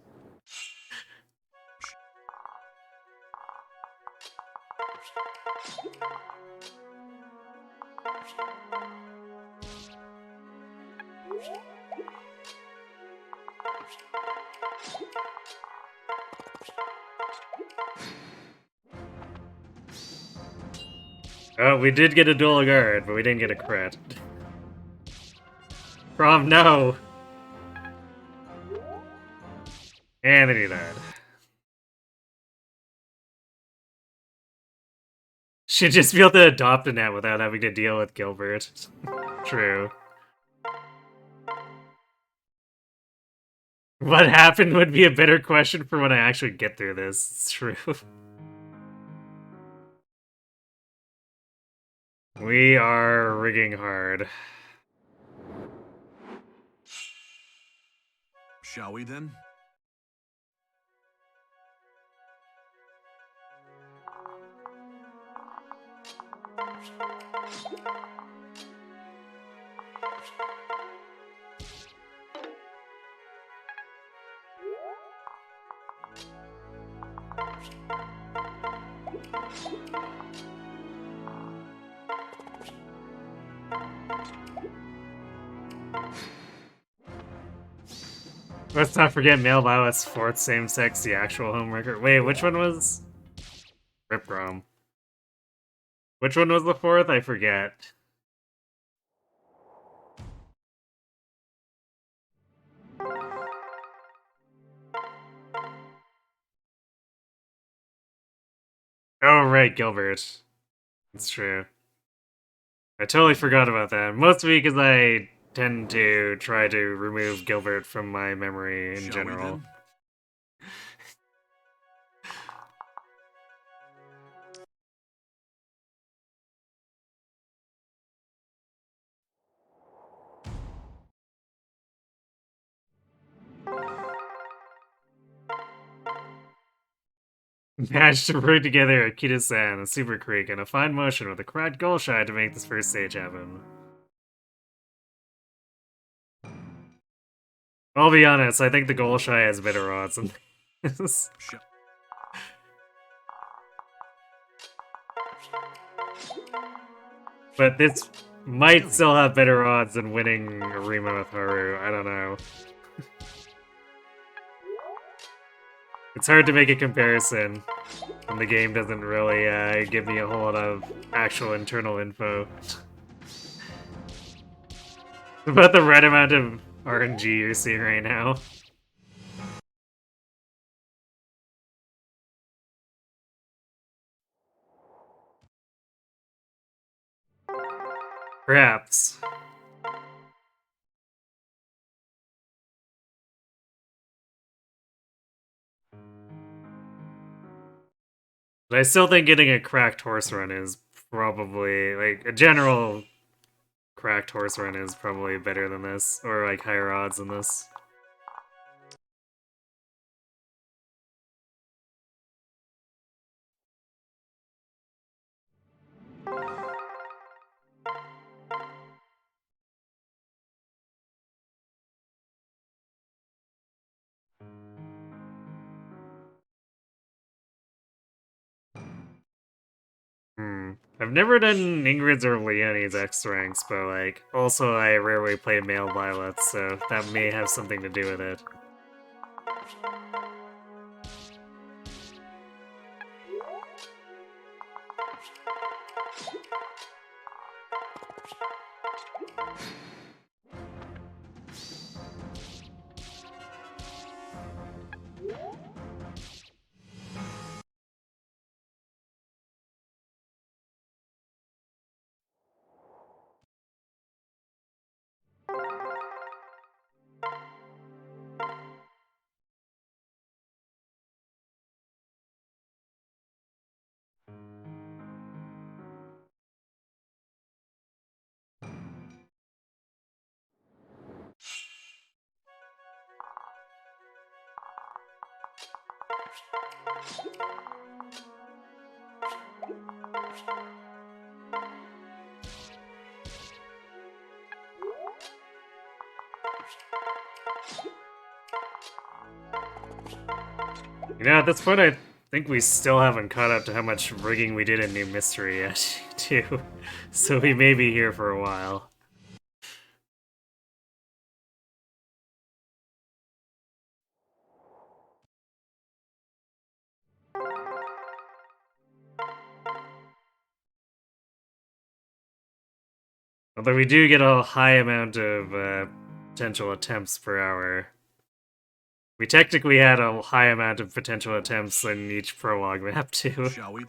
Oh, we did get a dual guard, but we didn't get a crit. Prom, no! And then he died. Should just be able to adopt a net without having to deal with Gilbert. True. What happened would be a better question for when I actually get through this. It's true. We are rigging hard. Shall we then? Let's not forget male Violet's fourth same-sex, the actual homewrecker. Wait, which one was? Ripgrom. Which one was the fourth? I forget. Oh, right, Gilbert. It's true. I totally forgot about that. Mostly because I tend to try to remove Gilbert from my memory in Shall general. we then? Managed to bring together a Kita-san, a Super Creek, and a fine motion with a cracked goal shy to make this first stage happen. I'll be honest, I think the goal shy has better odds than this. But this might still have better odds than winning Arima with Haru, I don't know. It's hard to make a comparison when the game doesn't really give me a whole lot of actual internal info. About the right amount of RNG you're seeing right now. Perhaps. But I still think getting a cracked horse run is probably, like, a general cracked horse run is probably better than this, or like higher odds than this. I've never done Ingrid's or Leonie's X ranks, but like, also I rarely play male Violets, so that may have something to do with it. You know, at this point I think we still haven't caught up to how much rigging we did in New Mystery yet, too. So we may be here for a while. Although we do get a high amount of potential attempts per hour. We technically had a high amount of potential attempts in each prologue map, too. Shall we?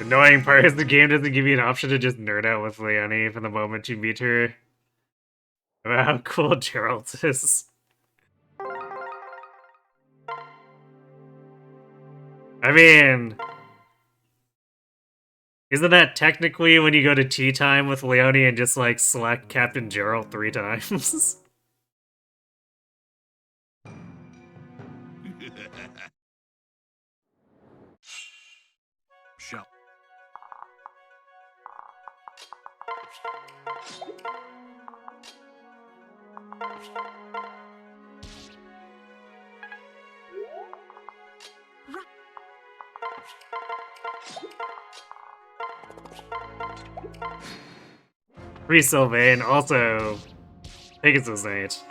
The annoying part is the game doesn't give you an option to just nerd out with Leonie from the moment you meet her. About how cool Gerald is. I mean, isn't that technically when you go to tea time with Leonie and just like select Captain Gerald 3 times? Shall Free Sylvain, also Pegasus Knight.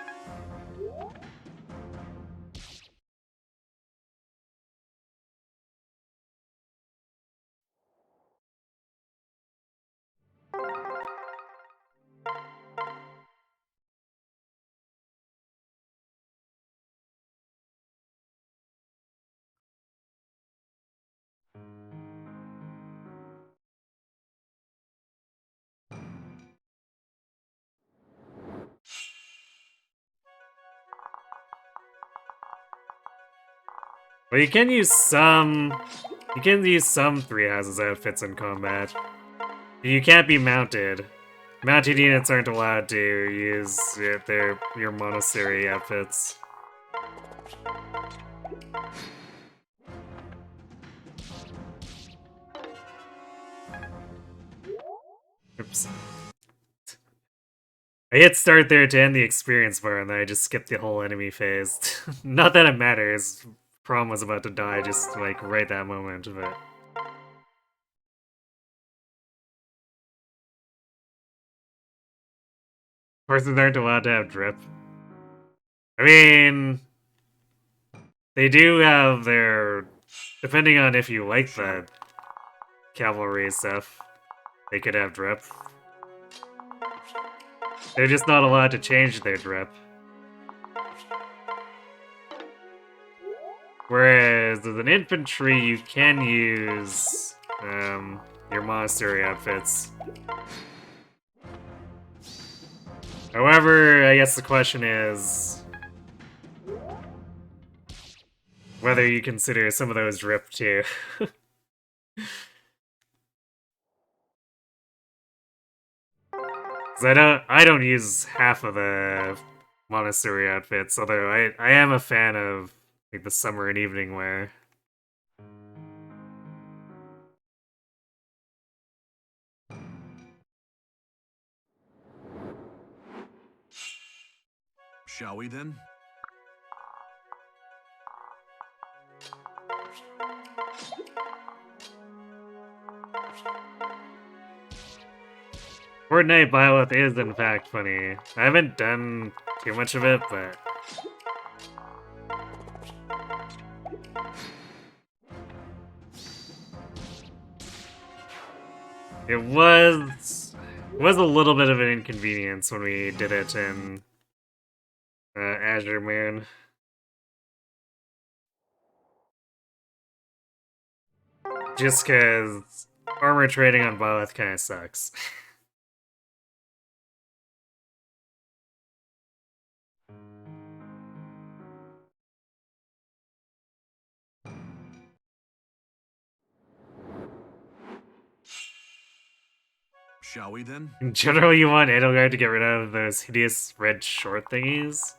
Well, you can use some 3 houses outfits in combat. You can't be mounted. Mounted units aren't allowed to use your monastery outfits. Oops. I hit start there to end the experience bar, and then I just skipped the whole enemy phase. Not that it matters. Prom was about to die just, like, right that moment, but... Horses aren't allowed to have drip. I mean... They do have their... Depending on if you like the cavalry stuff, they could have drip. They're just not allowed to change their drip. Whereas, as an infantry, you can use your monastery outfits. However, I guess the question is whether you consider some of those drip too. Because I don't use half of the monastery outfits, although I am a fan of like the summer and evening wear. Shall we then? Fortnite Byleth is in fact funny. I haven't done too much of it, but it was a little bit of an inconvenience when we did it in Azure Moon. Just because armor trading on Byleth kind of sucks. Shall we then? In general, you want Edelgard to get rid of those hideous red short thingies.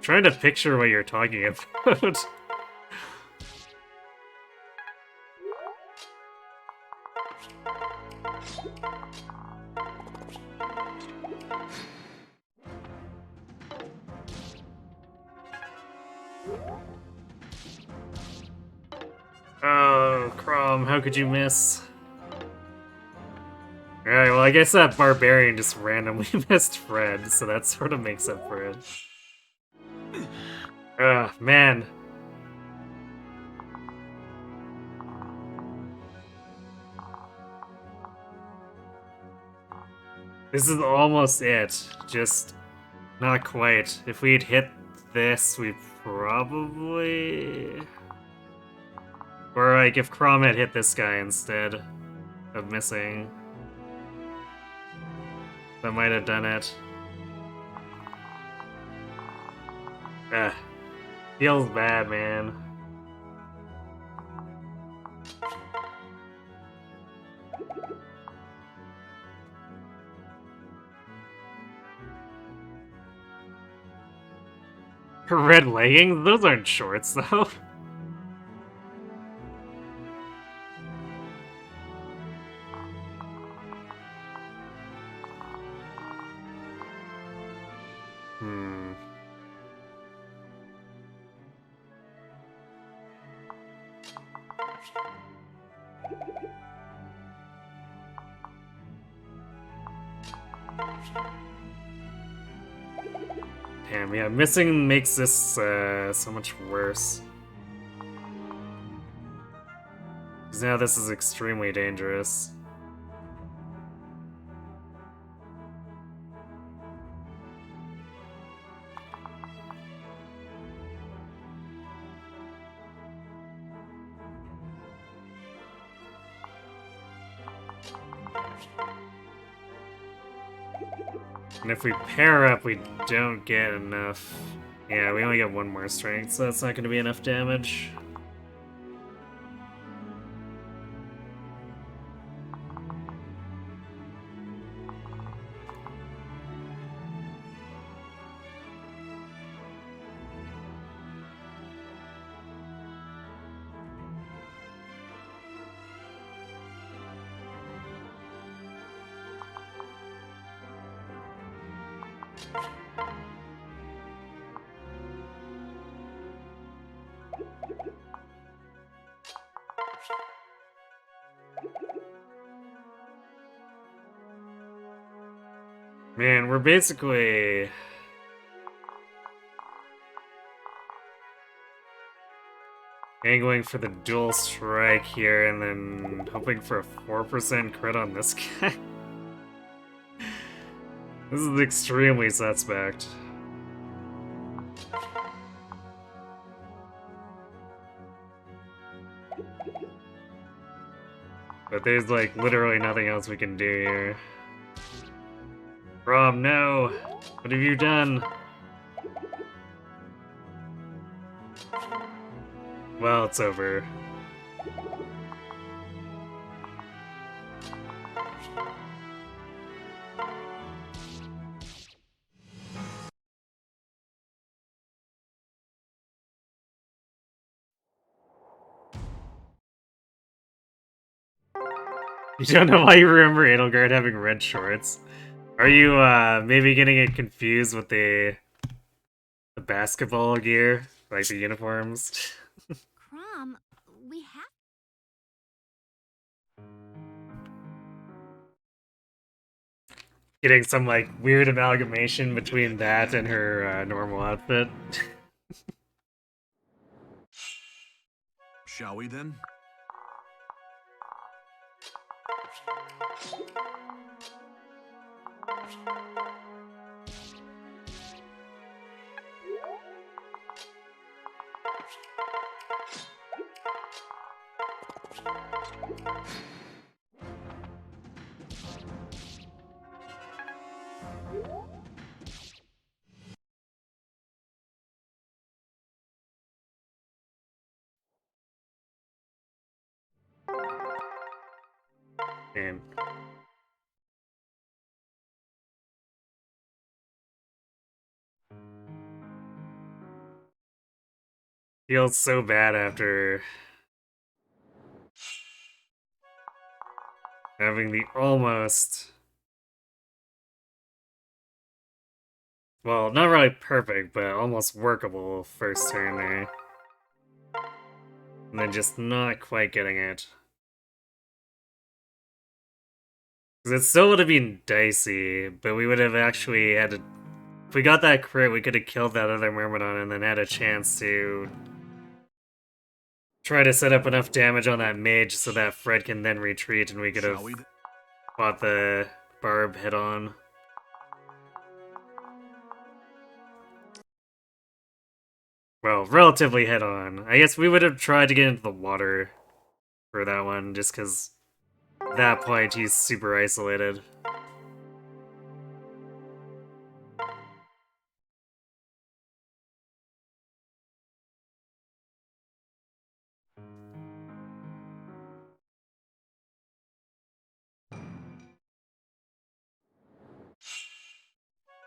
Trying to picture what you're talking about. Oh, Crom, how could you miss? Alright, well I guess that Barbarian just randomly missed Fred, so that sort of makes up for it. Ugh, man. This is almost it, just not quite. If we'd hit this, we probably... Or like if Crom had hit this guy instead of missing. That might have done it. Ah, feels bad, man. Her red leggings? Those aren't shorts, though. Hmm. Damn, yeah, missing makes this so much worse. Because now this is extremely dangerous. And if we pair up, we don't get enough. Yeah, we only get one more strength, so that's not going to be enough damage. Man, we're basically... angling for the dual strike here and then hoping for a 4% crit on this guy. This is extremely suspect. But there's like literally nothing else we can do here. Rob, no! What have you done? Well, it's over. You don't know why you remember Edelgard having red shorts? Are you maybe getting it confused with the basketball gear? Like the uniforms? Crom, we have. Getting some like weird amalgamation between that and her normal outfit. Shall we then? Man. Feels so bad after having the almost... Well, not really perfect, but almost workable first turn there. And then just not quite getting it. Because it still would have been dicey, but we would have actually had to... If we got that crit, we could have killed that other Myrmidon and then had a chance to try to set up enough damage on that mage so that Fred can then retreat and we could have fought the barb head on. well, relatively head on. I guess we would have tried to get into the water for that one, just because at that point he's super isolated.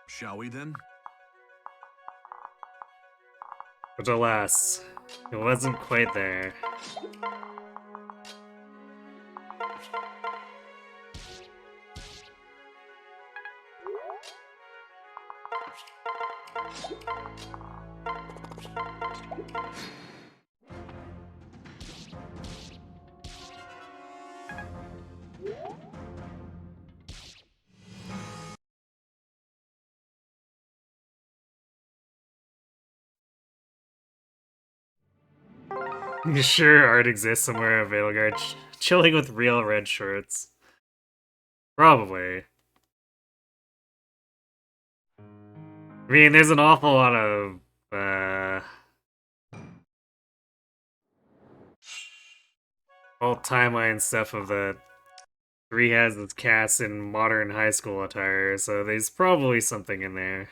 Shall we then? But alas, it wasn't quite there. You sure art exists somewhere in Veilguard chilling with real red shorts? Probably. I mean, there's an awful lot of, all timeline stuff of the three has its cast in modern high school attire, so there's probably something in there.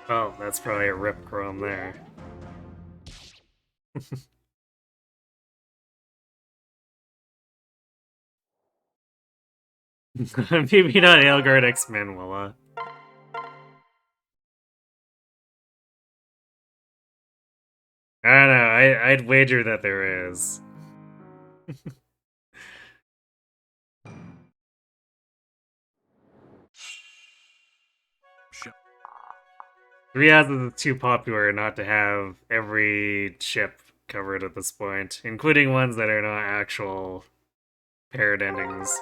Oh, that's probably a rip chrome there. Maybe not Aelgard X-Men, Willa. I don't know, I'd wager that there is. Three houses is too popular not to have every ship covered at this point, including ones that are not actual paired endings.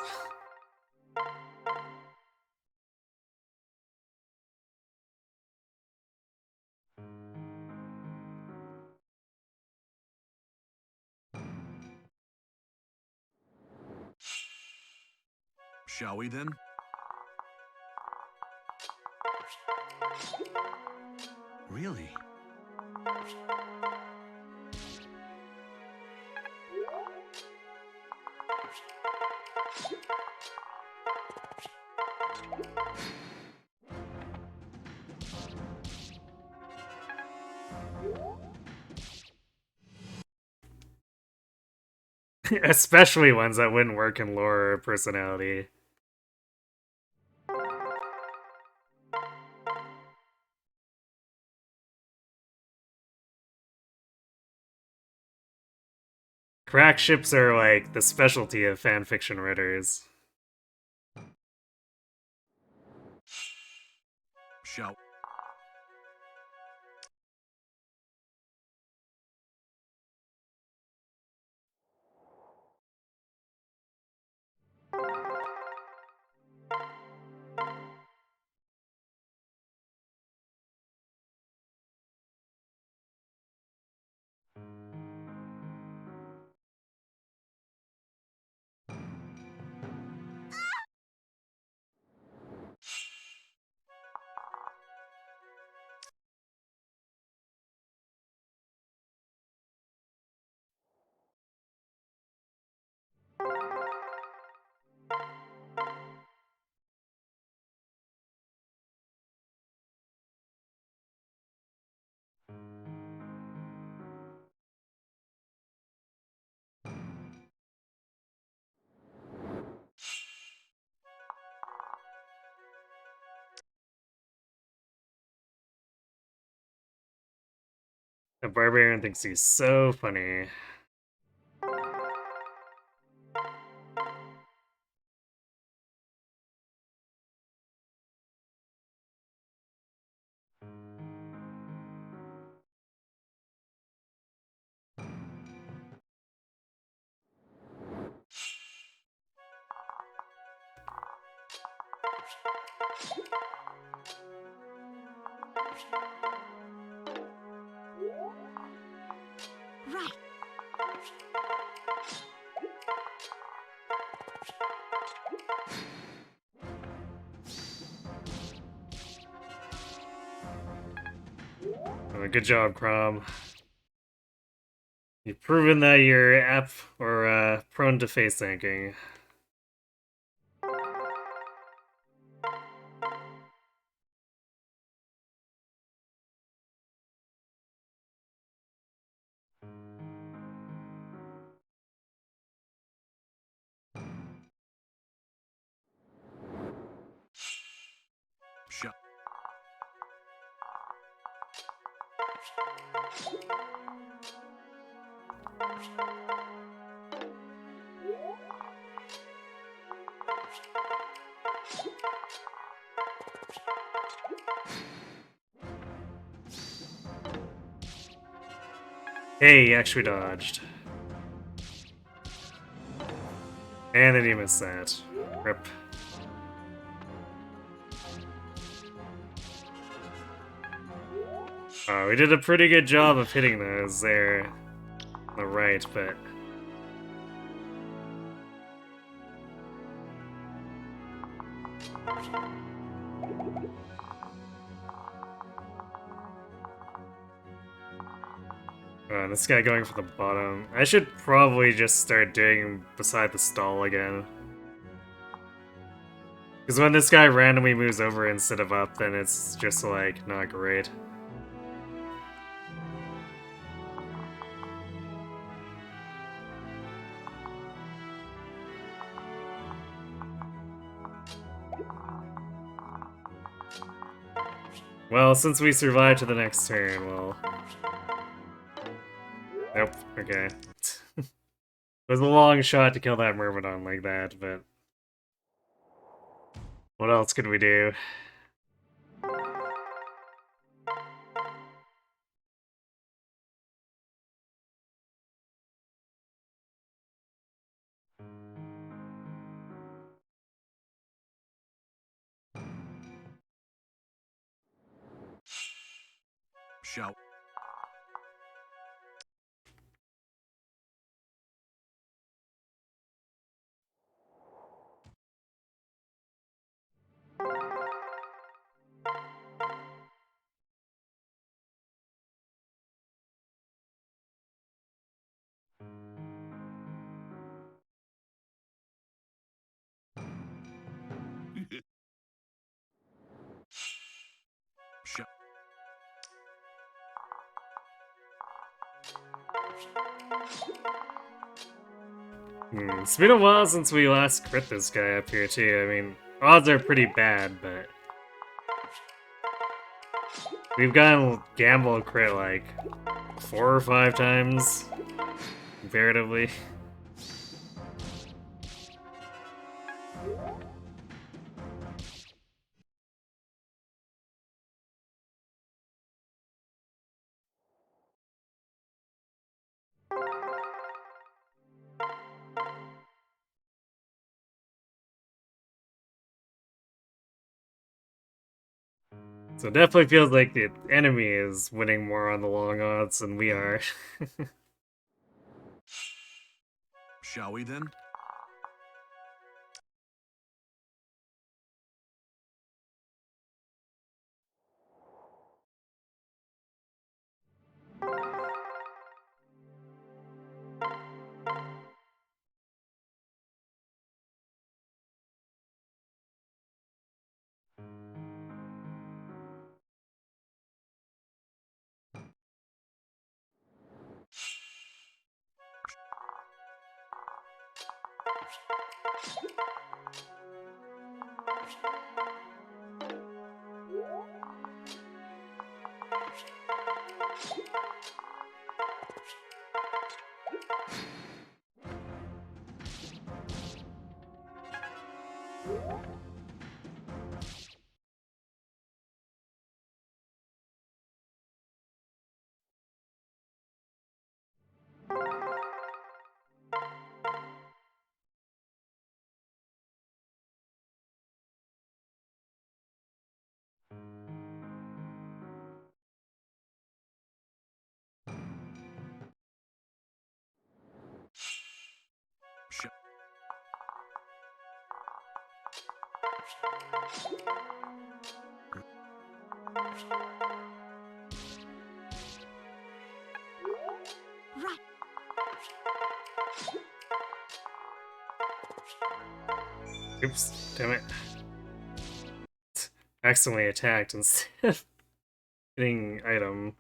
Shall we then? Really? Especially ones that wouldn't work in lore or personality. Crack ships are like the specialty of fanfiction writers. Shall... The barbarian thinks he's so funny. Right. Good job, Crom. You've proven that you're apt or prone to face tanking. Shut. Hey, he actually dodged. And then he missed that. Rip. Oh, we did a pretty good job of hitting those there on the right, but... this guy going for the bottom. I should probably just start doing beside the stall again. Because when this guy randomly moves over instead of up, then it's just, like, not great. Well, since we survived to the next turn, well... Nope, okay. It was a long shot to kill that Myrmidon like that, but... What else could we do? Shout. Shout. It's been a while since we last crit this guy up here, too. I mean, odds are pretty bad, but... We've gotten gamble crit, like, 4 or 5 times, comparatively. So it definitely feels like the enemy is winning more on the long odds than we are. Shall we then? Right. Oops, damn it. Accidentally attacked instead of getting item.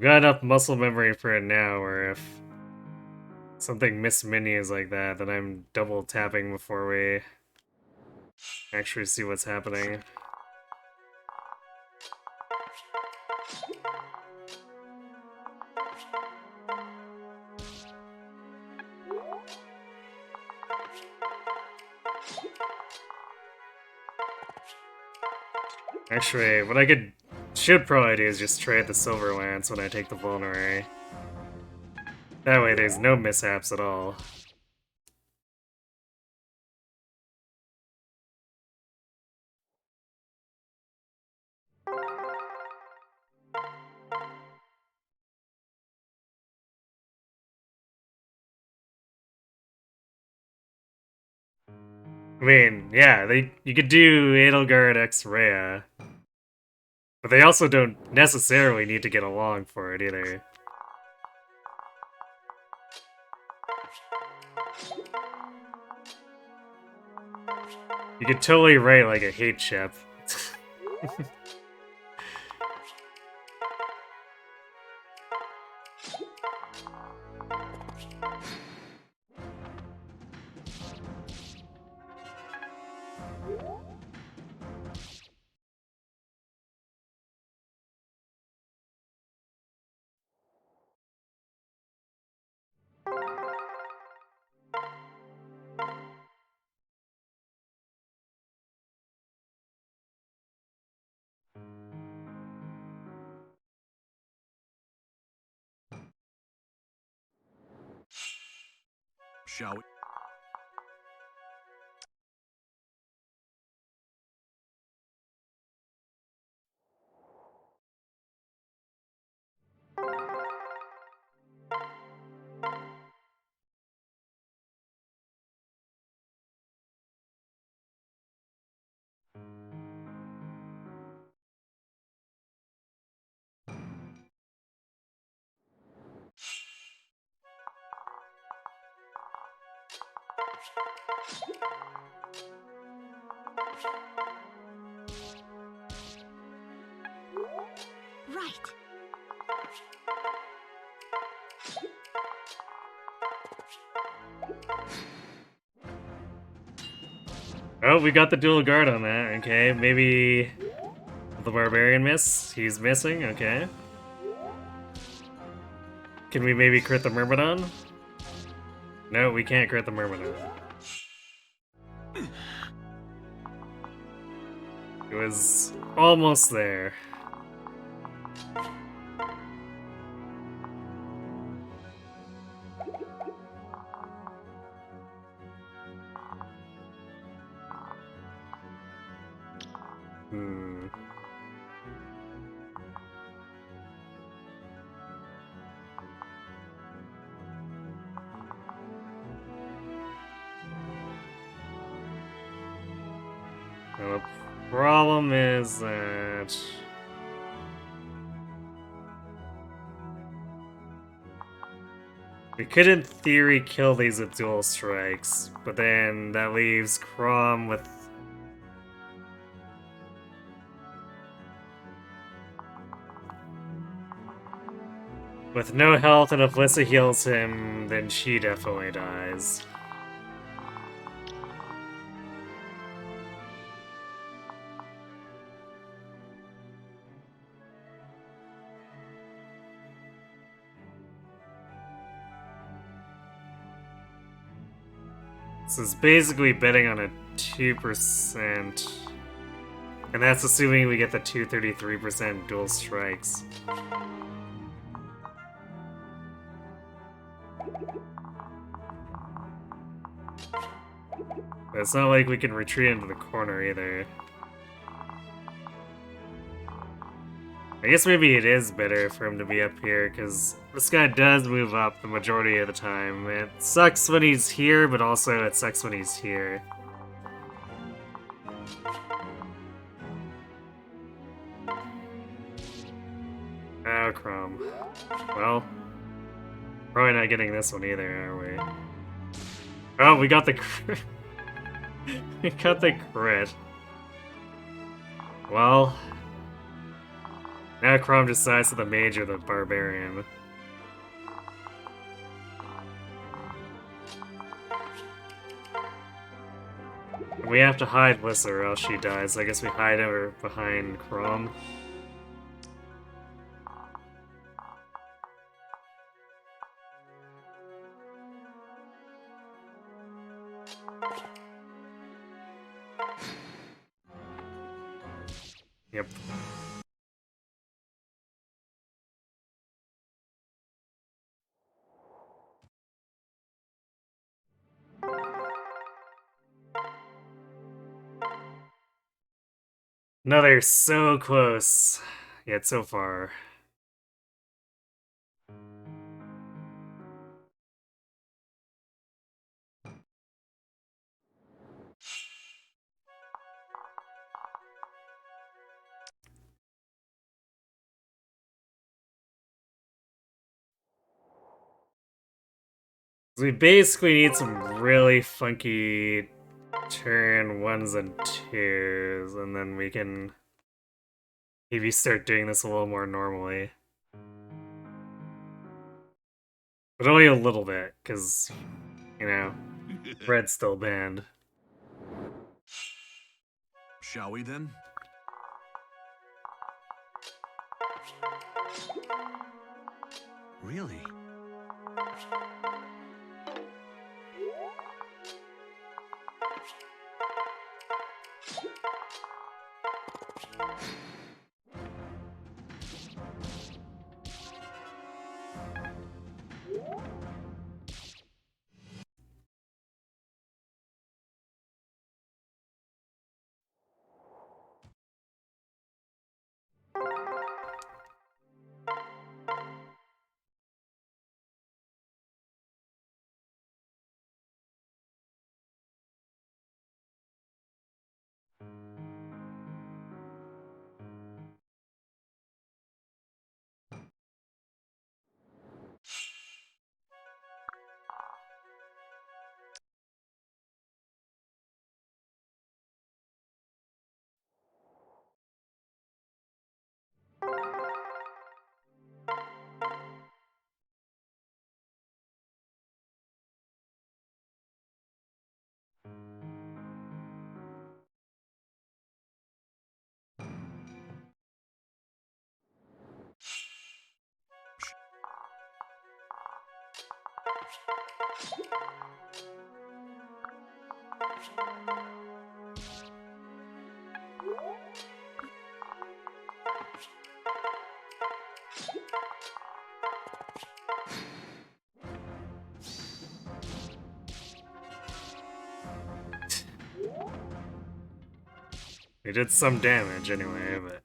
Got enough muscle memory for it now, where if something mismenus like that, then I'm double tapping before we actually see what's happening. Actually, what I should probably do is just trade the Silver Lance when I take the Vulnerary. That way there's no mishaps at all. I mean, yeah, you could do Edelgard X Rhea, but they also don't necessarily need to get along for it either. You could totally write like a hate ship. Shall we? Right. Oh, we got the dual guard on that, okay. Maybe the Barbarian miss? He's missing, okay. Can we maybe crit the Myrmidon? No, we can't crit the Myrmidon. It was almost there. Hmm. Well, the problem is that we could in theory kill these with dual strikes, but then that leaves Crom with no health, and if Lissa heals him, then she definitely dies. This is basically betting on a 2%. And that's assuming we get the 233% dual strikes. But it's not like we can retreat into the corner either. I guess maybe it is better for him to be up here, because this guy does move up the majority of the time. It sucks when he's here, but also it sucks when he's here. Oh, Chrome. Well, probably not getting this one either, are we? Oh, we got the crit. We got the crit. Well, now Chrome decides to the mage or the barbarian. We have to hide Lissa or else she dies. I guess we hide her behind Chrome. Yep. Another so close, yet so far. We basically need some really funky turn 1s and 2s, and then we can maybe start doing this a little more normally. But only a little bit, because, you know, Red's still banned. Shall we then? Really? We did some damage anyway, but...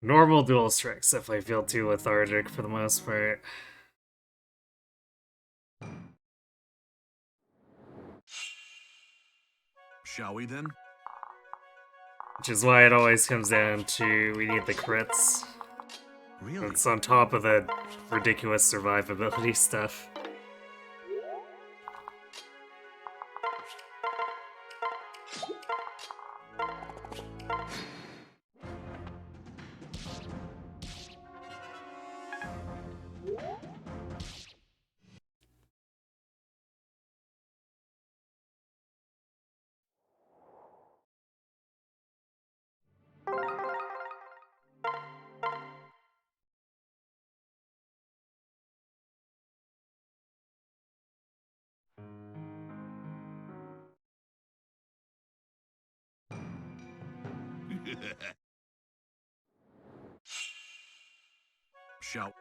Normal dual strikes if I feel too lethargic for the most part. Shall we then? Which is why it always comes down to we need the crits. Really? It's on top of the ridiculous survivability stuff. Shout.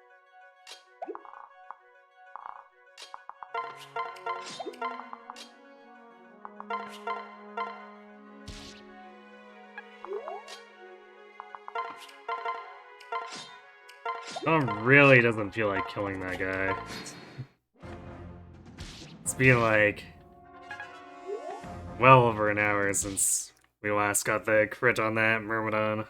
Really doesn't feel like killing that guy. It's been like well over an hour since we last got the crit on that Myrmidon.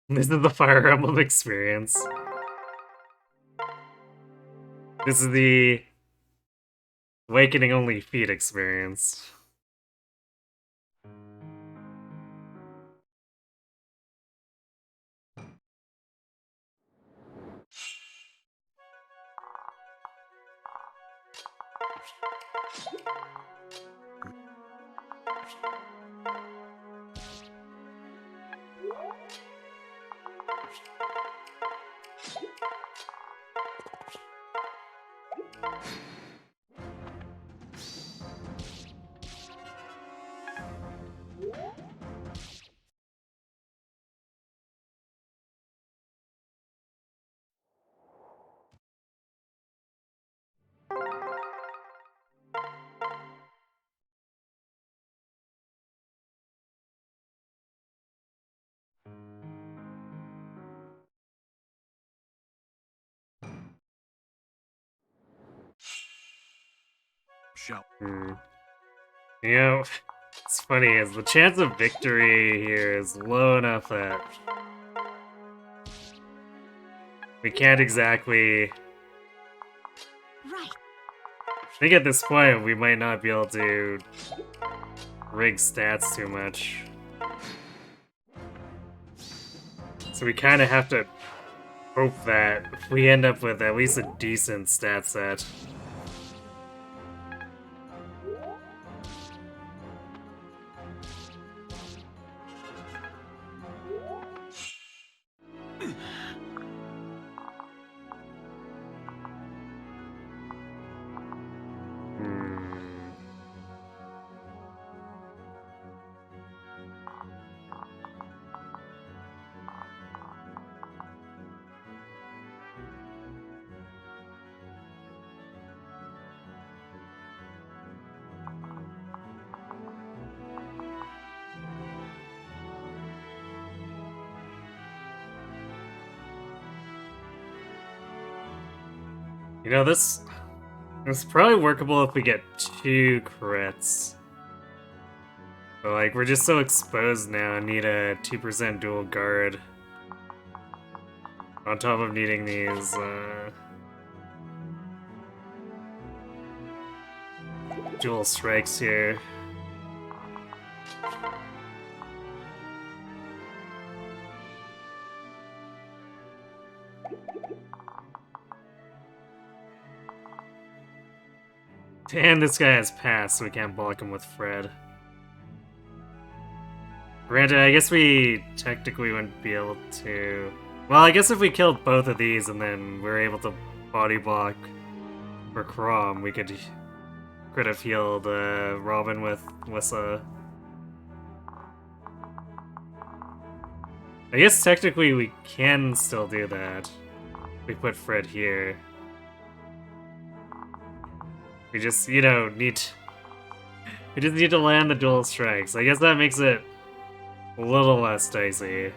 This is the Fire Emblem experience. This is the Awakening Only Feet experience. Shout. You know, it's funny, is the chance of victory here is low enough that we can't exactly... Right. I think at this point we might not be able to rig stats too much. So we kind of have to hope that we end up with at least a decent stat set. You know, this is probably workable if we get 2 crits. But like, we're just so exposed now and need a 2% dual guard. On top of needing these, dual strikes here. And this guy has passed, so we can't block him with Fred. Granted, I guess we technically wouldn't be able to... Well, I guess if we killed both of these and then we're able to body block for Crom, we could have healed Robin with Lissa. I guess technically we can still do that. We put Fred here. We just, you know, need... We just need to land the dual strikes. I guess that makes it a little less dicey.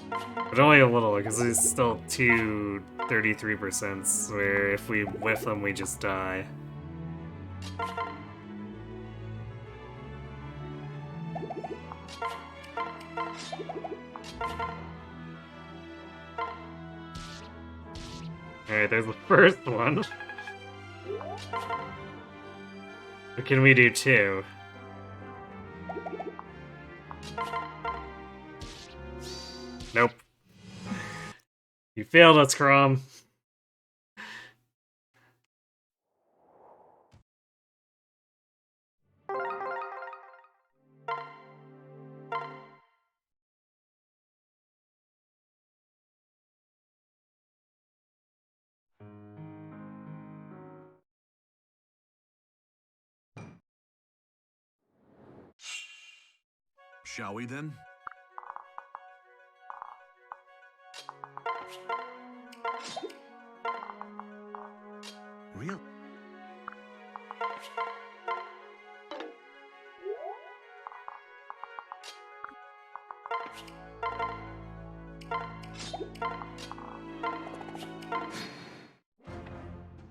But only a little, because there's still 2 33%, where if we whiff them, we just die. Alright, there's the first one. What can we do too? Nope. You failed us, Crom. Shall we then? Real?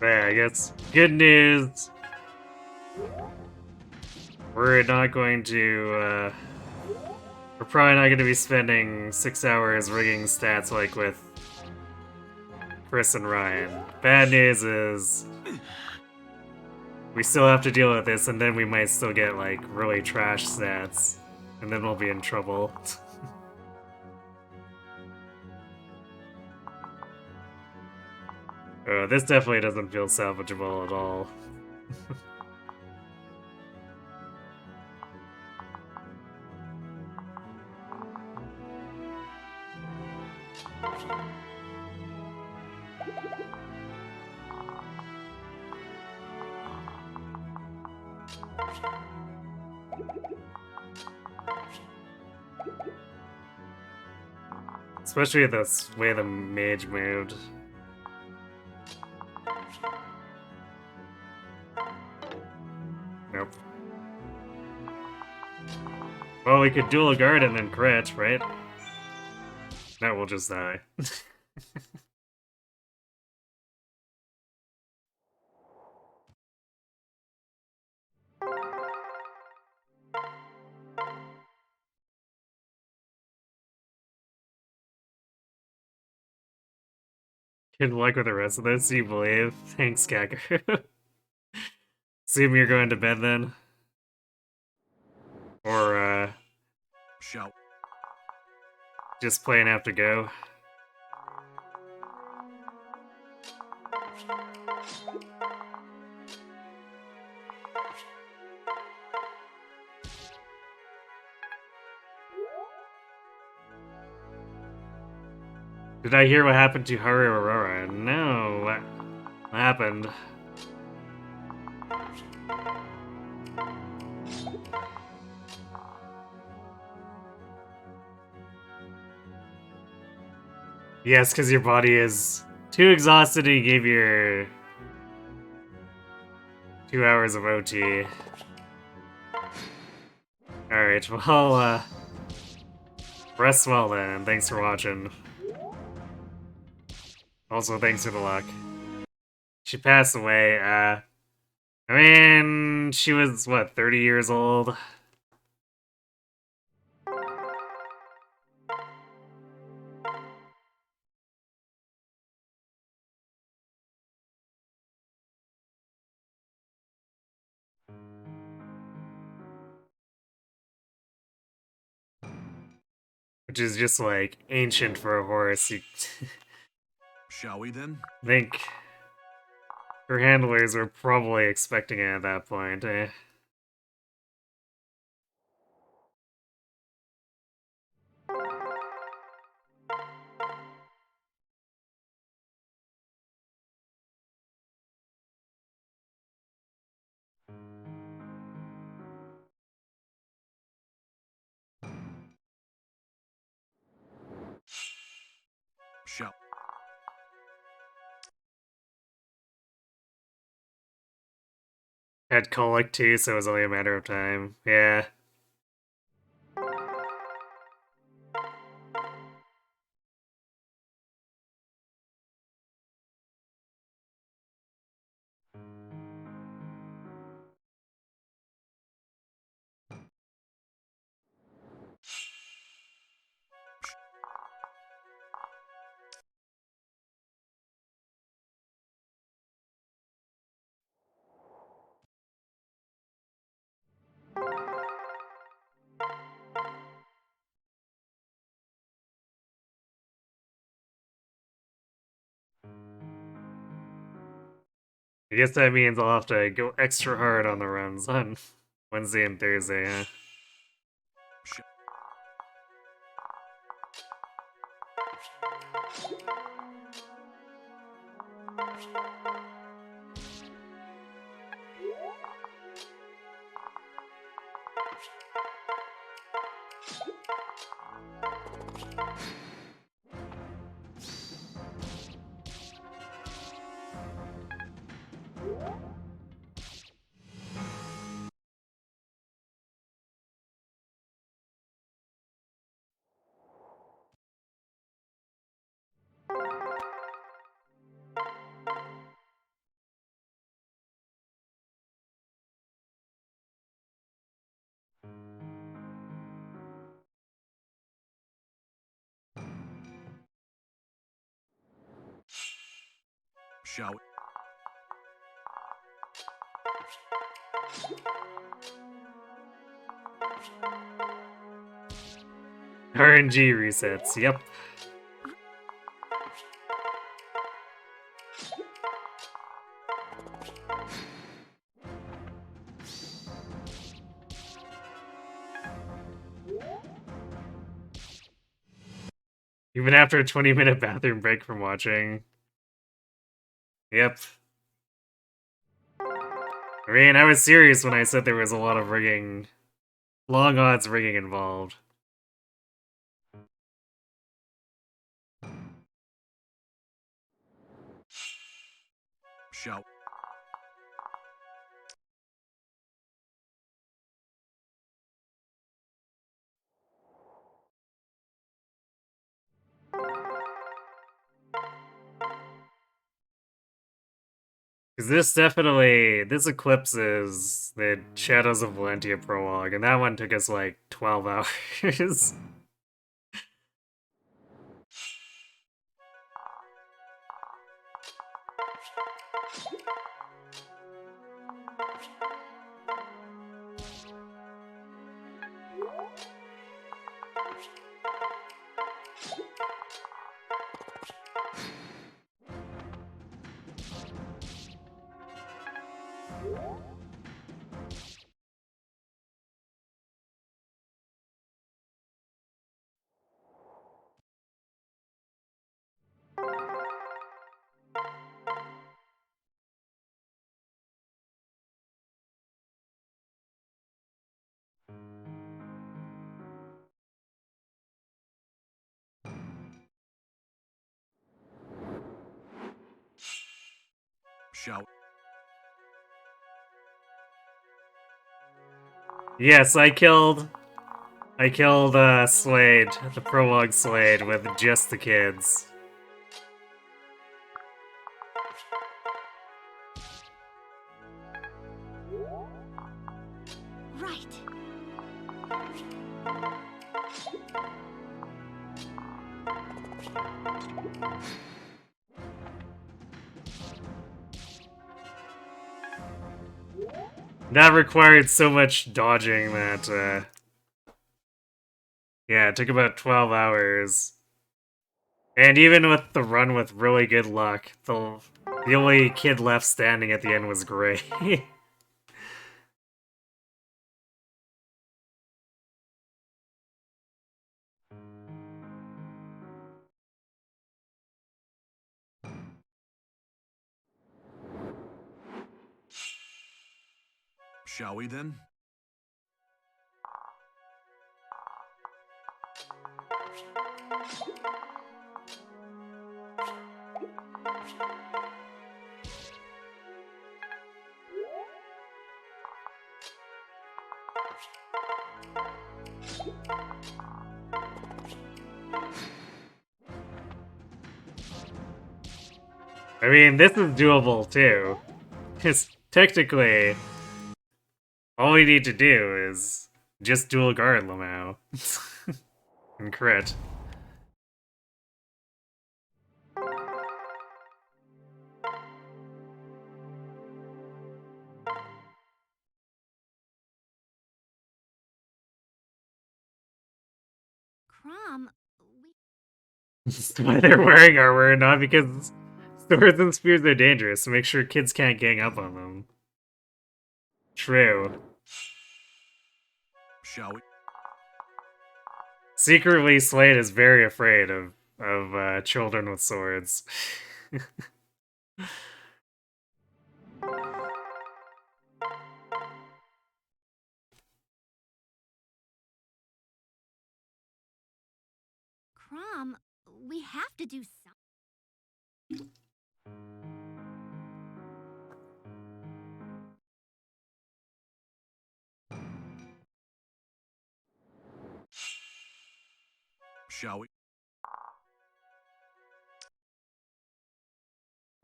Yeah, I guess good news. We're not going to, we're probably not going to be spending 6 hours rigging stats like with Chris and Ryan. Bad news is we still have to deal with this, and then we might still get, like, really trash stats. And then we'll be in trouble. This definitely doesn't feel salvageable at all. Especially the way the mage moved. Nope. Well, we could dual guard and then crit, right? No, we'll just die. Good luck with the rest of this, you believe? Thanks, Kaku. Assume you're going to bed then? Or, Shall. just plain have to go? Did I hear what happened to Haru Aurora? No, what happened? Yes, because your body is too exhausted and you gave your 2 hours of OT. Alright, well, rest well then, and thanks for watching. Also, thanks for the luck. She passed away, I mean, she was, what, 30 years old? Which is just, like, ancient for a horse. You Shall we then? think her handlers were probably expecting it at that point, eh? Shall. Had colic too, so it was only a matter of time. Yeah. I guess that means I'll have to go extra hard on the runs on Wednesday and Thursday, huh? Shall we? RNG resets, yep. Even after a 20-minute bathroom break from watching. Yep. I mean, I was serious when I said there was a lot of rigging. Long odds rigging involved. Shall Because this eclipses the Shadows of Valentia prologue, and that one took us like 12 hours. Shall Yes, I killed Slade, the prologue Slade, with just the kids. Right. That required so much dodging that, yeah, it took about 12 hours. And even with the run with really good luck, the only kid left standing at the end was Gray. we then? I mean, this is doable too. Because technically, all we need to do is just dual guard Lamau. And crit. Crom, That's why they're wearing armor, not because swords and spears are dangerous, to make sure kids can't gang up on them. True. Shall we? Secretly, Slade is very afraid of children with swords. We have to do something. Shall we?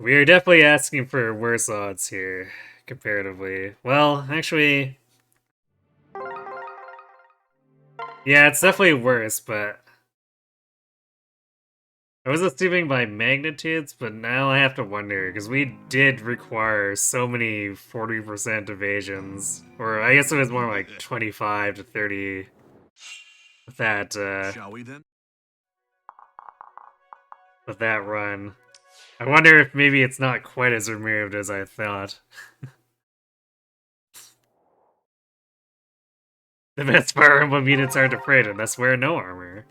We are definitely asking for worse odds here, comparatively. Well, actually... Yeah, it's definitely worse, but... I was assuming by magnitudes, but now I have to wonder, because we did require so many 40% evasions. Or I guess it was more like 25 to 30 with Shall we then? with that run. I wonder if maybe it's not quite as removed as I thought. The best Fire Emblem units aren't afraid and thus wear no armor.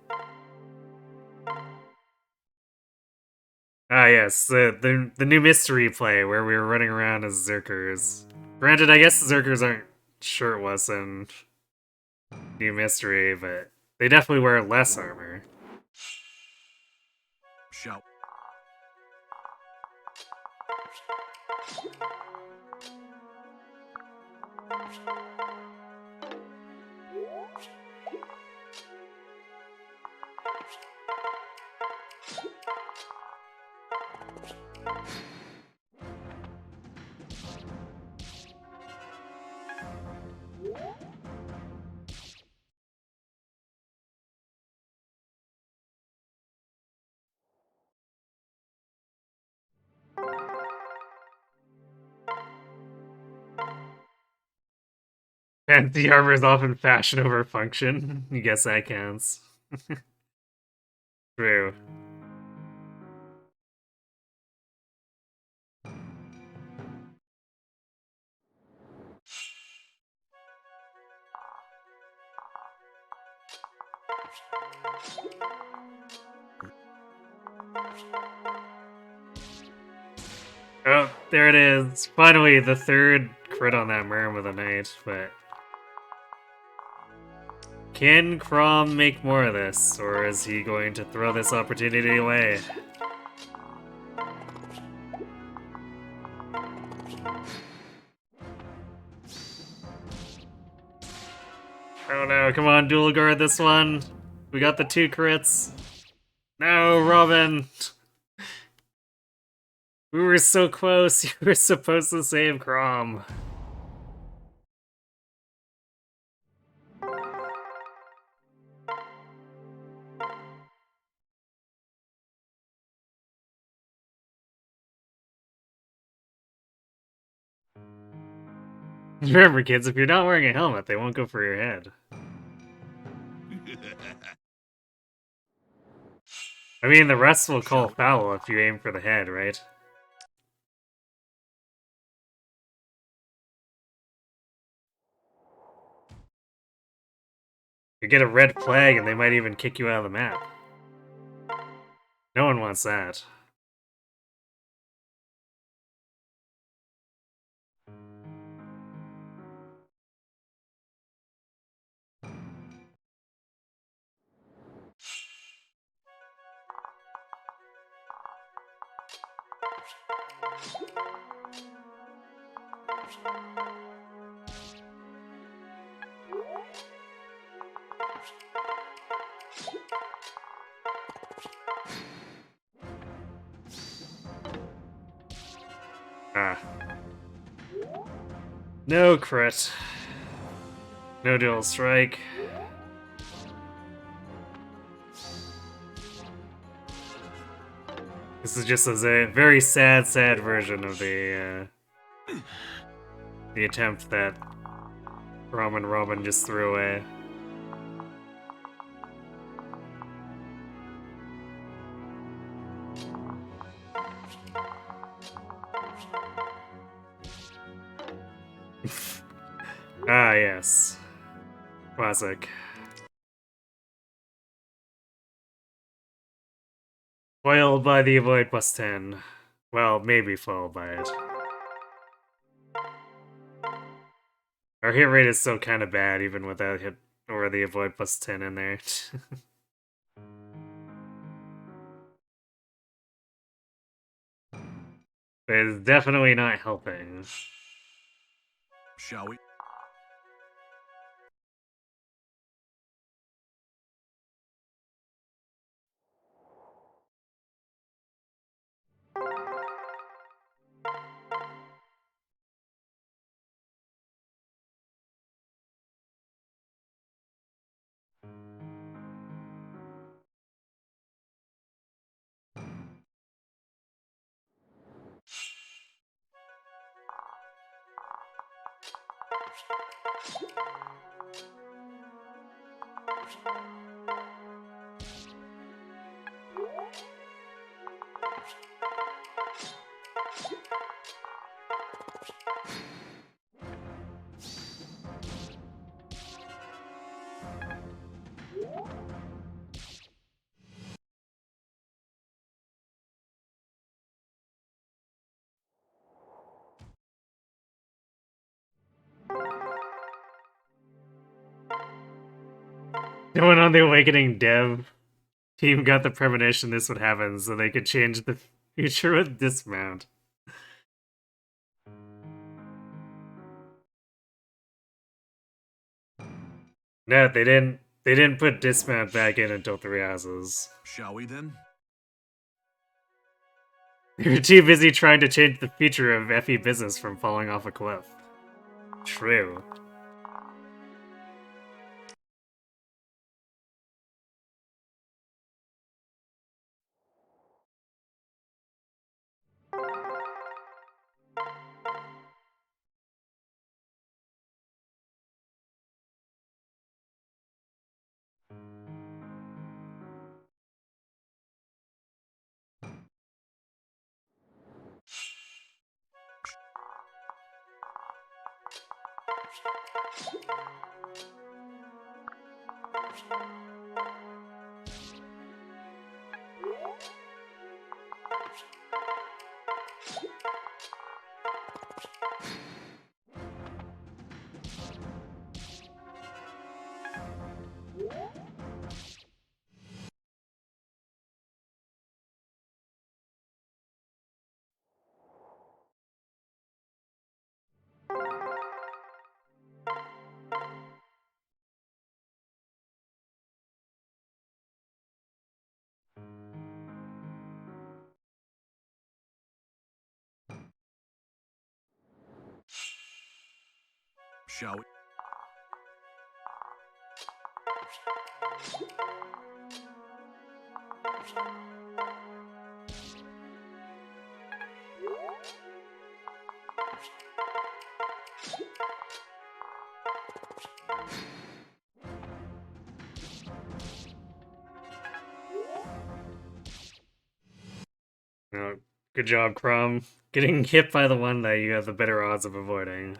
Ah yes, the new mystery play where we were running around as Zerkers. Granted, I guess Zerkers aren't shirtless in new mystery, but they definitely wear less armor. Shall. Fancy armor is often fashion over function. I guess that counts. True. Oh, there it is. Finally, the third crit on that Merm with a knight, but... Can Crom make more of this, or is he going to throw this opportunity away? Oh no, come on, dual guard this one. We got the 2 crits. No, Robin! We were so close, you were supposed to save Crom. Remember, kids, if you're not wearing a helmet, they won't go for your head. I mean, the rest will call foul if you aim for the head, right? You get a red flag and they might even kick you out of the map. No one wants that. Ah. No crit. No dual strike. This is just a very sad version of the attempt that Ramen Robin just threw away. Ah, yes. Classic. Foiled by the avoid +10. Well, maybe foiled by it. Our hit rate is still kind of bad, even without hit or the avoid +10 in there. But it's definitely not helping. Shall we? No one on the Awakening dev team got the premonition this would happen so they could change the future with dismount. No, they didn't. They didn't put dismount back in until 3 houses. Shall we then? They were too busy trying to change the future of FE business from falling off a cliff. True. Shall we? Oh, good job, Crom. Getting hit by the one that you have the better odds of avoiding.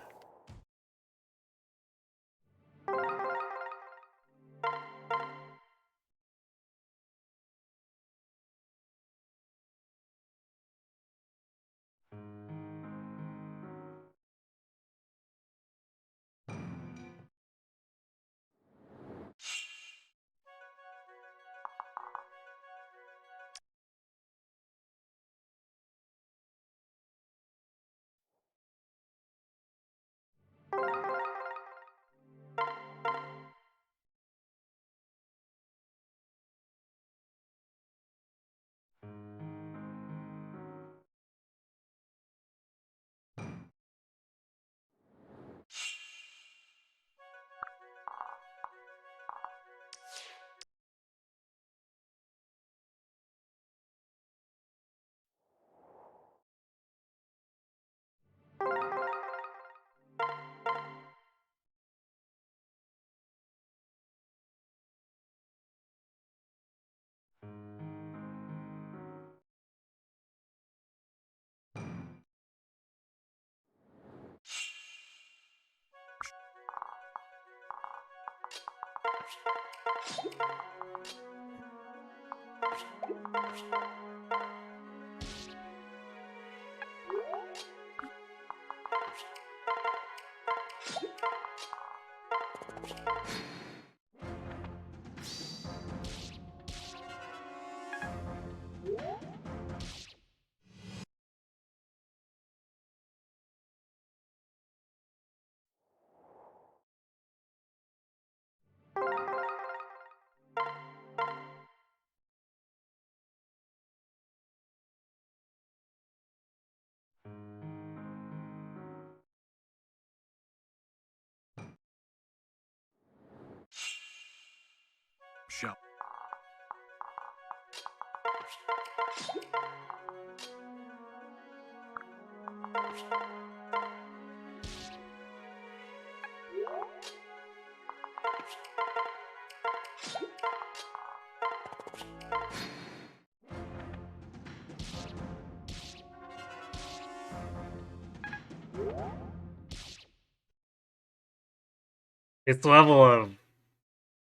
Its level of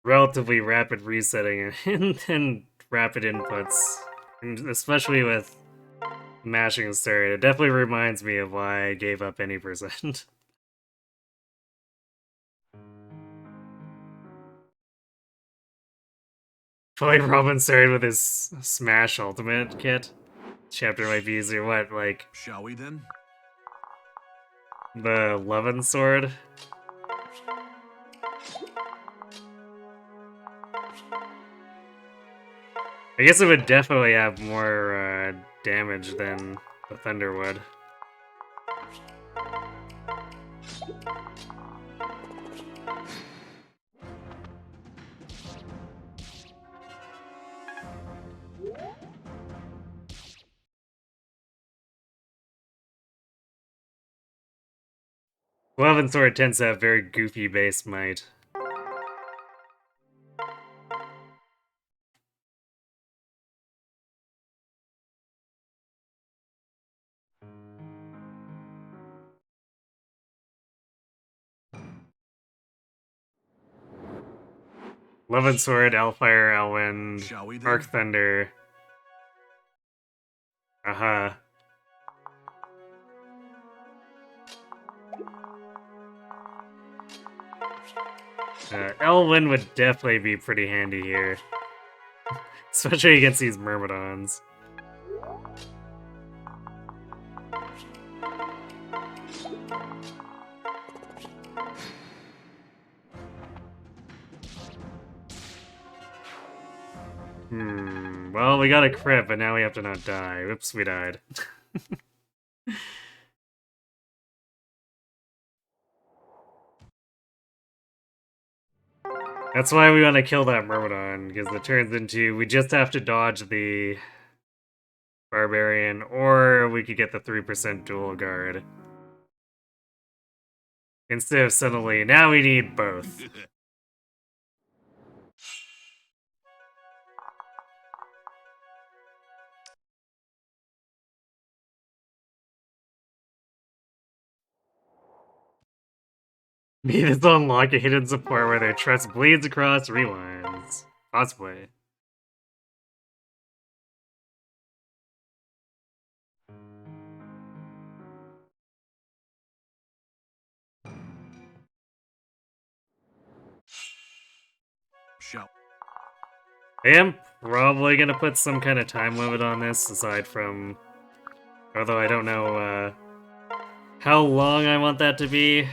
relatively rapid resetting and rapid inputs, and especially with mashing start, it definitely reminds me of why I gave up any percent. Feel like Robin started with his Smash Ultimate kit. Chapter might be easier. What, like Shall we then? the Levin sword? I guess it would definitely have more damage than the Thunder would. Levin sword tends to have very goofy base might. Levin sword, Elfire, Elwind, Shall we then? Arc Thunder. Aha. Elwind would definitely be pretty handy here. Especially against these Myrmidons. Well, we got a crit, but now we have to not die. Whoops, we died. That's why we want to kill that Myrmidon, because it turns into we just have to dodge the Barbarian, or we could get the 3% dual guard. Instead of suddenly, now we need both. Maybe this will unlock a hidden support where their trust bleeds across relines. Possibly. Shall. I am probably gonna put some kind of time limit on this, aside from... Although I don't know, how long I want that to be.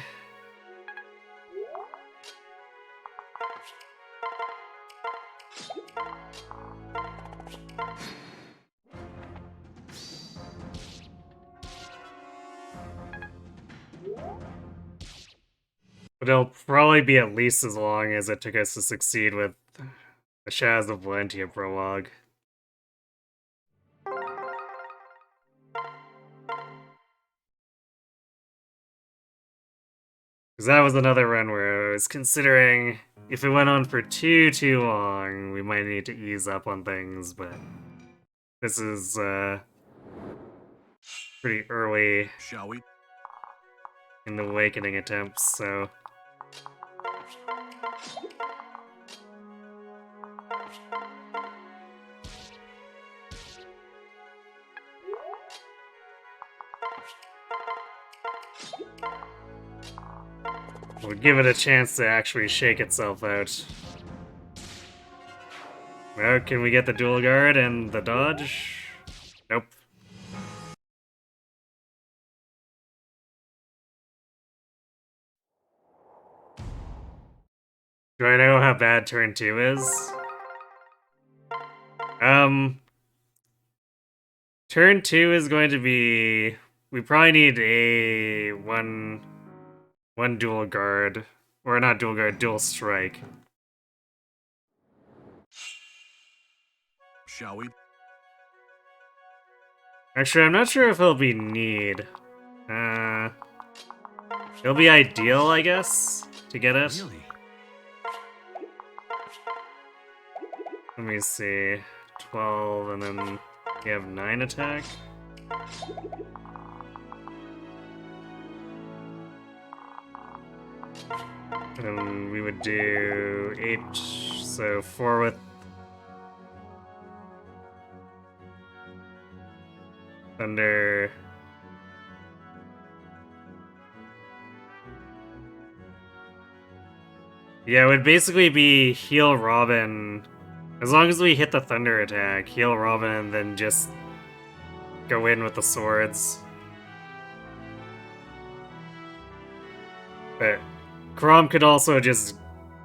But it'll probably be at least as long as it took us to succeed with the Shadows of Valentia prologue. Because that was another run where I was considering if it went on for too long, we might need to ease up on things, but this is pretty early Shall we? in the awakening attempts, so... We'll give it a chance to actually shake itself out. Well, can we get the dual guard and the dodge? Nope. Do I know how bad turn 2 is? Turn 2 is going to be... We probably need a one dual guard. Or not dual guard, dual strike. Shall we? Actually, I'm not sure if it'll be need. It'll be ideal, I guess, to get it. Really? Let me see. 12, and then you have 9 attack. And we would do 8, so 4 with Thunder. Yeah, it would basically be heal Robin. As long as we hit the Thunder attack, heal Robin, and then just go in with the swords. But Chrom could also just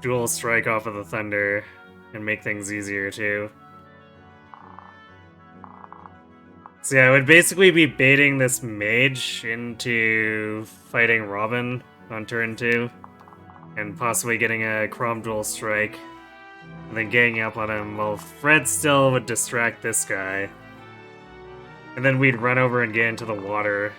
dual strike off of the Thunder and make things easier too. So yeah, it would basically be baiting this mage into fighting Robin on turn 2. And possibly getting a Chrom dual strike. And then ganging up on him while Fred still would distract this guy. And then we'd run over and get into the water.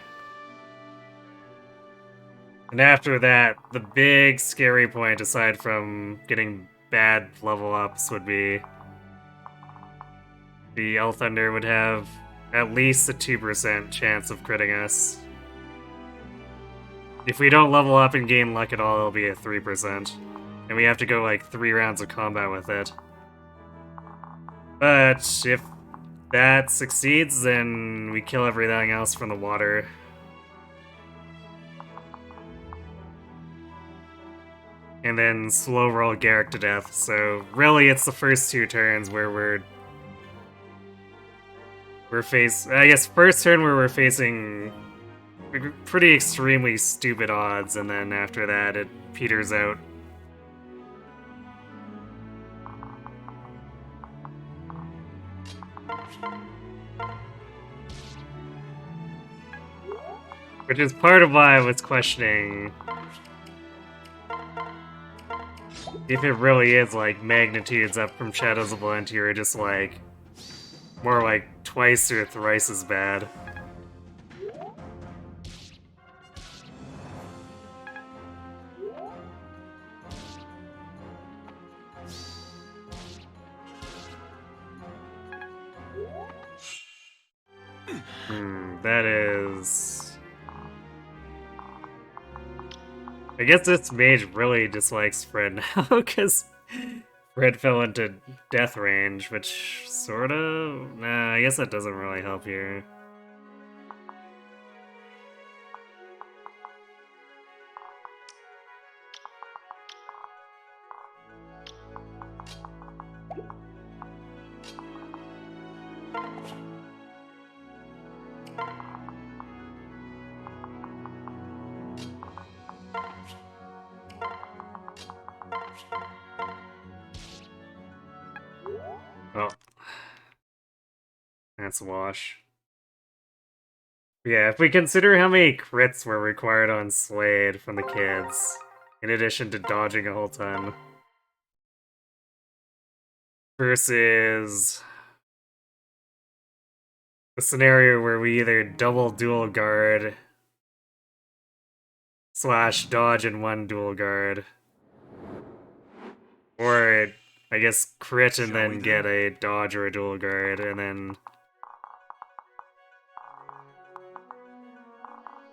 And after that, the big scary point, aside from getting bad level ups, would be the Elf Thunder would have at least a 2% chance of critting us. If we don't level up and gain luck at all, it'll be a 3%. And we have to go like 3 rounds of combat with it. But if that succeeds, then we kill everything else from the water. And then slow roll Garrick to death. So really it's the first 2 turns where we're I guess first turn where we're facing pretty extremely stupid odds, and then after that it peters out. Which is part of why I was questioning if it really is like magnitudes up from Shadows of Valentia, or just like more like twice or thrice as bad. That is... I guess this mage really dislikes Fred now, because Fred fell into death range, which sort of... Nah, I guess that doesn't really help here. Oh. That's a wash. Yeah, if we consider how many crits were required on Slade from the kids, in addition to dodging a whole ton, versus a scenario where we either double dual guard / dodge in one dual guard, or I guess crit and then get a dodge or a dual guard, and then...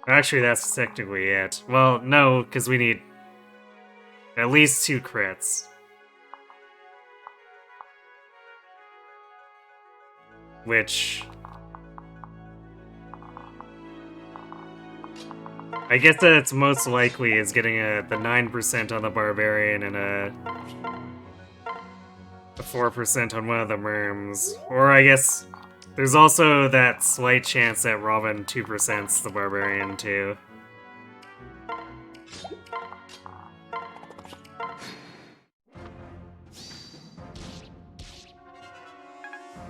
Actually, that's technically it. Well, no, because we need at least 2 crits. Which... I guess that it's most likely is getting the 9% on the Barbarian and a 4% on one of the Merms. Or I guess there's also that slight chance that Robin 2%'s the Barbarian too.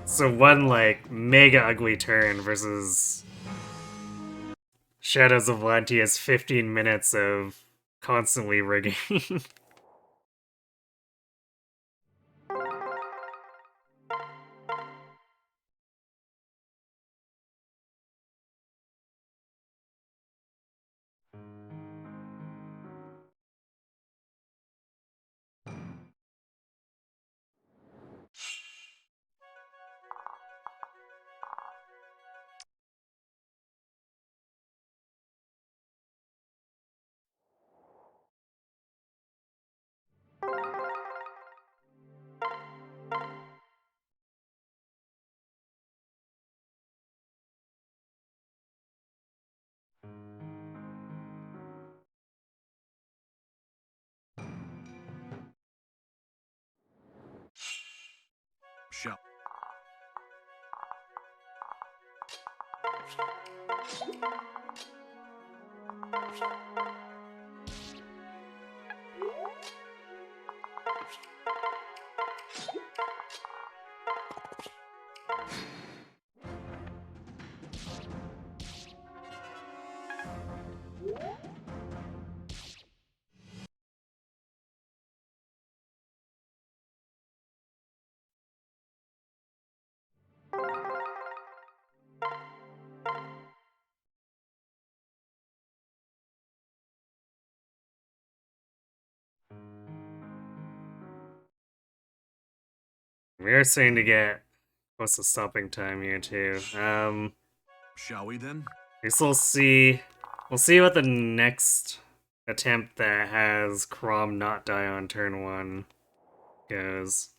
So one, like, mega ugly turn versus Shadows of Valentia's 15 minutes of constantly rigging. We're starting to get close to stopping time here too. Shall we then? Guess we'll see what the next attempt that has Crom not die on turn 1 goes.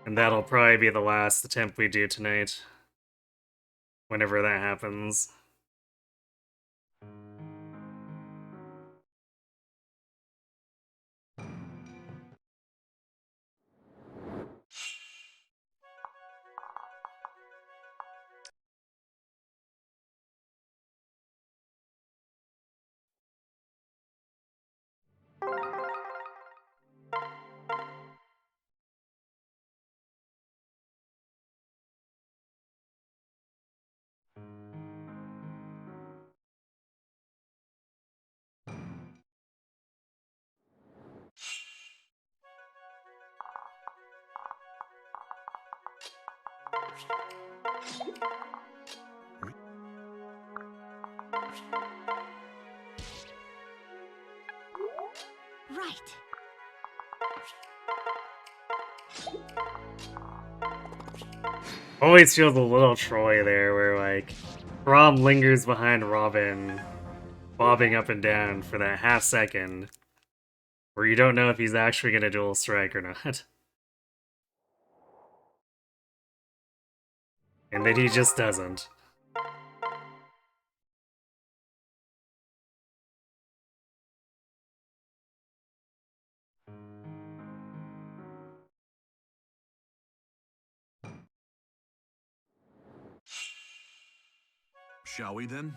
And that'll probably be the last attempt we do tonight. Whenever that happens. Right. Always feels a little Troy there, where like Rom lingers behind Robin, bobbing up and down for that half second, where you don't know if he's actually gonna dual strike or not. And then he just doesn't. Shall we then?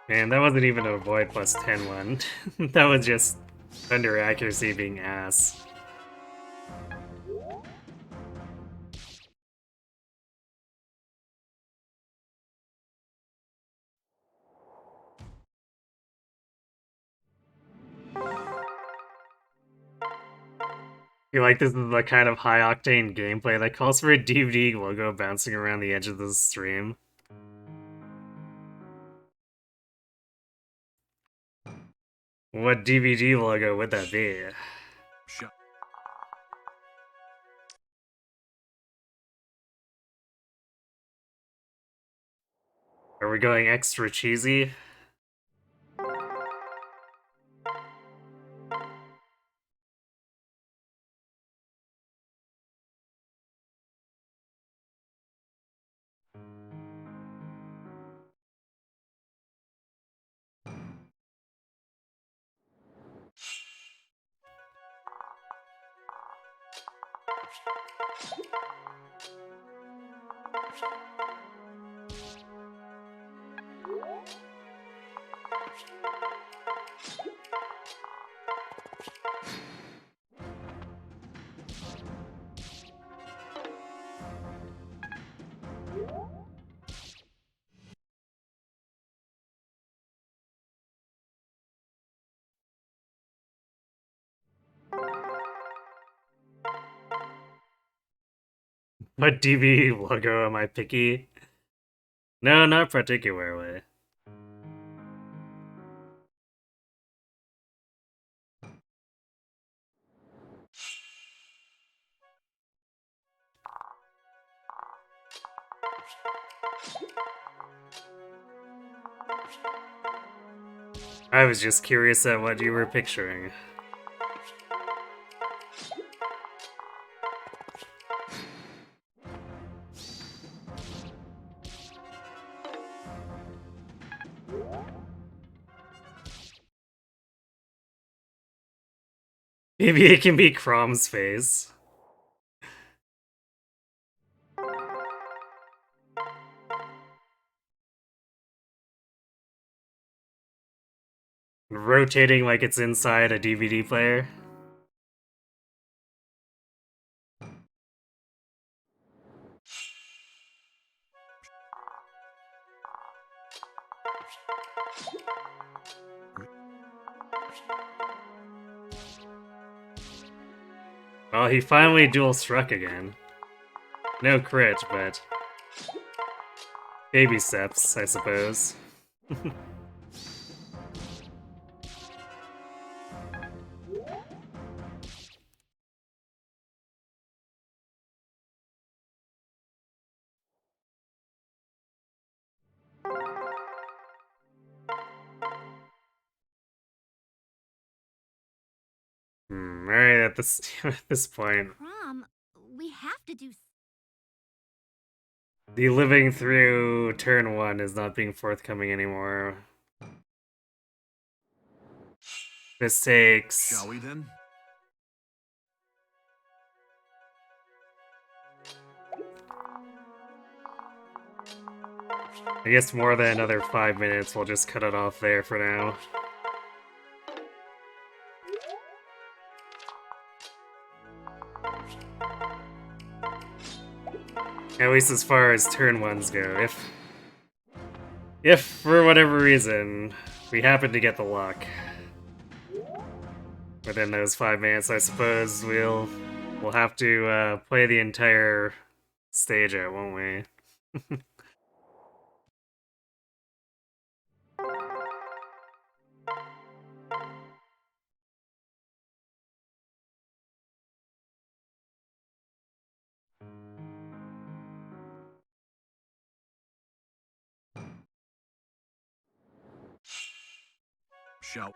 Man, that wasn't even a avoid plus 10 one. That was just thunder accuracy being ass. I feel like this is the kind of high-octane gameplay that calls for a DVD logo bouncing around the edge of the stream. What DVD logo would that be? Shall Are we going extra cheesy? What DVD logo am I picky? No, not particularly. I was just curious at what you were picturing. Maybe it can be Crom's face. Rotating like it's inside a DVD player. Oh, he finally dual struck again. No crit, but baby steps, I suppose. Alright, at this at this point. Prom, we have to do. The living through turn 1 is not being forthcoming anymore. This takes... Shall we then? I guess more than another 5 minutes, we'll just cut it off there for now. At least as far as turn 1s go. If for whatever reason, we happen to get the luck within those 5 minutes, I suppose we'll have to play the entire stage out, won't we? Shall.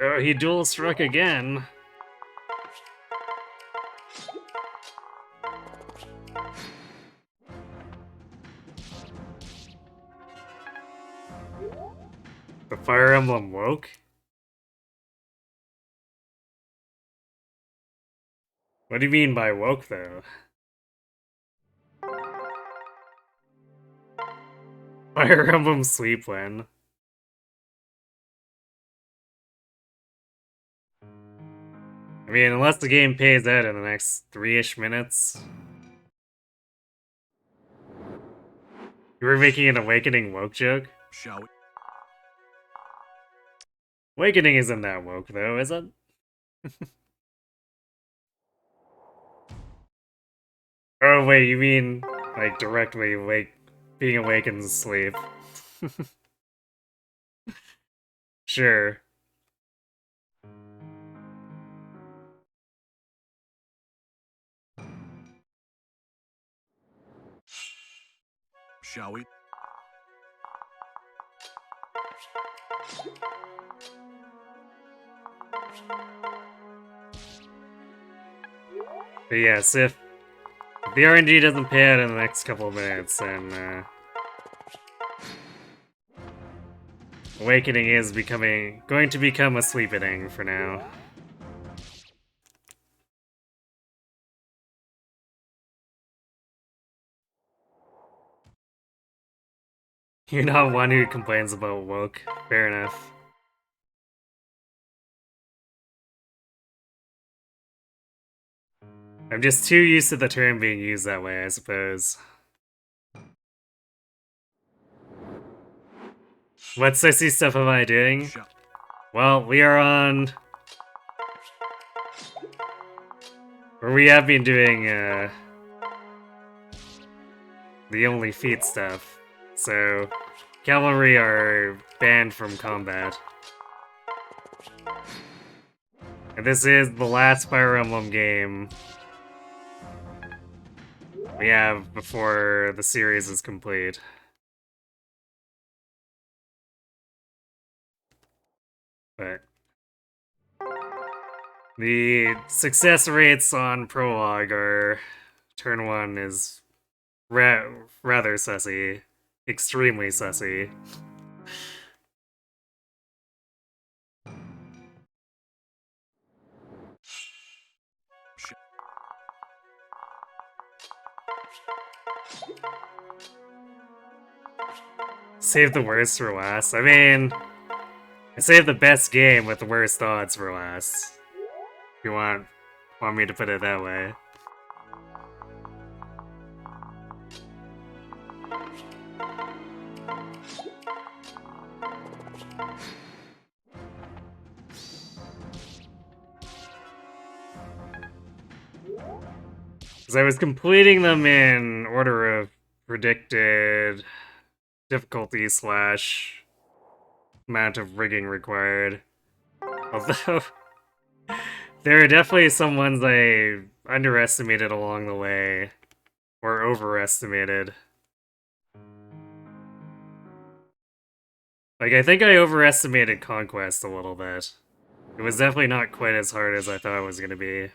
Oh, he dual struck again. The Fire Emblem woke? What do you mean by woke, though? Fire Emblem sleep when? I mean, unless the game pays out in the next 3-ish minutes. You were making an Awakening woke joke? Shall we? Awakening isn't that woke, though, is it? Oh, wait, you mean, like, directly being awake in sleep. Sure. Shall we? But yes, if the RNG doesn't pay out in the next couple of minutes, then Awakening is going to become a sleep-eating for now. You're not one who complains about woke. Fair enough. I'm just too used to the term being used that way, I suppose. What sexy stuff am I doing? Shall. Well, we are on... Or we have been doing, the only feat stuff. So, cavalry are banned from combat. And this is the last Fire Emblem game we have before the series is complete. But the success rates on Prologue are turn 1 is rather sussy. Extremely sussy. Save the worst for last. I mean, I saved the best game with the worst odds for last. If you want me to put it that way. Because I was completing them in order of predicted difficulty slash amount of rigging required. Although, there are definitely some ones I underestimated along the way, or overestimated. Like, I think I overestimated Conquest a little bit. It was definitely not quite as hard as I thought it was going to be.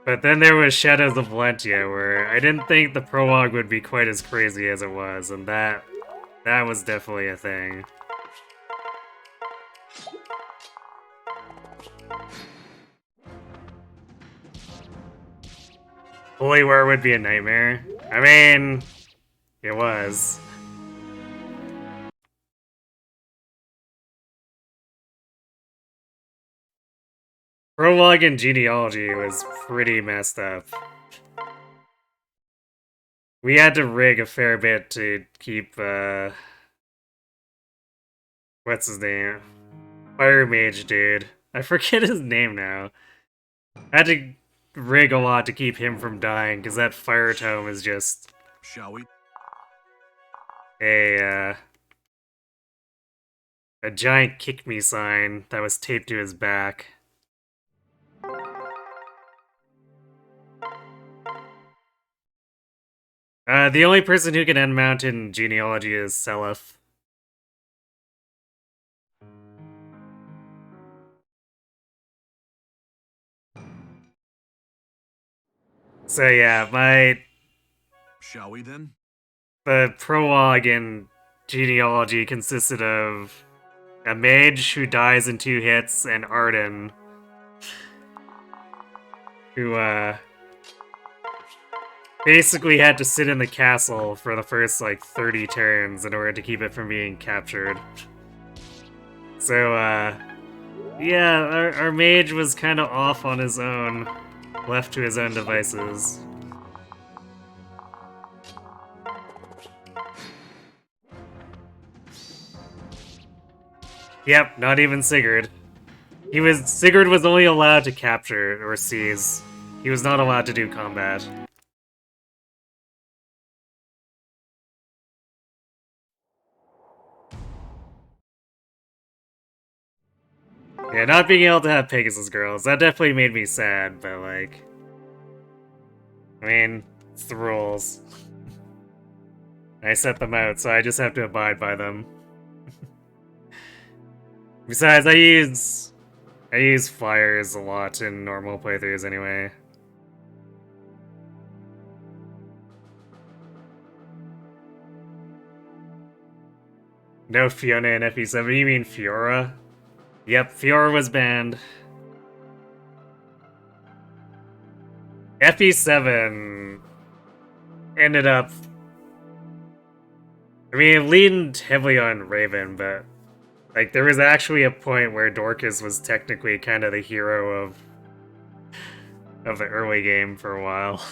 But then there was Shadows of Valentia, where I didn't think the prologue would be quite as crazy as it was, and that was definitely a thing. Holy War would be a nightmare. I mean, it was. Prologue and Genealogy was pretty messed up. We had to rig a fair bit to keep, what's his name? Fire Mage dude. I forget his name now. I had to rig a lot to keep him from dying, because that fire tome is just... Shall we? a giant kick me sign that was taped to his back. The only person who can end mount in Genealogy is Seliph. So yeah, Shall we then? the prologue in Genealogy consisted of a mage who dies in 2 hits and Arden, who basically had to sit in the castle for the first like 30 turns in order to keep it from being captured. So yeah, our mage was kind of off on his own, left to his own devices. Yep, not even Sigurd. Sigurd was only allowed to capture or seize. He was not allowed to do combat. Yeah, not being able to have Pegasus girls, that definitely made me sad, but like... I mean, it's the rules. I set them out, so I just have to abide by them. Besides, I use fliers a lot in normal playthroughs anyway. No Fiona in FE7, you mean Fiora? Yep, Fiora was banned. FE7 ended up... I mean, it leaned heavily on Raven, but... like, there was actually a point where Dorcas was technically kind of the hero of the early game for a while.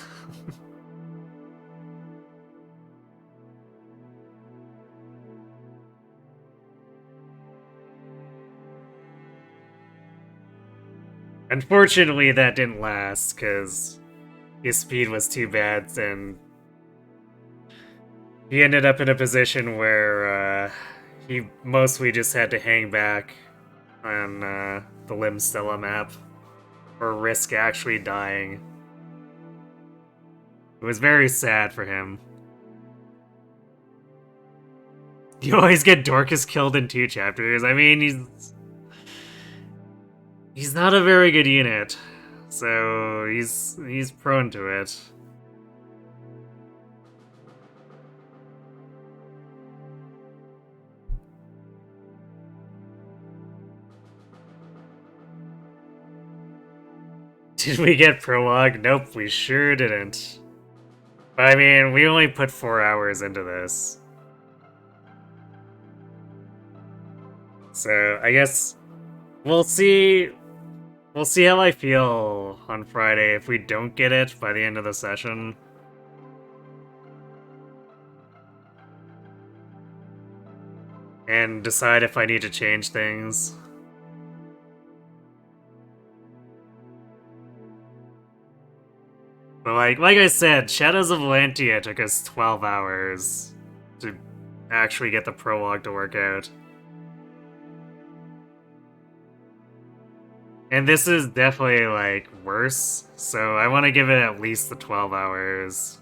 Unfortunately, that didn't last, because his speed was too bad, and he ended up in a position where he mostly just had to hang back on the Limstella map, or risk actually dying. It was very sad for him. You always get Dorcas killed in 2 chapters. I mean, he's not a very good unit. So he's prone to it. Did we get Prologue? Nope, we sure didn't. But I mean, we only put 4 hours into this. So I guess we'll see how I feel on Friday if we don't get it by the end of the session. And decide if I need to change things. But like I said, Shadows of Valentia took us 12 hours to actually get the prologue to work out. And this is definitely, like, worse, so I want to give it at least the 12 hours.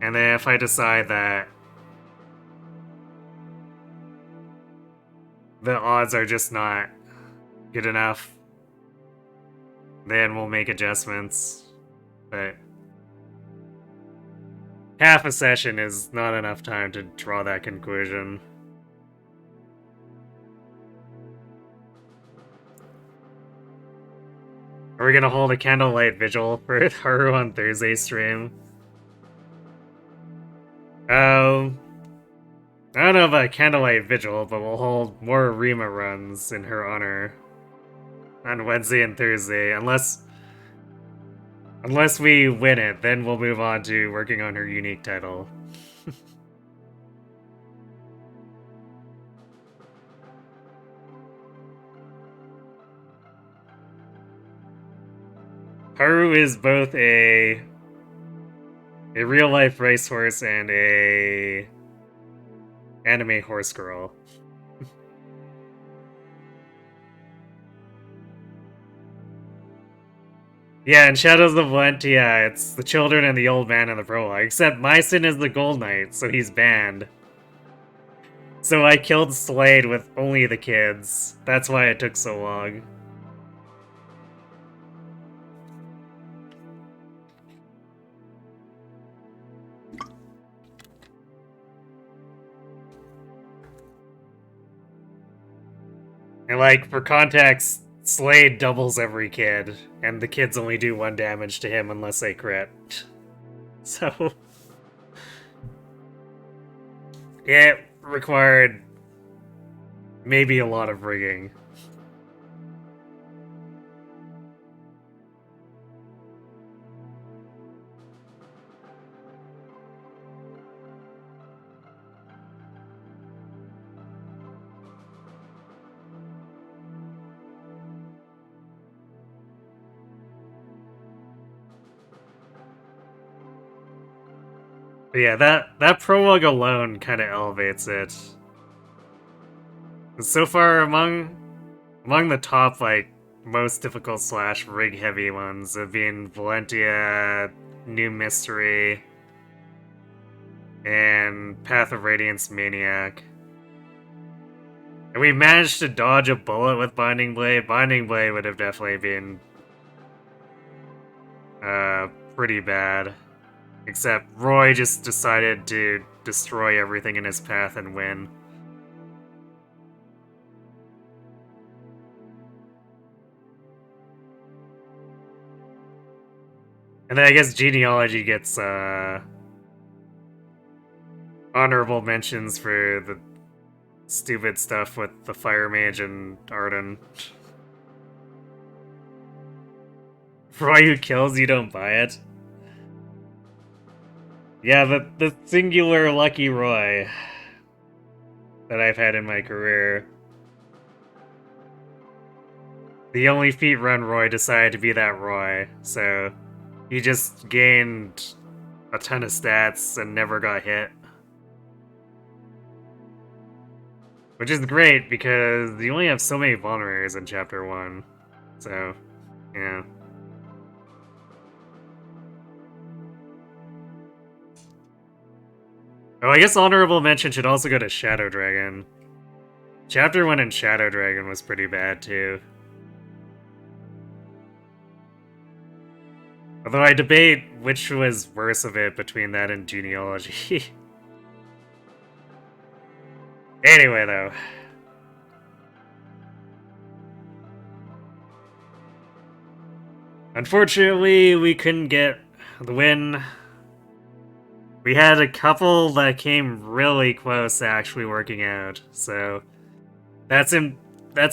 And then if I decide that the odds are just not good enough, then we'll make adjustments. But half a session is not enough time to draw that conclusion. Are we gonna hold a candlelight vigil for Haru on Thursday stream? I don't know about a candlelight vigil, but we'll hold more Rima runs in her honor on Wednesday and Thursday, unless we win it, then we'll move on to working on her unique title. Haru is both a real-life racehorse and a anime horse girl. Yeah, in Shadows of Valentia, it's the children and the old man in the prologue, except Mycen is the Gold Knight, so he's banned. So I killed Slade with only the kids. That's why it took so long. And like, for context, Slade doubles every kid, and the kids only do 1 damage to him unless they crit. So it required maybe a lot of rigging. But yeah, that prologue alone kind of elevates it. So far, among the top, like, most difficult / rig heavy ones have been Valentia, New Mystery, and Path of Radiance Maniac. And we managed to dodge a bullet with Binding Blade. Binding Blade would have definitely been pretty bad. Except Roy just decided to destroy everything in his path and win. And then I guess Genealogy gets honorable mentions for the stupid stuff with the Fire Mage and Arden. Roy who kills, you don't buy it. Yeah, the singular Lucky Roy that I've had in my career. The only feat run Roy decided to be that Roy, so he just gained a ton of stats and never got hit. Which is great, because you only have so many vulneraries in Chapter 1, so, yeah. Oh, I guess honorable mention should also go to Shadow Dragon. Chapter 1 in Shadow Dragon was pretty bad, too. Although I debate which was worse of it between that and genealogy. Anyway, though. Unfortunately, we couldn't get the win. We had a couple that came really close to actually working out, so that's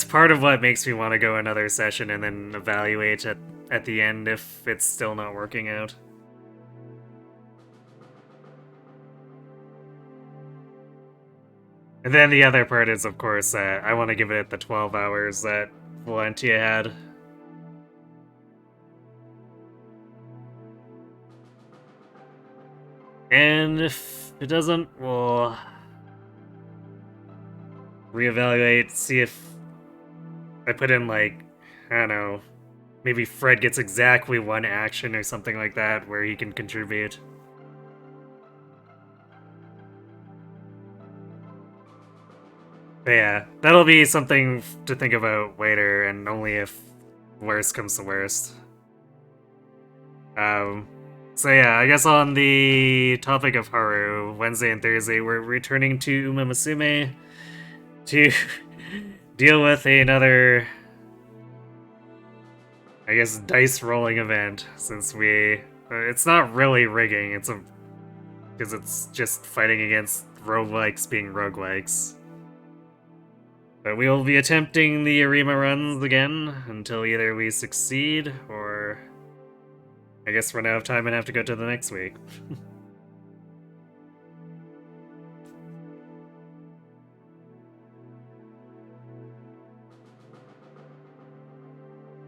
part of what makes me want to go another session and then evaluate at the end if it's still not working out. And then the other part is, of course, I want to give it the 12 hours that Valentia had. And if it doesn't, we'll reevaluate, see if I put in, like, I don't know, maybe Fred gets exactly one action or something like that where he can contribute. But yeah, that'll be something to think about later, and only if worst comes to worst. So yeah, I guess on the topic of Haru, Wednesday and Thursday, we're returning to Umemasume to deal with another, I guess, dice rolling event, since it's not really rigging, because it's just fighting against roguelikes being roguelikes. But we will be attempting the Arima runs again until either we succeed, or I guess run out of time and have to go to the next week.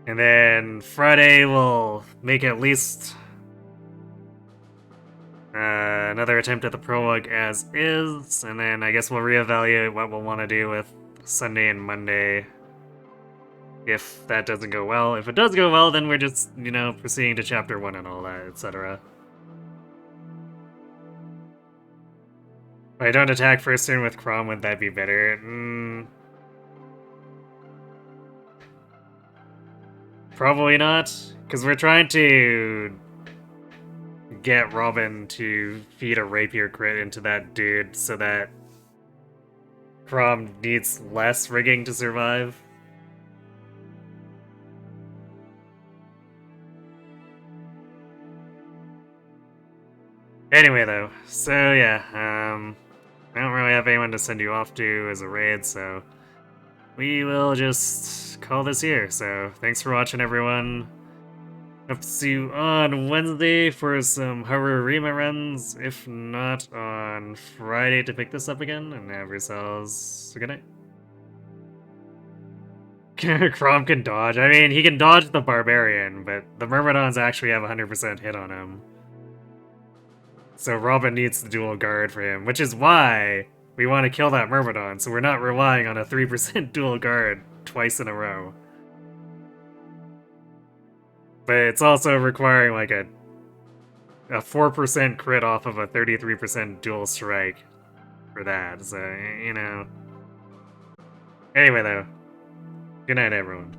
And then Friday we'll make at least another attempt at the prologue as is, and then I guess we'll reevaluate what we'll want to do with Sunday and Monday if that doesn't go well. If it does go well, then we're just, proceeding to chapter 1 and all that, etc. If I don't attack first turn with Crom, would that be better? Probably not, because we're trying to get Robin to feed a rapier crit into that dude so that Crom needs less rigging to survive. Anyway, though, so yeah, I don't really have anyone to send you off to as a raid, so we will just call this here. So thanks for watching, everyone. Hope to see you on Wednesday for some Harurima runs, if not on Friday to pick this up again, and have yourselves a good night. Crom can dodge. I mean, he can dodge the Barbarian, but the Myrmidons actually have 100% hit on him. So Robin needs the dual guard for him, which is why we want to kill that Myrmidon, so we're not relying on a 3% dual guard twice in a row. But it's also requiring like a 4% crit off of a 33% dual strike for that, so, Anyway though, good night everyone.